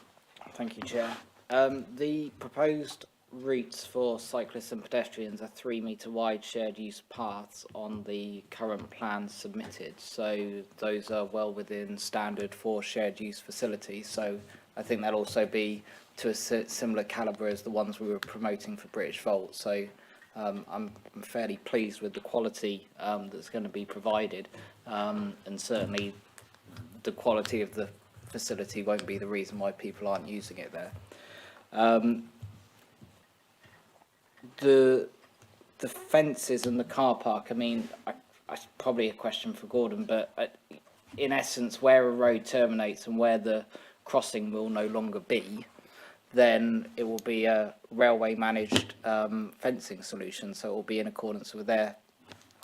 Thank you, Chair. The proposed routes for cyclists and pedestrians are 3 metre wide shared use paths on the current plan submitted. So those are well within standard for shared use facilities. So I think that'll also be to a similar calibre as the ones we were promoting for British Volt. So I'm fairly pleased with the quality that's going to be provided, and certainly the quality of the facility won't be the reason why people aren't using it there. The fences and the car park, I mean, probably a question for Gordon, but in essence, where a road terminates and where the crossing will no longer be, then it will be a railway managed fencing solution. So it will be in accordance with their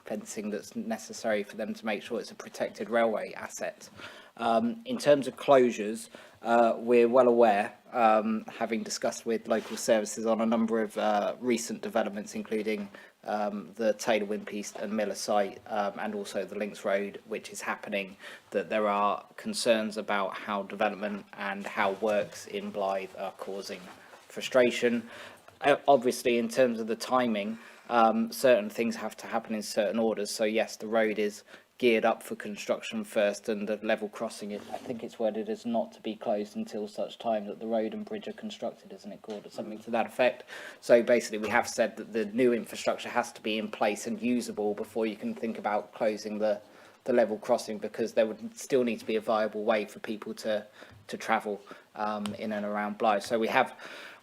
fencing that's necessary for them to make sure it's a protected railway asset. In terms of closures, we're well aware, having discussed with local services on a number of recent developments, including the Taylor Wimpey and Miller site, and also the Links Road, which is happening, that there are concerns about how development and how works in Blythe are causing frustration. Obviously, in terms of the timing, certain things have to happen in certain orders. So yes, the road is geared up for construction first, and the level crossing, I think it's worded as not to be closed until such time that the road and bridge are constructed, isn't it, Gordon? Something to that effect. So basically we have said that the new infrastructure has to be in place and usable before you can think about closing the level crossing, because there would still need to be a viable way for people to travel in and around Blythe. So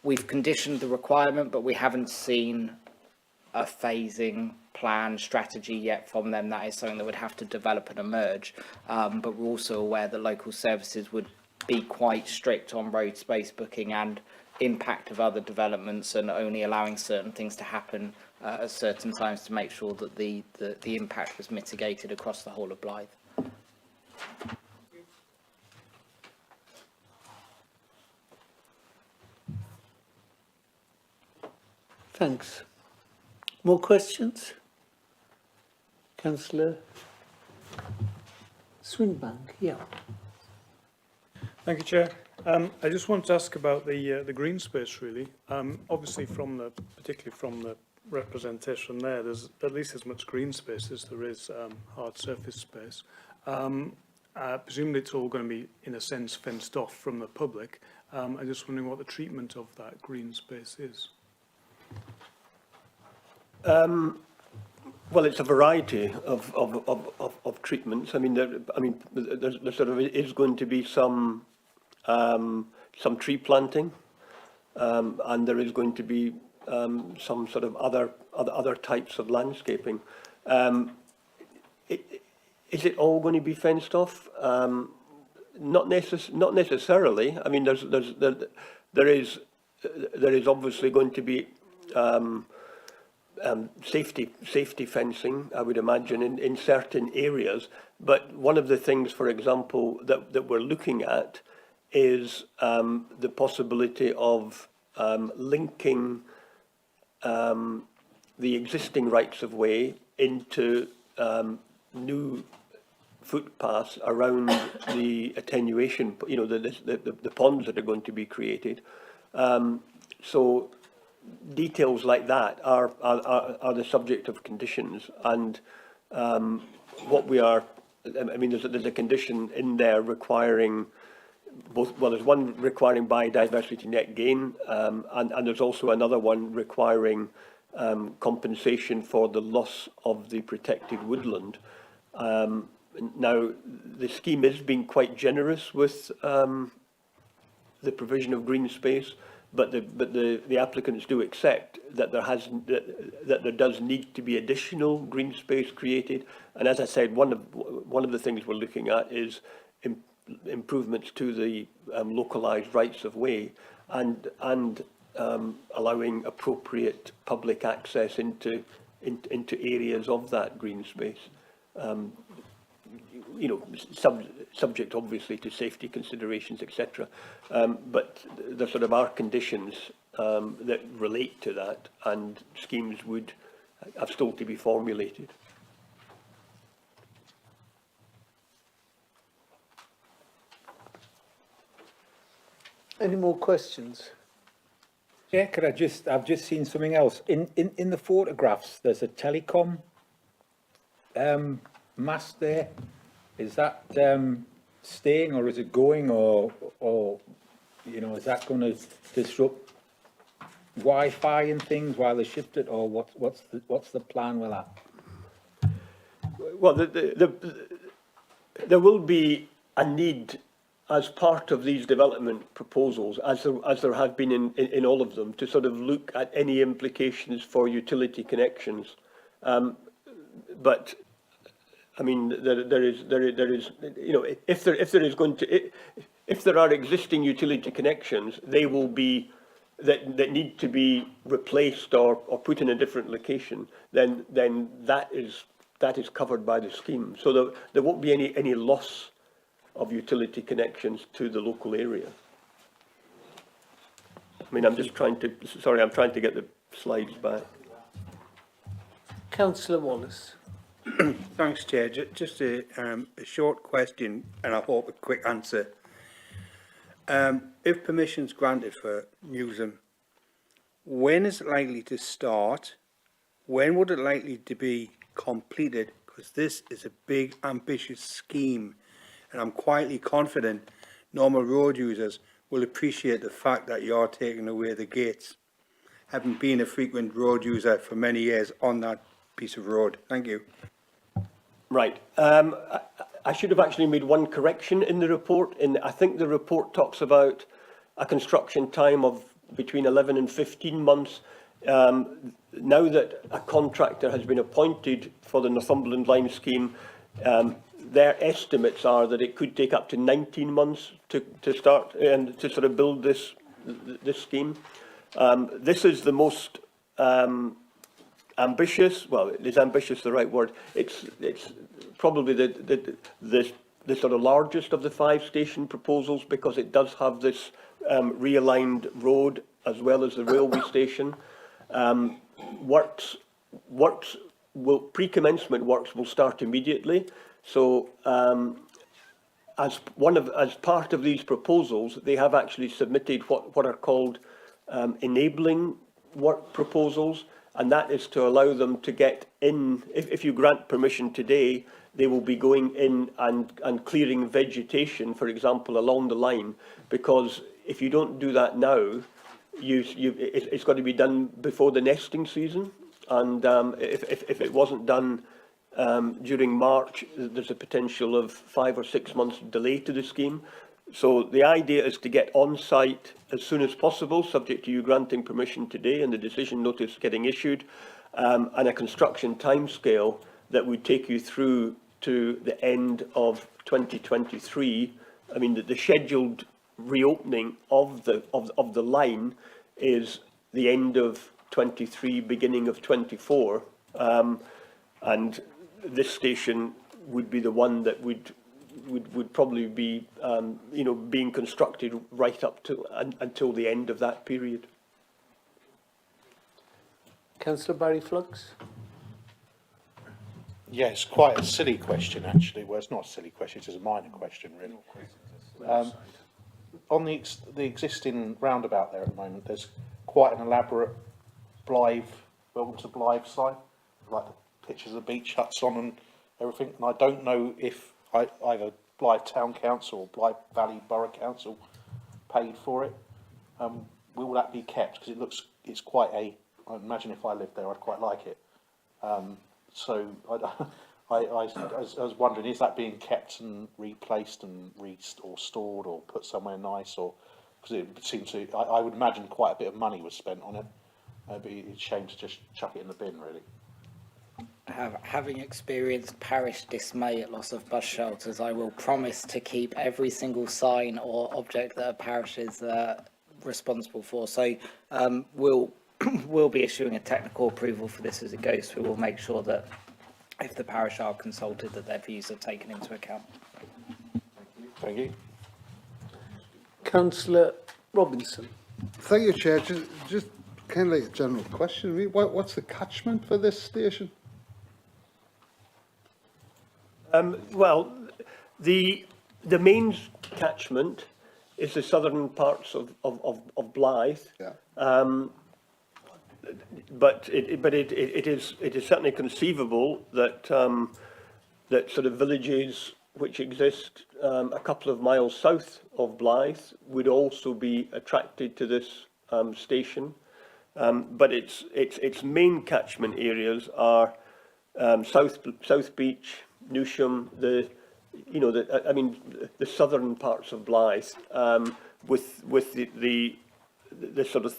we've conditioned the requirement, but we haven't seen a phasing plan strategy yet from them. That is something that would have to develop and emerge, but we're also aware that local services would be quite strict on road space booking and impact of other developments, and only allowing certain things to happen at certain times to make sure that the impact was mitigated across the whole of Blythe. Thanks. More questions? Councillor Swinbank, yeah. Thank you, Chair. I just want to ask about the green space, really. Obviously, particularly from the representation there, there's at least as much green space as there is hard surface space. Presumably, it's all going to be, in a sense, fenced off from the public. I'm just wondering what the treatment of that green space is. Well, it's a variety of treatments. I mean, there sort of is going to be some tree planting, and there is going to be some sort of other types of landscaping. Is it all going to be fenced off? Not necessarily. I mean, there is obviously going to be safety fencing, I would imagine, in certain areas. But one of the things, for example, that we're looking at is the possibility of linking the existing rights of way into new footpaths around the attenuation, the ponds that are going to be created. So details like that are the subject of conditions, and what we are, I mean, there's a condition in there requiring both. Well, there's one requiring biodiversity net gain, and there's also another one requiring compensation for the loss of the protected woodland. Now, the scheme is being quite generous with the provision of green space, but the applicants do accept that there does need to be additional green space created. And as I said, one of the things we're looking at is improvements to the localised rights of way, and allowing appropriate public access into areas of that green space. You know, subject obviously to safety considerations, etc. But there sort of are conditions that relate to that, and schemes would have still to be formulated. Any more questions? Yeah, I've just seen something else. In the photographs, there's a telecom mast there. Is that staying, or is it going, or you know, is that going to disrupt Wi-Fi and things while they shift it, or what's the plan with that? Well, there will be a need as part of these development proposals, as there have been in all of them, to sort of look at any implications for utility connections. But I mean, there is, you know, if there are existing utility connections, they will be that need to be replaced or put in a different location. Then that is covered by the scheme. So there won't be any loss of utility connections to the local area. I mean, I'm trying to get the slides back. Councillor Wallace. Thanks, Chair. Just a short question, and I hope a quick answer. If permission's granted for museum, when is it likely to start? When would it likely to be completed? Because this is a big, ambitious scheme, and I'm quietly confident normal road users will appreciate the fact that you are taking away the gates, having been a frequent road user for many years on that piece of road. Thank you. Right. I should have actually made one correction in the report. I think the report talks about a construction time of between 11 and 15 months. Now that a contractor has been appointed for the Northumberland Line scheme, their estimates are that it could take up to 19 months to start and to sort of build this scheme. This is the most ambitious. Well, is ambitious the right word? It's probably the sort of largest of the 5 station proposals, because it does have this realigned road as well as the railway station. Pre-commencement works will start immediately. So as part of these proposals, they have actually submitted what are called enabling work proposals, and that is to allow them to get in. If you grant permission today, they will be going in and clearing vegetation, for example, along the line, because if you don't do that now, it's got to be done before the nesting season, and if it wasn't done during March, there's a potential of 5 or 6 months delay to the scheme. So the idea is to get on site as soon as possible, subject to you granting permission today and the decision notice getting issued, and a construction timescale that would take you through to the end of 2023. I mean, the scheduled reopening of the line is the end of 23, beginning of 24, and this station would be the one that would probably be being constructed right up to until the end of that period. Councillor Barry Flux. Yes, quite a silly question actually. Well, it's not a silly question; it's a minor question, really. On the existing roundabout there at the moment, there's quite an elaborate welcome to Blythe sign, like the pictures of the beach huts on and everything. And I don't know if either Blythe Town Council or Blythe Valley Borough Council paid for it. Will that be kept? Because it's quite a. I imagine if I lived there, I'd quite like it. So I was wondering, is that being kept and replaced and or stored or put somewhere nice, or because it seems to? I would imagine quite a bit of money was spent on it. But it's a shame to just chuck it in the bin, really. Having experienced parish dismay at loss of bus shelters, I will promise to keep every single sign or object that a parish is responsible for. So we'll be issuing a technical approval for this as it goes through. We'll make sure that if the parish are consulted, that their views are taken into account. Thank you. Councillor Robinson. Thank you, Chair. Just kind of like a general question. I mean, what's the catchment for this station? Well, the main catchment is the southern parts of Blythe. Yeah. But it is certainly conceivable that that sort of villages which exist a couple of miles south of Blythe would also be attracted to this station. But its main catchment areas are South Beach, Newsham, the southern parts of Blythe, with the sort of,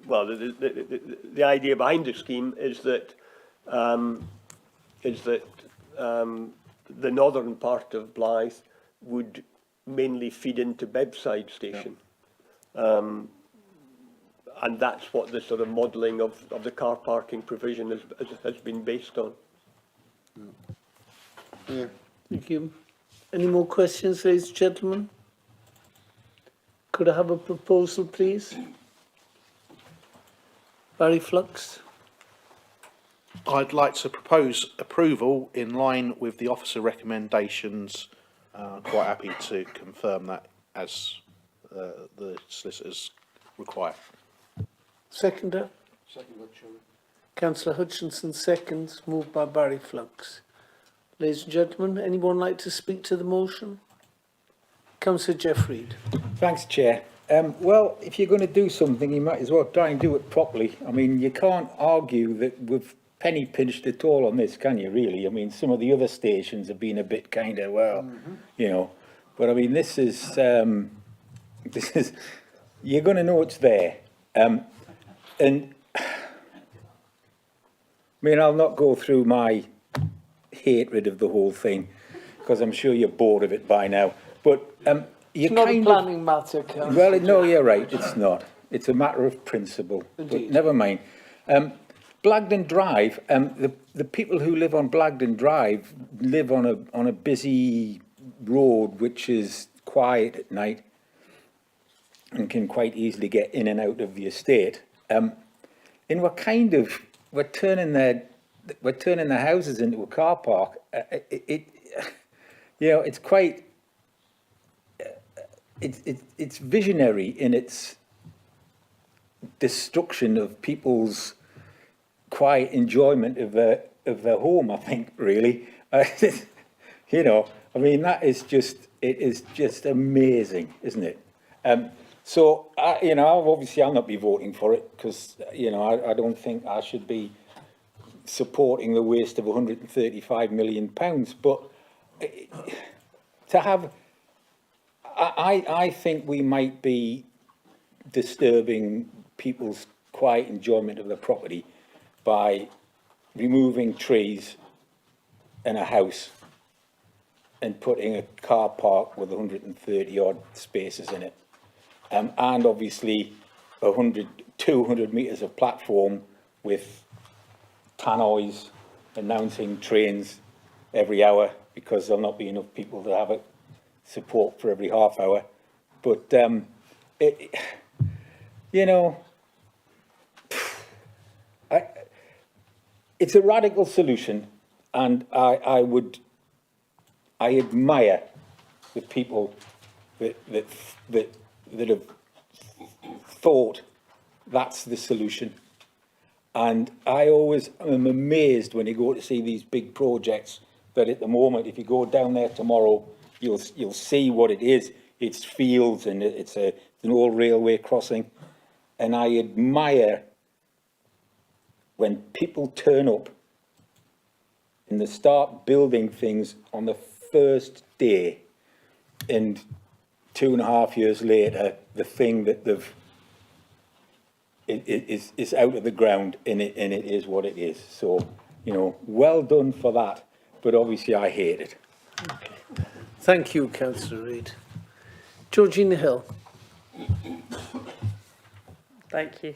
well, the idea behind the scheme is that the northern part of Blythe would mainly feed into Bebbside Station. And that's what the sort of modelling of the car parking provision has been based on. Yeah. Thank you. Any more questions, ladies and gentlemen? Could I have a proposal, please? Barry Flux. I'd like to propose approval in line with the officer recommendations. Quite happy to confirm that as the solicitors require. Seconder? Second, Chairman. Councillor Hutchinson seconds, moved by Barry Flux. Ladies and gentlemen, anyone like to speak to the motion? Councillor Jeffreid. Thanks, Chair. Well, if you're going to do something, you might as well try and do it properly. I mean, you can't argue that we've penny pinched it all on this, can you, really? I mean, some of the other stations have been a bit kind of, well, you know. But, I mean, this is, you're going to know it's there. And, I mean, I'll not go through my hatred of the whole thing, because I'm sure you're bored of it by now. But it's not a planning matter, Councillor. Well, no, you're right, it's not. It's a matter of principle. Indeed. But never mind. Blagdon Drive, the people who live on Blagdon Drive live on a busy road which is quiet at night and can quite easily get in and out of the estate. And we're turning their houses into a car park. It's quite. It's visionary in its destruction of people's quiet enjoyment of their home, I think, really. You know, I mean, it is just amazing, isn't it? So, I'll not be voting for it because, I don't think I should be supporting the waste of £135 million. But to have, I think we might be disturbing people's quiet enjoyment of their property by removing trees in a house and putting a car park with 130 odd spaces in it. And obviously 200 metres of platform with tannoys announcing trains every hour because there'll not be enough people to have it support for every half hour. But, it's a radical solution, and I admire the people that have thought that's the solution. And I always am amazed when you go to see these big projects that at the moment, if you go down there tomorrow, you'll see what it is. It's fields and it's an old railway crossing. And I admire when people turn up and they start building things on the first day, and 2.5 years later, the thing that is out of the ground and it is what it is. So, well done for that. But obviously I hate it. Okay. Thank you, Councillor Reid. Georgina Hill. Thank you.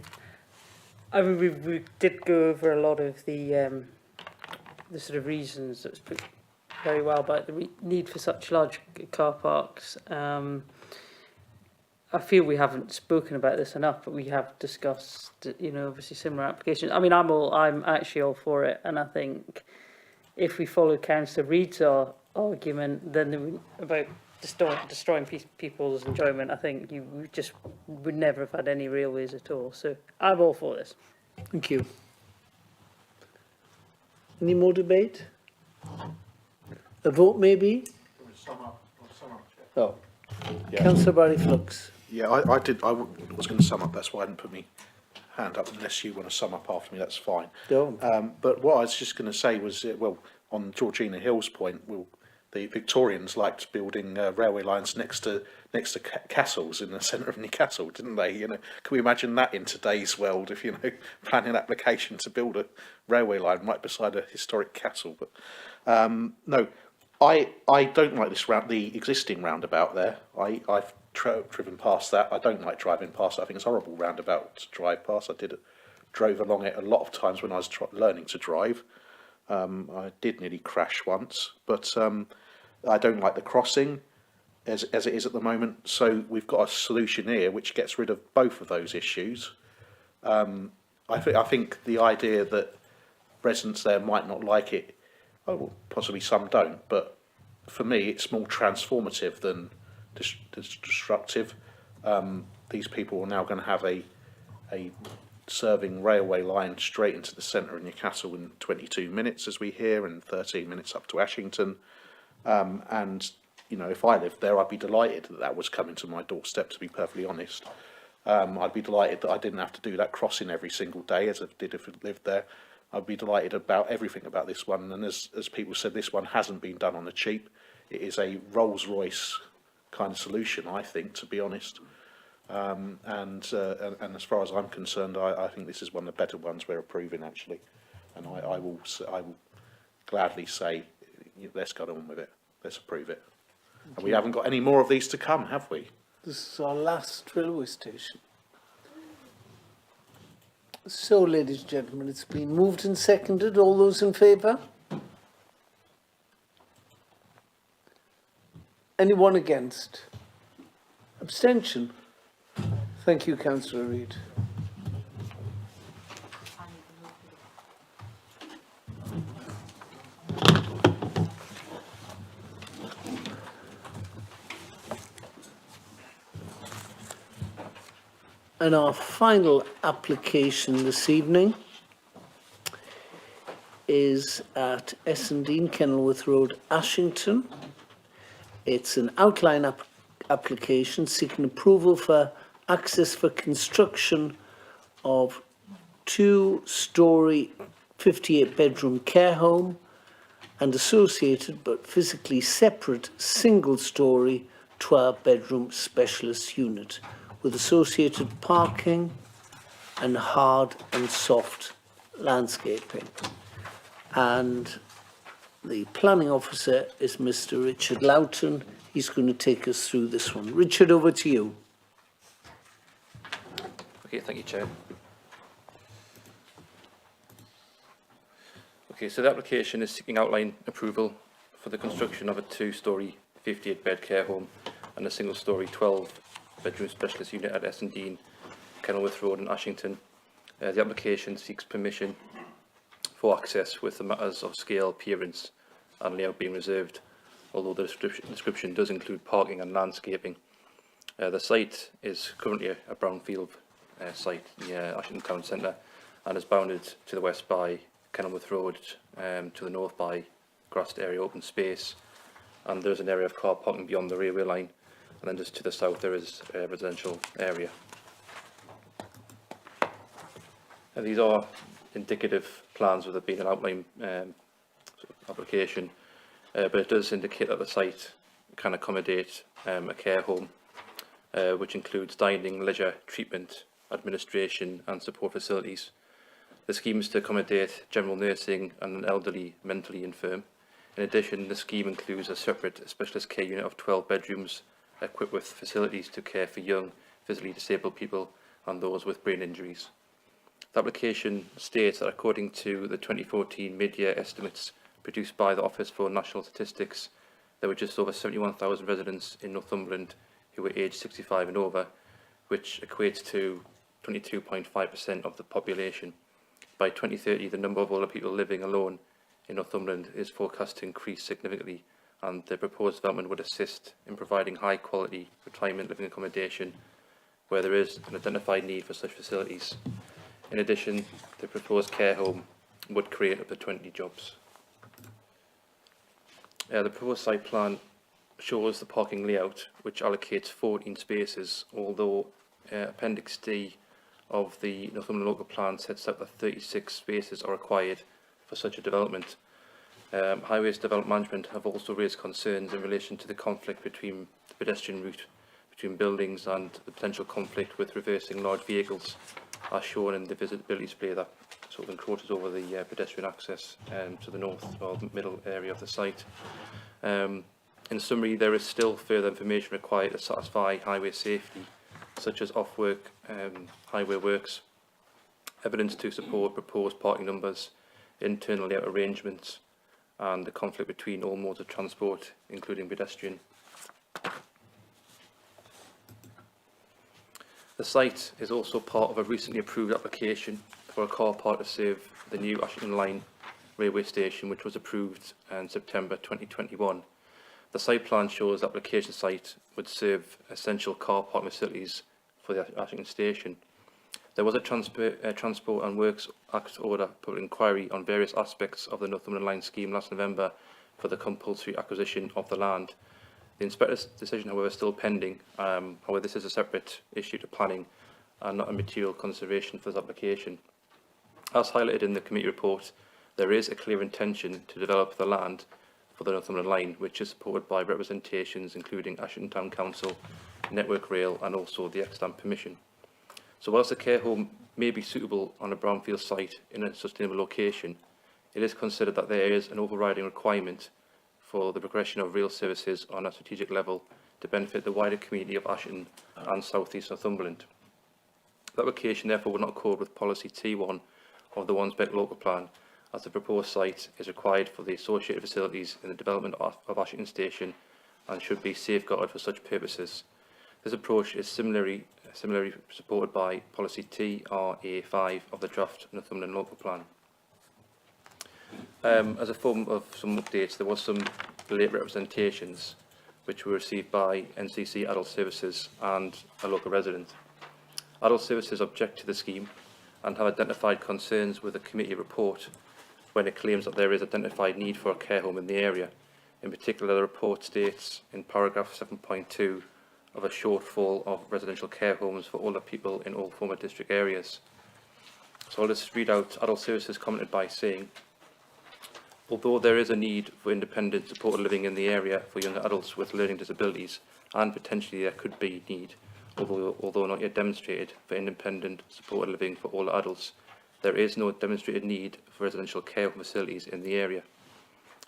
I mean, we did go over a lot of the sort of reasons that's put very well about the need for such large car parks. I feel we haven't spoken about this enough, but we have discussed, you know, obviously similar applications. I mean, I'm actually all for it, and I think if we follow Councillor Reid's argument, then about destroying people's enjoyment, I think you just would never have had any railways at all. So I'm all for this. Thank you. Any more debate? A vote maybe? Oh. Yeah. Councillor Barry Flux. Yeah, I was going to sum up. That's why I didn't put my hand up. Unless you want to sum up after me, that's fine. Don't. But what I was just going to say was, well, on Georgina Hill's point, the Victorians liked building railway lines next to castles in the centre of Newcastle, didn't they? You know, can we imagine that in today's world? If planning an application to build a railway line right beside a historic castle, but no. I don't like the existing roundabout there. I've driven past that. I don't like driving past it. I think it's a horrible roundabout to drive past. Drove along it a lot of times when I was learning to drive. I did nearly crash once, but I don't like the crossing as it is at the moment. So we've got a solution here which gets rid of both of those issues. I think the idea that residents there might not like it, well, possibly some don't, but for me it's more transformative than destructive. These people are now going to have a serving railway line straight into the centre of Newcastle in 22 minutes, as we hear, and 13 minutes up to Ashington. And you know, if I lived there, I'd be delighted that was coming to my doorstep. To be perfectly honest, I'd be delighted that I didn't have to do that crossing every single day, as I did if I lived there. I'd be delighted about everything about this one, and as people said, this one hasn't been done on the cheap. It is a Rolls-Royce kind of solution, I think, to be honest. And as far as I'm concerned, I think this is one of the better ones we're approving, actually. And I will gladly say, let's get on with it. Let's approve it. And we haven't got any more of these to come, have we? This is our last railway station. So, ladies and gentlemen, it's been moved and seconded. All those in favour? Anyone against? Abstention? Thank you, Councillor Reid. And our final application this evening is at S&D Kenilworth Road, Ashington. It's an outline application seeking approval for access for construction of two-storey 58-bedroom care home and associated but physically separate single-storey 12-bedroom specialist unit with associated parking and hard and soft landscaping. And the planning officer is Mr. Richard Loughton. He's going to take us through this one. Richard, over to you. Okay, thank you, Chair. Okay, so the application is seeking outline approval for the construction of a two-storey 58-bed care home and a single-storey 12-bedroom specialist unit at S&D Kenilworth Road in Ashington. The application seeks permission for access with the matters of scale, appearance and layout being reserved, although the description does include parking and landscaping. The site is currently a brownfield site near Ashington Town Centre and is bounded to the west by Kenilworth Road, to the north by grassed area open space, and there's an area of car parking beyond the railway line, and then just to the south there is a residential area. And these are indicative plans with it being an outline application, but it does indicate that the site can accommodate a care home, which includes dining, leisure, treatment, administration and support facilities. The scheme is to accommodate general nursing and an elderly mentally infirm. In addition, the scheme includes a separate specialist care unit of 12 bedrooms equipped with facilities to care for young physically disabled people and those with brain injuries. The application states that according to the 2014 mid-year estimates produced by the Office for National Statistics, there were just over 71,000 residents in Northumberland who were aged 65 and over, which equates to 22.5% of the population. By 2030, the number of older people living alone in Northumberland is forecast to increase significantly, and the proposed development would assist in providing high-quality retirement living accommodation where there is an identified need for such facilities. In addition, the proposed care home would create up to 20 jobs. The proposed site plan shows the parking layout, which allocates 14 spaces, although Appendix D of the Northumberland Local Plan sets out that 36 spaces are required for such a development. Highways Development Management have also raised concerns in relation to the conflict between the pedestrian route between buildings and the potential conflict with reversing large vehicles, as shown in the visibility display that sort of encroaches over the pedestrian access to the north or the middle area of the site. In summary, there is still further information required to satisfy highway safety, such as off-work highway works, evidence to support proposed parking numbers, internal layout arrangements, and the conflict between all modes of transport, including pedestrian. The site is also part of a recently approved application for a car park to serve the new Ashington Line railway station, which was approved in September 2021. The site plan shows the application site would serve essential car park facilities for the Ashington station. There was a Transport and Works Act order public inquiry on various aspects of the Northumberland Line scheme last November for the compulsory acquisition of the land. The inspector's decision, however, is still pending. However, this is a separate issue to planning and not a material consideration for this application. As highlighted in the committee report, there is a clear intention to develop the land for the Northumberland Line, which is supported by representations including Ashington Town Council, Network Rail and also the extant permission. So whilst a care home may be suitable on a brownfield site in a sustainable location, it is considered that there is an overriding requirement for the progression of rail services on a strategic level to benefit the wider community of Ashington and South East Northumberland. The application therefore would not accord with policy T1 of the Wansbeck Local Plan, as the proposed site is required for the associated facilities in the development of Ashington Station and should be safeguarded for such purposes. This approach is similarly supported by policy TRA5 of the draft Northumberland Local Plan. As a form of some updates, there was some late representations which were received by NCC Adult Services and a local resident. Adult Services object to the scheme and have identified concerns with the committee report when it claims that there is identified need for a care home in the area. In particular, the report states in paragraph 7.2 of a shortfall of residential care homes for older people in all former district areas. So I'll just read out Adult Services commented by saying, although there is a need for independent supported living in the area for younger adults with learning disabilities, and potentially there could be need, although not yet demonstrated, for independent supported living for all adults, there is no demonstrated need for residential care facilities in the area.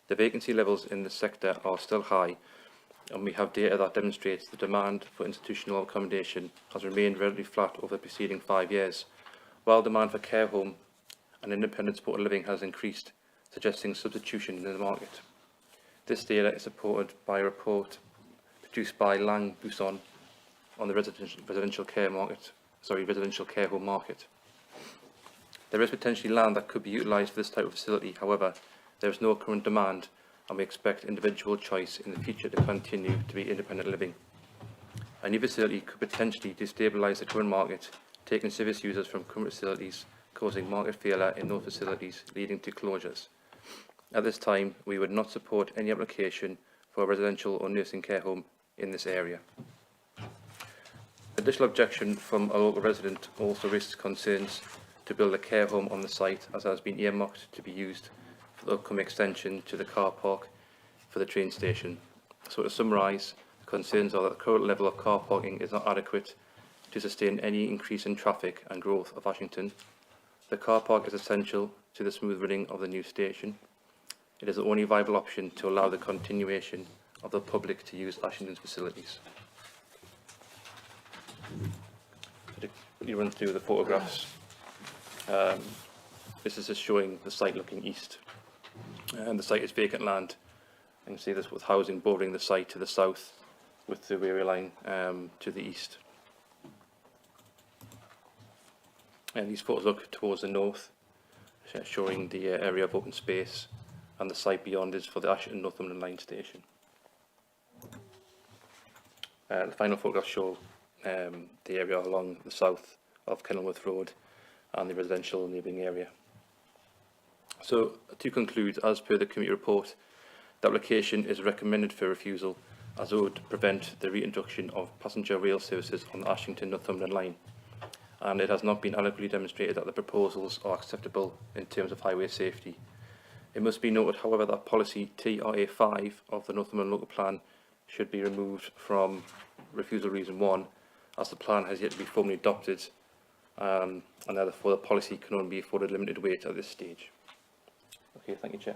The vacancy levels in the sector are still high, and we have data that demonstrates the demand for institutional accommodation has remained relatively flat over the preceding 5 years, while demand for care home and independent supported living has increased, suggesting substitution in the market. This data is supported by a report produced by Lang Buisson on the residential care home market. There is potentially land that could be utilised for this type of facility. However, there is no current demand, and we expect individual choice in the future to continue to be independent living. A new facility could potentially destabilise the current market, taking service users from current facilities, causing market failure in those facilities, leading to closures. At this time, we would not support any application for a residential or nursing care home in this area. Additional objection from a local resident also raises concerns to build a care home on the site, as has been earmarked to be used for the upcoming extension to the car park for the train station. So to summarise, concerns are that the current level of car parking is not adequate to sustain any increase in traffic and growth of Ashington. The car park is essential to the smooth running of the new station. It is the only viable option to allow the continuation of the public to use Ashington's facilities. To quickly run through the photographs. This is just showing the site looking east. And the site is vacant land. You can see this with housing bordering the site to the south, with the railway line to the east. And these photos look towards the north, showing the area of open space, and the site beyond is for the Ashton Northumberland Line station. The final photographs show the area along the south of Kenilworth Road and the residential neighbouring area. So, to conclude, as per the committee report, the application is recommended for refusal as it would prevent the reintroduction of passenger rail services on the Ashington-Northumberland line, and it has not been adequately demonstrated that the proposals are acceptable in terms of highway safety. It must be noted, however, that policy TRA5 of the Northumberland Local Plan should be removed from refusal reason 1, as the plan has yet to be formally adopted, and therefore the policy can only be afforded limited weight at this stage. Okay, thank you, Chair.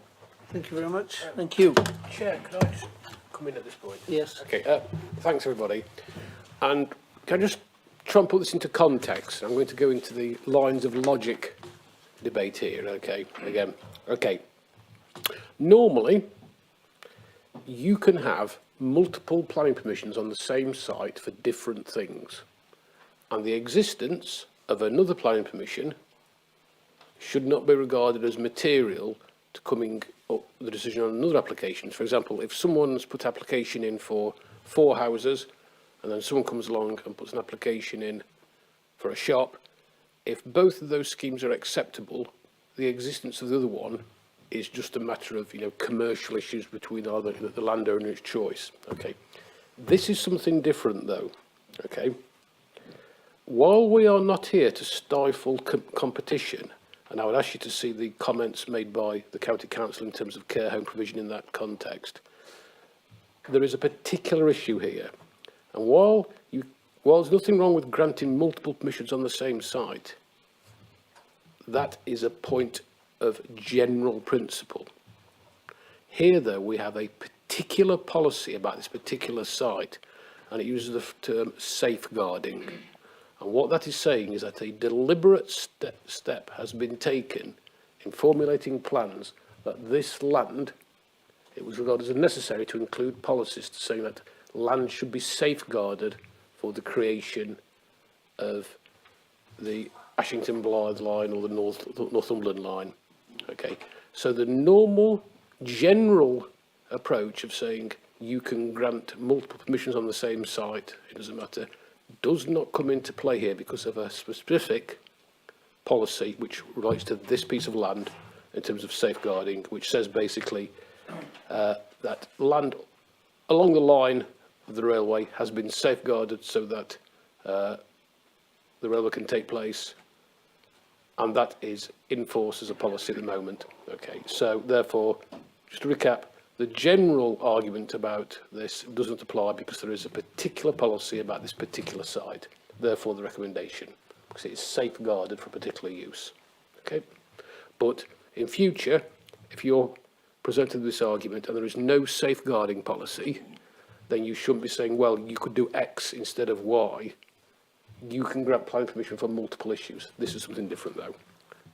Thank you very much. Thank you. Chair, can I just come in at this point? Yes. Okay, thanks everybody. And can I just try and put this into context? I'm going to go into the lines of logic debate here, okay? Again, okay. Normally, you can have multiple planning permissions on the same site for different things. And the existence of another planning permission should not be regarded as material to coming up the decision on another application. For example, if someone's put application in for 4 houses, and then someone comes along and puts an application in for a shop, if both of those schemes are acceptable, the existence of the other one is just a matter of, commercial issues between the landowner's choice. Okay, this is something different, though. Okay, while we are not here to stifle competition, and I would ask you to see the comments made by the County Council in terms of care home provision in that context, there is a particular issue here. And while there's nothing wrong with granting multiple permissions on the same site, that is a point of general principle. Here, though, we have a particular policy about this particular site, and it uses the term safeguarding. And what that is saying is that a deliberate step has been taken in formulating plans that this land, it was regarded as necessary to include policies to say that land should be safeguarded for the creation of the Ashington-Blythe line or the Northumberland line. Okay, so the normal general approach of saying you can grant multiple permissions on the same site, it doesn't matter, does not come into play here because of a specific policy which relates to this piece of land in terms of safeguarding, which says basically that land along the line of the railway has been safeguarded so that the railway can take place, and that is in force as a policy at the moment. Okay, so therefore, just to recap, the general argument about this doesn't apply because there is a particular policy about this particular site. Therefore, the recommendation, because it is safeguarded for particular use. Okay, but in future, if you're presented with this argument and there is no safeguarding policy, then you shouldn't be saying, well, you could do X instead of Y. You can grant planning permission for multiple issues. This is something different, though.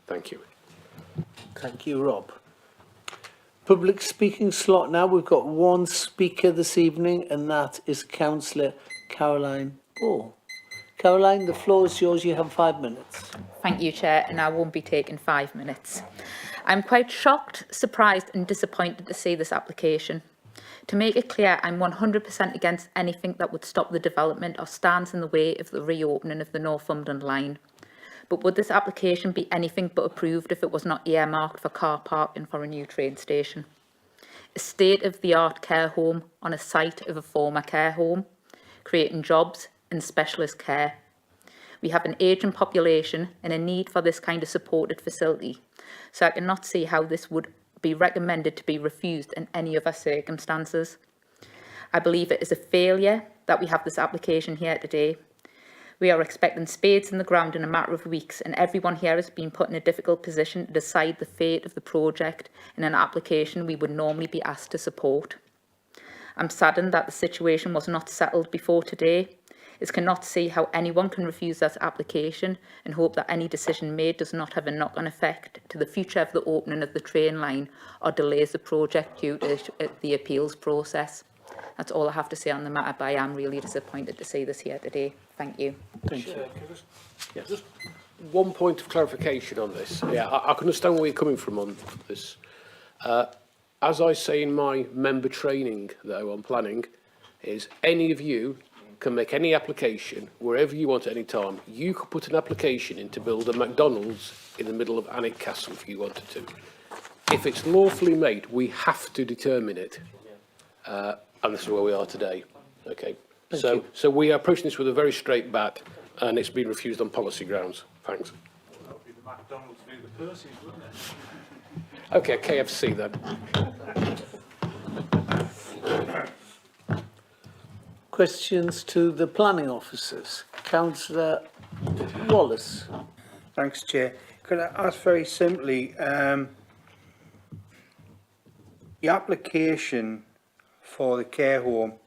Thank you. Thank you, Rob. Public speaking slot now. We've got one speaker this evening, and that is Councillor Caroline Ball. Caroline, the floor is yours. You have 5 minutes. Thank you, Chair, and I won't be taking 5 minutes. I'm quite shocked, surprised and disappointed to see this application. To make it clear, I'm 100% against anything that would stop the development or stands in the way of the reopening of the Northumberland line. But would this application be anything but approved if it was not earmarked for car parking for a new train station? A state-of-the-art care home on a site of a former care home, creating jobs and specialist care. We have an ageing population and a need for this kind of supported facility, so I cannot see how this would be recommended to be refused in any other circumstances. I believe it is a failure that we have this application here today. We are expecting spades in the ground in a matter of weeks, and everyone here has been put in a difficult position to decide the fate of the project in an application we would normally be asked to support. I'm saddened that the situation was not settled before today. is cannot see how anyone can refuse that application and hope that any decision made does not have a knock-on effect to the future of the opening of the train line or delays the project due to the appeals process. That's all I have to say on the matter, but I am really disappointed to see this here today. Thank you. Thank you. Yeah, just one point of clarification on this. Yeah, I can understand where you're coming from on this. As I say in my member training, though, on planning, is any of you can make any application wherever you want at any time. You could put an application in to build a McDonald's in the middle of Alnwick Castle if you wanted to. If it's lawfully made, we have to determine it. And this is where we are today. Okay. So we are approaching this with a very straight bat, and it's been refused on policy grounds. Thanks. That would be the McDonald's v the Percy's, wouldn't it? Okay, KFC then. Questions to the planning officers? Councillor Wallace. Thanks, Chair. Could I ask very simply, the application for the care home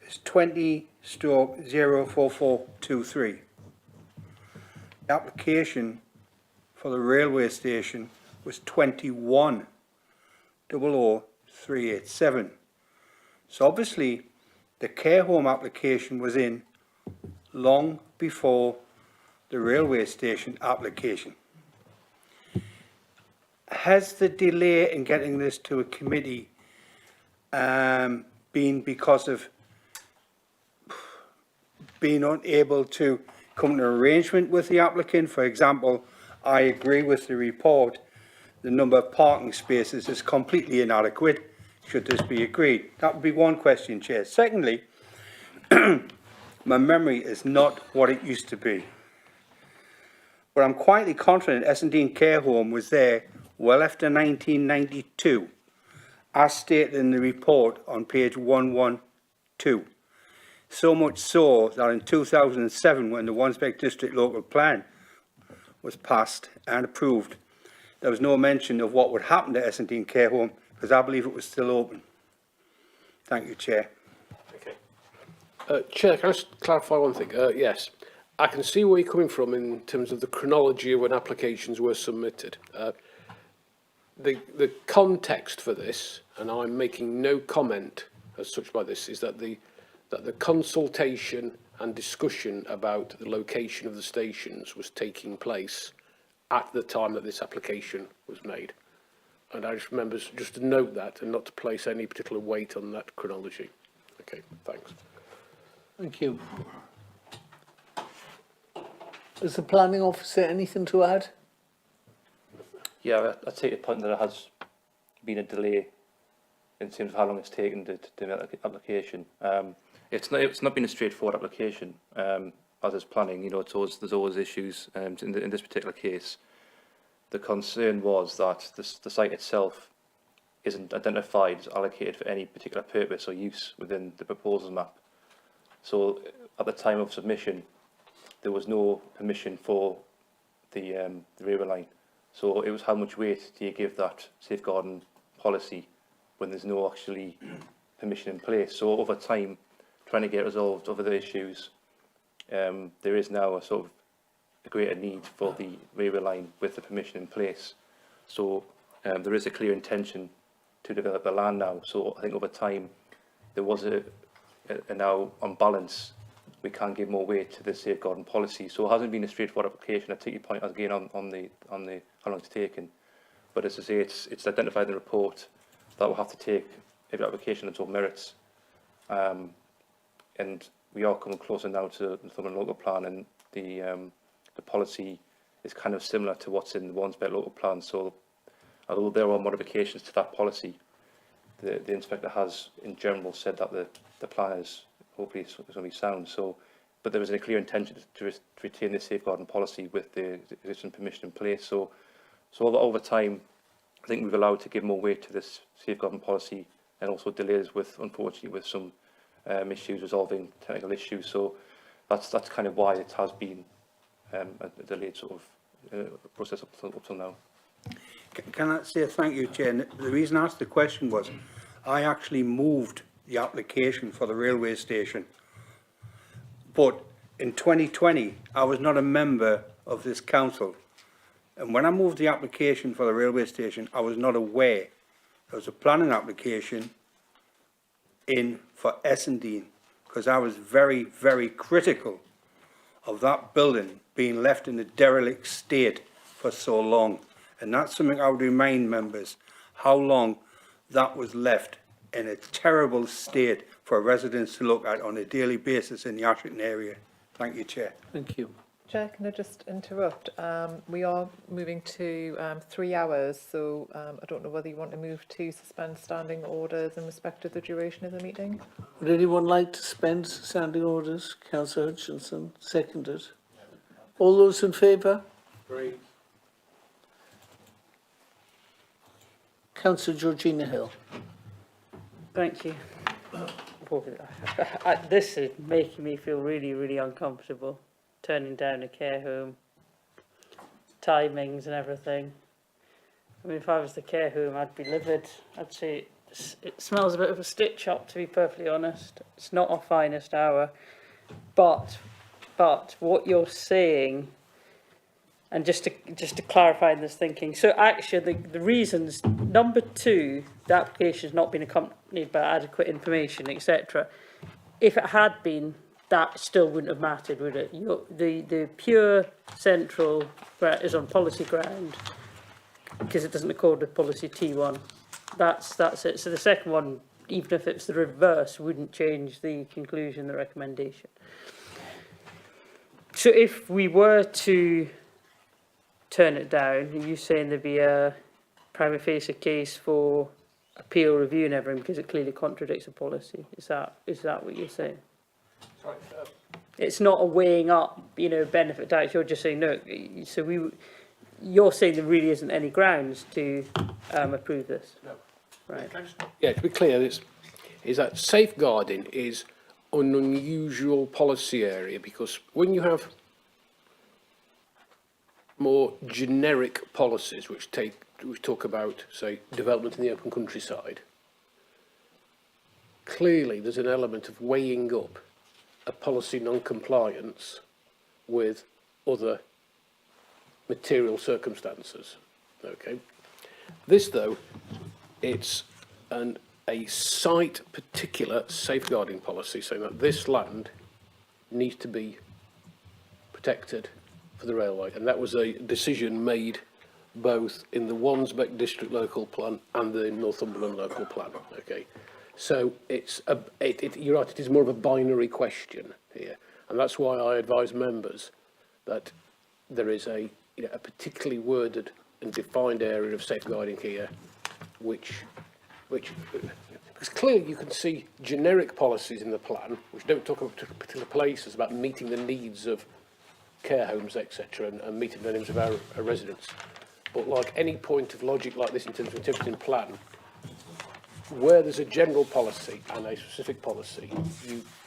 is 20/04423. The application for the railway station was 21/00387. So obviously the care home application was in long before the railway station application. Has the delay in getting this to a committee been because of being unable to come to an arrangement with the applicant? For example, I agree with the report, the number of parking spaces is completely inadequate. Should this be agreed? That would be one question, Chair. Secondly, my memory is not what it used to be. But I'm quietly confident S&D Care Home was there well after 1992, as stated in the report on page 112. So much so that in 2007, when the Wansbeck District Local Plan was passed and approved, there was no mention of what would happen to S&D Care Home, because I believe it was still open. Thank you, Chair. Okay. Chair, can I just clarify one thing? Yes, I can see where you're coming from in terms of the chronology of when applications were submitted. The context for this, and I'm making no comment as such by this, is that the consultation and discussion about the location of the stations was taking place at the time that this application was made. And I just remember just to note that and not to place any particular weight on that chronology. Okay, thanks. Thank you. Has the planning officer anything to add? Yeah, I take the point that there has been a delay in terms of how long it's taken to do the application. It's not been a straightforward application, as is planning. You know, there's always issues. In this particular case, the concern was that the site itself isn't identified as allocated for any particular purpose or use within the proposal map. So at the time of submission, there was no permission for the railway line. So it was how much weight do you give that safeguarding policy when there's no actually permission in place. So over time, trying to get resolved over the issues, there is now a sort of a greater need for the railway line with the permission in place. So there is a clear intention to develop the land now. So I think over time, there was a now on balance, we can give more weight to the safeguarding policy. So it hasn't been a straightforward application. I take your point again on the how long it's taken, but as I say, it's identified in the report that we'll have to take every application until merits, and we are coming closer now to the Northumberland Local Plan, and the policy is kind of similar to what's in the Wansbeck Local Plan. So although there are modifications to that policy, the inspector has in general said that the plan is hopefully it's going to be sound. So, but there is a clear intention to retain this safeguarding policy with the existing permission in place. So over time, I think we've allowed to give more weight to this safeguarding policy, and also delays with, unfortunately, with some issues, resolving technical issues. So that's kind of why it has been a delayed sort of process up till now. Can I say thank you, Chair? The reason I asked the question was I actually moved the application for the railway station But in 2020, I was not a member of this council. And when I moved the application for the railway station, I was not aware there was a planning application in for Essendine, because I was very, very critical of that building being left in a derelict state for so long. And that's something I would remind members, how long that was left in a terrible state for residents to look at on a daily basis in the Ashington area. Thank you, Chair. Thank you. Chair, can I just interrupt? We are moving to 3 hours, so I don't know whether you want to move to suspend standing orders in respect of the duration of the meeting. Would anyone like to suspend standing orders? Councillor Hutchinson, seconded. All those in favour? Great. Councillor Georgina Hill. Thank you. This is making me feel really, really uncomfortable. Turning down a care home, timings and everything. I mean, if I was the care home, I'd be livid. I'd say it smells a bit of a stitch up, to be perfectly honest. It's not our finest hour. But what you're saying, and just to clarify this thinking, so actually the reasons, number 2, the application has not been accompanied by adequate information, etc. If it had been, that still wouldn't have mattered, would it? The pure central is on policy ground because it doesn't accord with policy T1. That's it. So the second one, even if it's the reverse, wouldn't change the conclusion, the recommendation. So if we were to turn it down, are you saying there'd be a prima facie case for appeal review and everything because it clearly contradicts the policy? Is that what you're saying? It's not a weighing up, benefit tax. You're just saying no. So you're saying there really isn't any grounds to approve this. No. Right. Yeah, to be clear, is that safeguarding is an unusual policy area because when you have more generic policies which talk about, say, development in the open countryside, clearly there's an element of weighing up a policy non-compliance with other material circumstances. Okay. This, though, it's a site particular safeguarding policy saying that this land needs to be protected for the railway, and that was a decision made both in the Wansbeck District Local Plan and the Northumberland Local Plan. Okay. So you're right, it is more of a binary question here. And that's why I advise members that there is a particularly worded and defined area of safeguarding here, because clearly you can see generic policies in the plan, which don't talk about particular places, about meeting the needs of care homes, etc., and meeting the needs of our residents. But like any point of logic like this in terms of interpreting plan, where there's a general policy and a specific policy,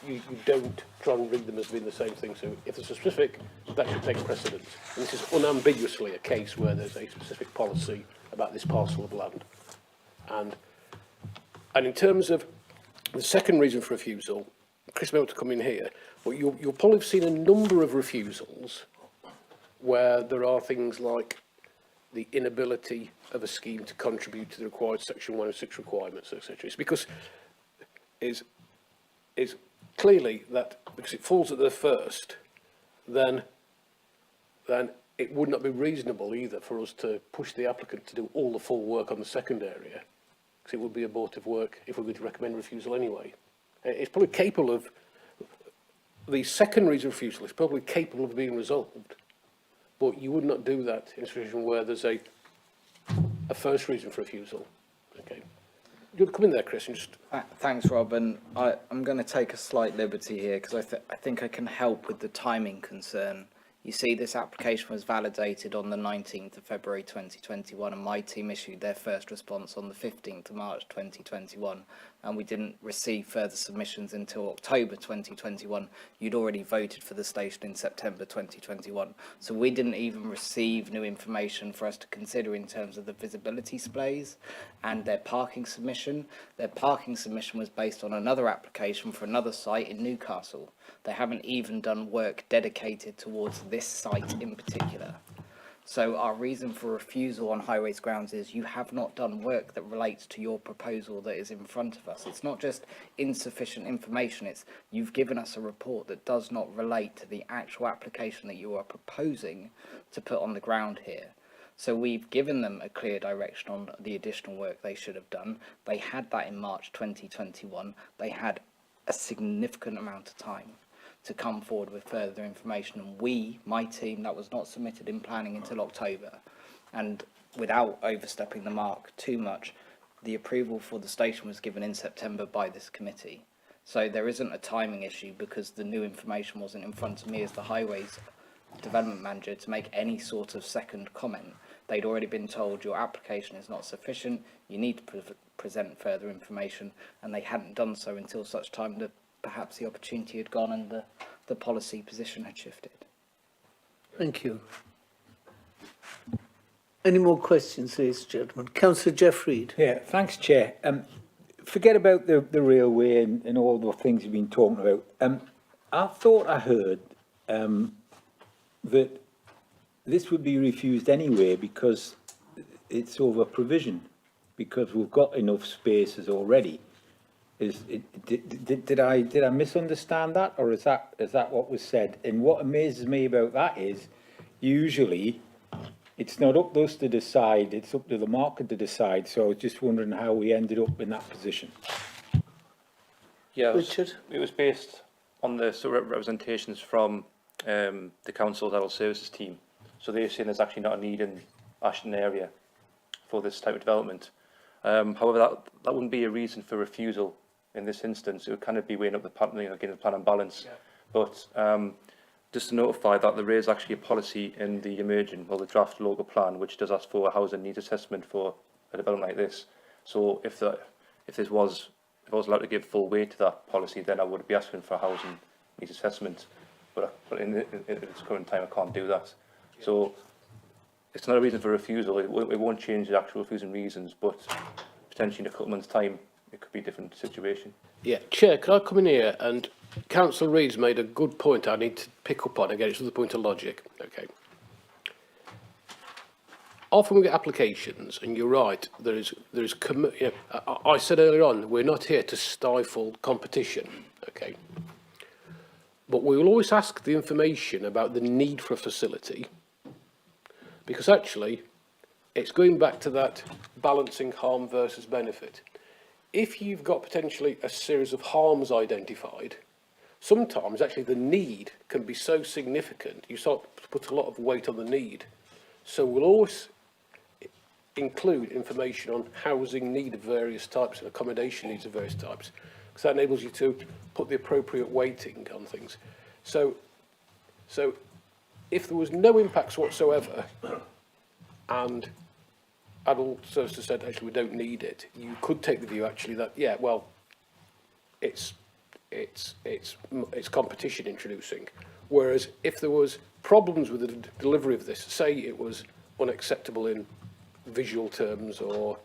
you don't try and read them as being the same thing. So if there's a specific, that should take precedence. And this is unambiguously a case where there's a specific policy about this parcel of land. And in terms of the second reason for refusal, Chris may want to come in here, but you'll probably have seen a number of refusals where there are things like the inability of a scheme to contribute to the required Section 106 requirements, etc. It's because is clearly that because it falls at the first, then it would not be reasonable either for us to push the applicant to do all the full work on the second area, because it would be abortive work if we were to recommend refusal anyway. It's probably capable of, the second reason refusal is probably capable of being resolved, but you would not do that in a situation where there's a first reason for refusal. Okay. You want to come in there, Chris, and just... Thanks, Rob, and I'm going to take a slight liberty here because I think I can help with the timing concern. You see, this application was validated on the 19th of February 2021, and my team issued their first response on the 15th of March 2021, and we didn't receive further submissions until October 2021. You'd already voted for the station in September 2021, so we didn't even receive new information for us to consider in terms of the visibility displays and their parking submission. Their parking submission was based on another application for another site in Newcastle. They haven't even done work dedicated towards this site in particular. So our reason for refusal on highways grounds is you have not done work that relates to your proposal that is in front of us. It's not just insufficient information, it's you've given us a report that does not relate to the actual application that you are proposing to put on the ground here. So we've given them a clear direction on the additional work they should have done. They had that in March 2021. They had a significant amount of time to come forward with further information, and we, my team, that was not submitted in planning until October, and without overstepping the mark too much, the approval for the station was given in September by this committee. So there isn't a timing issue because the new information wasn't in front of me as the highways development manager to make any sort of second comment. They'd already been told your application is not sufficient, you need to present further information, and they hadn't done so until such time that perhaps the opportunity had gone and the policy position had shifted. Thank you. Any more questions, ladies and gentlemen? Councillor Jeff Reid. Yeah, thanks, Chair. Forget about the railway and all the things you've been talking about. I thought I heard that this would be refused anyway because it's over provision, because we've got enough spaces already. Did I misunderstand that, or is that what was said? And what amazes me about that is, usually, it's not up to us to decide; it's up to the market to decide. So I was just wondering how we ended up in that position. Yeah, Richard? It was based on the sort of representations from the council's adult services team. So they're saying there's actually not a need in Ashton area for this type of development. However, that wouldn't be a reason for refusal in this instance. It would kind of be weighing up the plan, getting the plan and balance. Yeah. But just to notify that there is actually a policy in the emerging, well, the draft local plan, which does ask for a housing needs assessment for a development like this. So if I was allowed to give full weight to that policy, then I would be asking for a housing needs assessment. But in this current time, I can't do that. Yeah. So it's not a reason for refusal. It won't change the actual refusing reasons, but potentially in a couple of months' time, it could be a different situation. Yeah, Chair, could I come in here? And Councillor Reid's made a good point I need to pick up on. Again, it's another point of logic. Okay. Often we get applications, and you're right, I said earlier on, we're not here to stifle competition, okay? But we will always ask the information about the need for a facility, because actually, it's going back to that balancing harm versus benefit. If you've got potentially a series of harms identified, sometimes actually the need can be so significant, you start to put a lot of weight on the need. So we'll always include information on housing need of various types and accommodation needs of various types, because that enables you to put the appropriate weighting on things. So if there was no impacts whatsoever, and adult services said actually we don't need it, you could take the view actually that it's competition introducing. Whereas if there was problems with the delivery of this, say it was unacceptable in visual terms or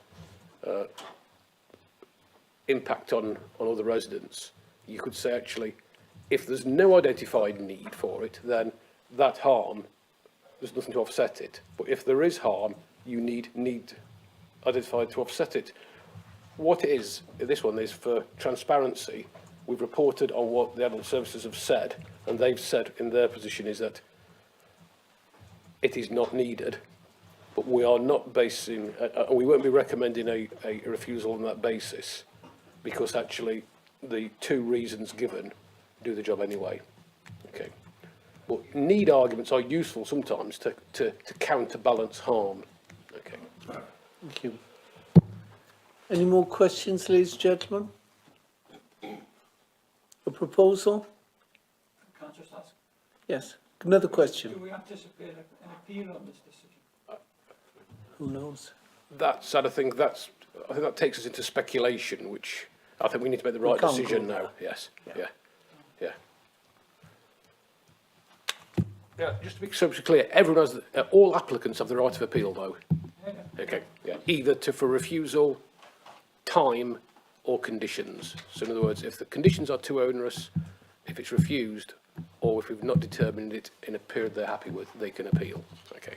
impact on other residents, you could say actually if there's no identified need for it, then that harm, there's nothing to offset it. But if there is harm, you need identified to offset it. What it is, this one is for transparency. We've reported on what the adult services have said, and they've said in their position is that it is not needed, but we are not basing, we won't be recommending a refusal on that basis, because actually the two reasons given do the job anyway. Okay. But need arguments are useful sometimes to counterbalance harm. Okay. Thank you. Any more questions, ladies and gentlemen? A proposal? Can I just ask? Yes. Another question. Do we anticipate an appeal on this decision? Who knows? I think that takes us into speculation, which I think we need to make the right decision now. Yes. Yeah. Yeah, just to be so clear, everyone has, all applicants have the right of appeal, though. Okay. Yeah. Either for refusal, time, or conditions. So in other words, if the conditions are too onerous, if it's refused, or if we've not determined it in a period they're happy with, they can appeal. Okay.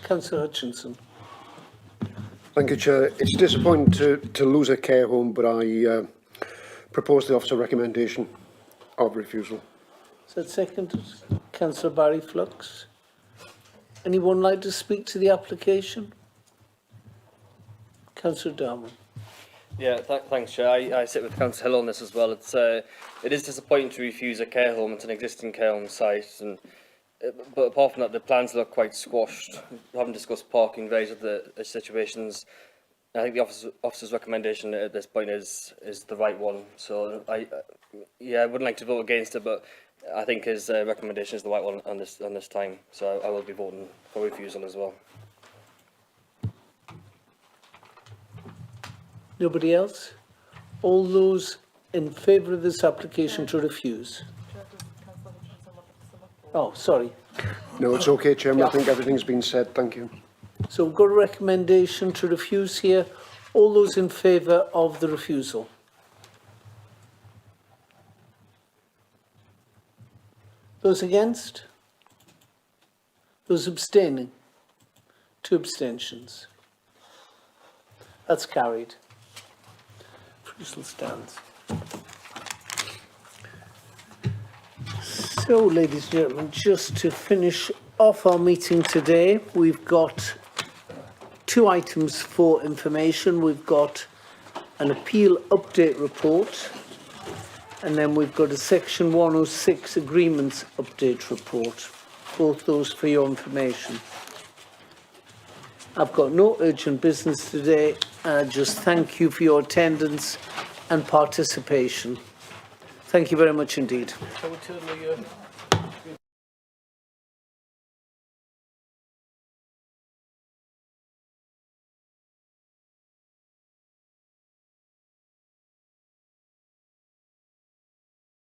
Councillor Hutchinson. Thank you, Chair. It's disappointing to lose a care home, but I propose the officer recommendation of refusal. Is that seconded? Councillor Barry Flux. Anyone like to speak to the application? Councillor Darman. Yeah, thanks, Chair. I sit with Councillor Hill on this as well. It is disappointing to refuse a care home. It's an existing care home site, but apart from that, the plans look quite squashed. We haven't discussed parking, various other situations. I think the officer's recommendation at this point is the right one. So I wouldn't like to vote against it, but I think his recommendation is the right one on this time. So I will be voting for refusal as well. Nobody else? All those in favour of this application to refuse? Oh, sorry. No, it's okay, Chairman. I think everything's been said. Thank you. So we've got a recommendation to refuse here. All those in favour of the refusal? Those against? Those abstaining? 2 abstentions. That's carried. Refusal stands. So, ladies and gentlemen, just to finish off our meeting today, we've got 2 items for information. We've got an appeal update report, and then we've got a Section 106 agreements update report. Both those for your information. I've got no urgent business today. Just thank you for your attendance and participation. Thank you very much indeed. Shall we turn the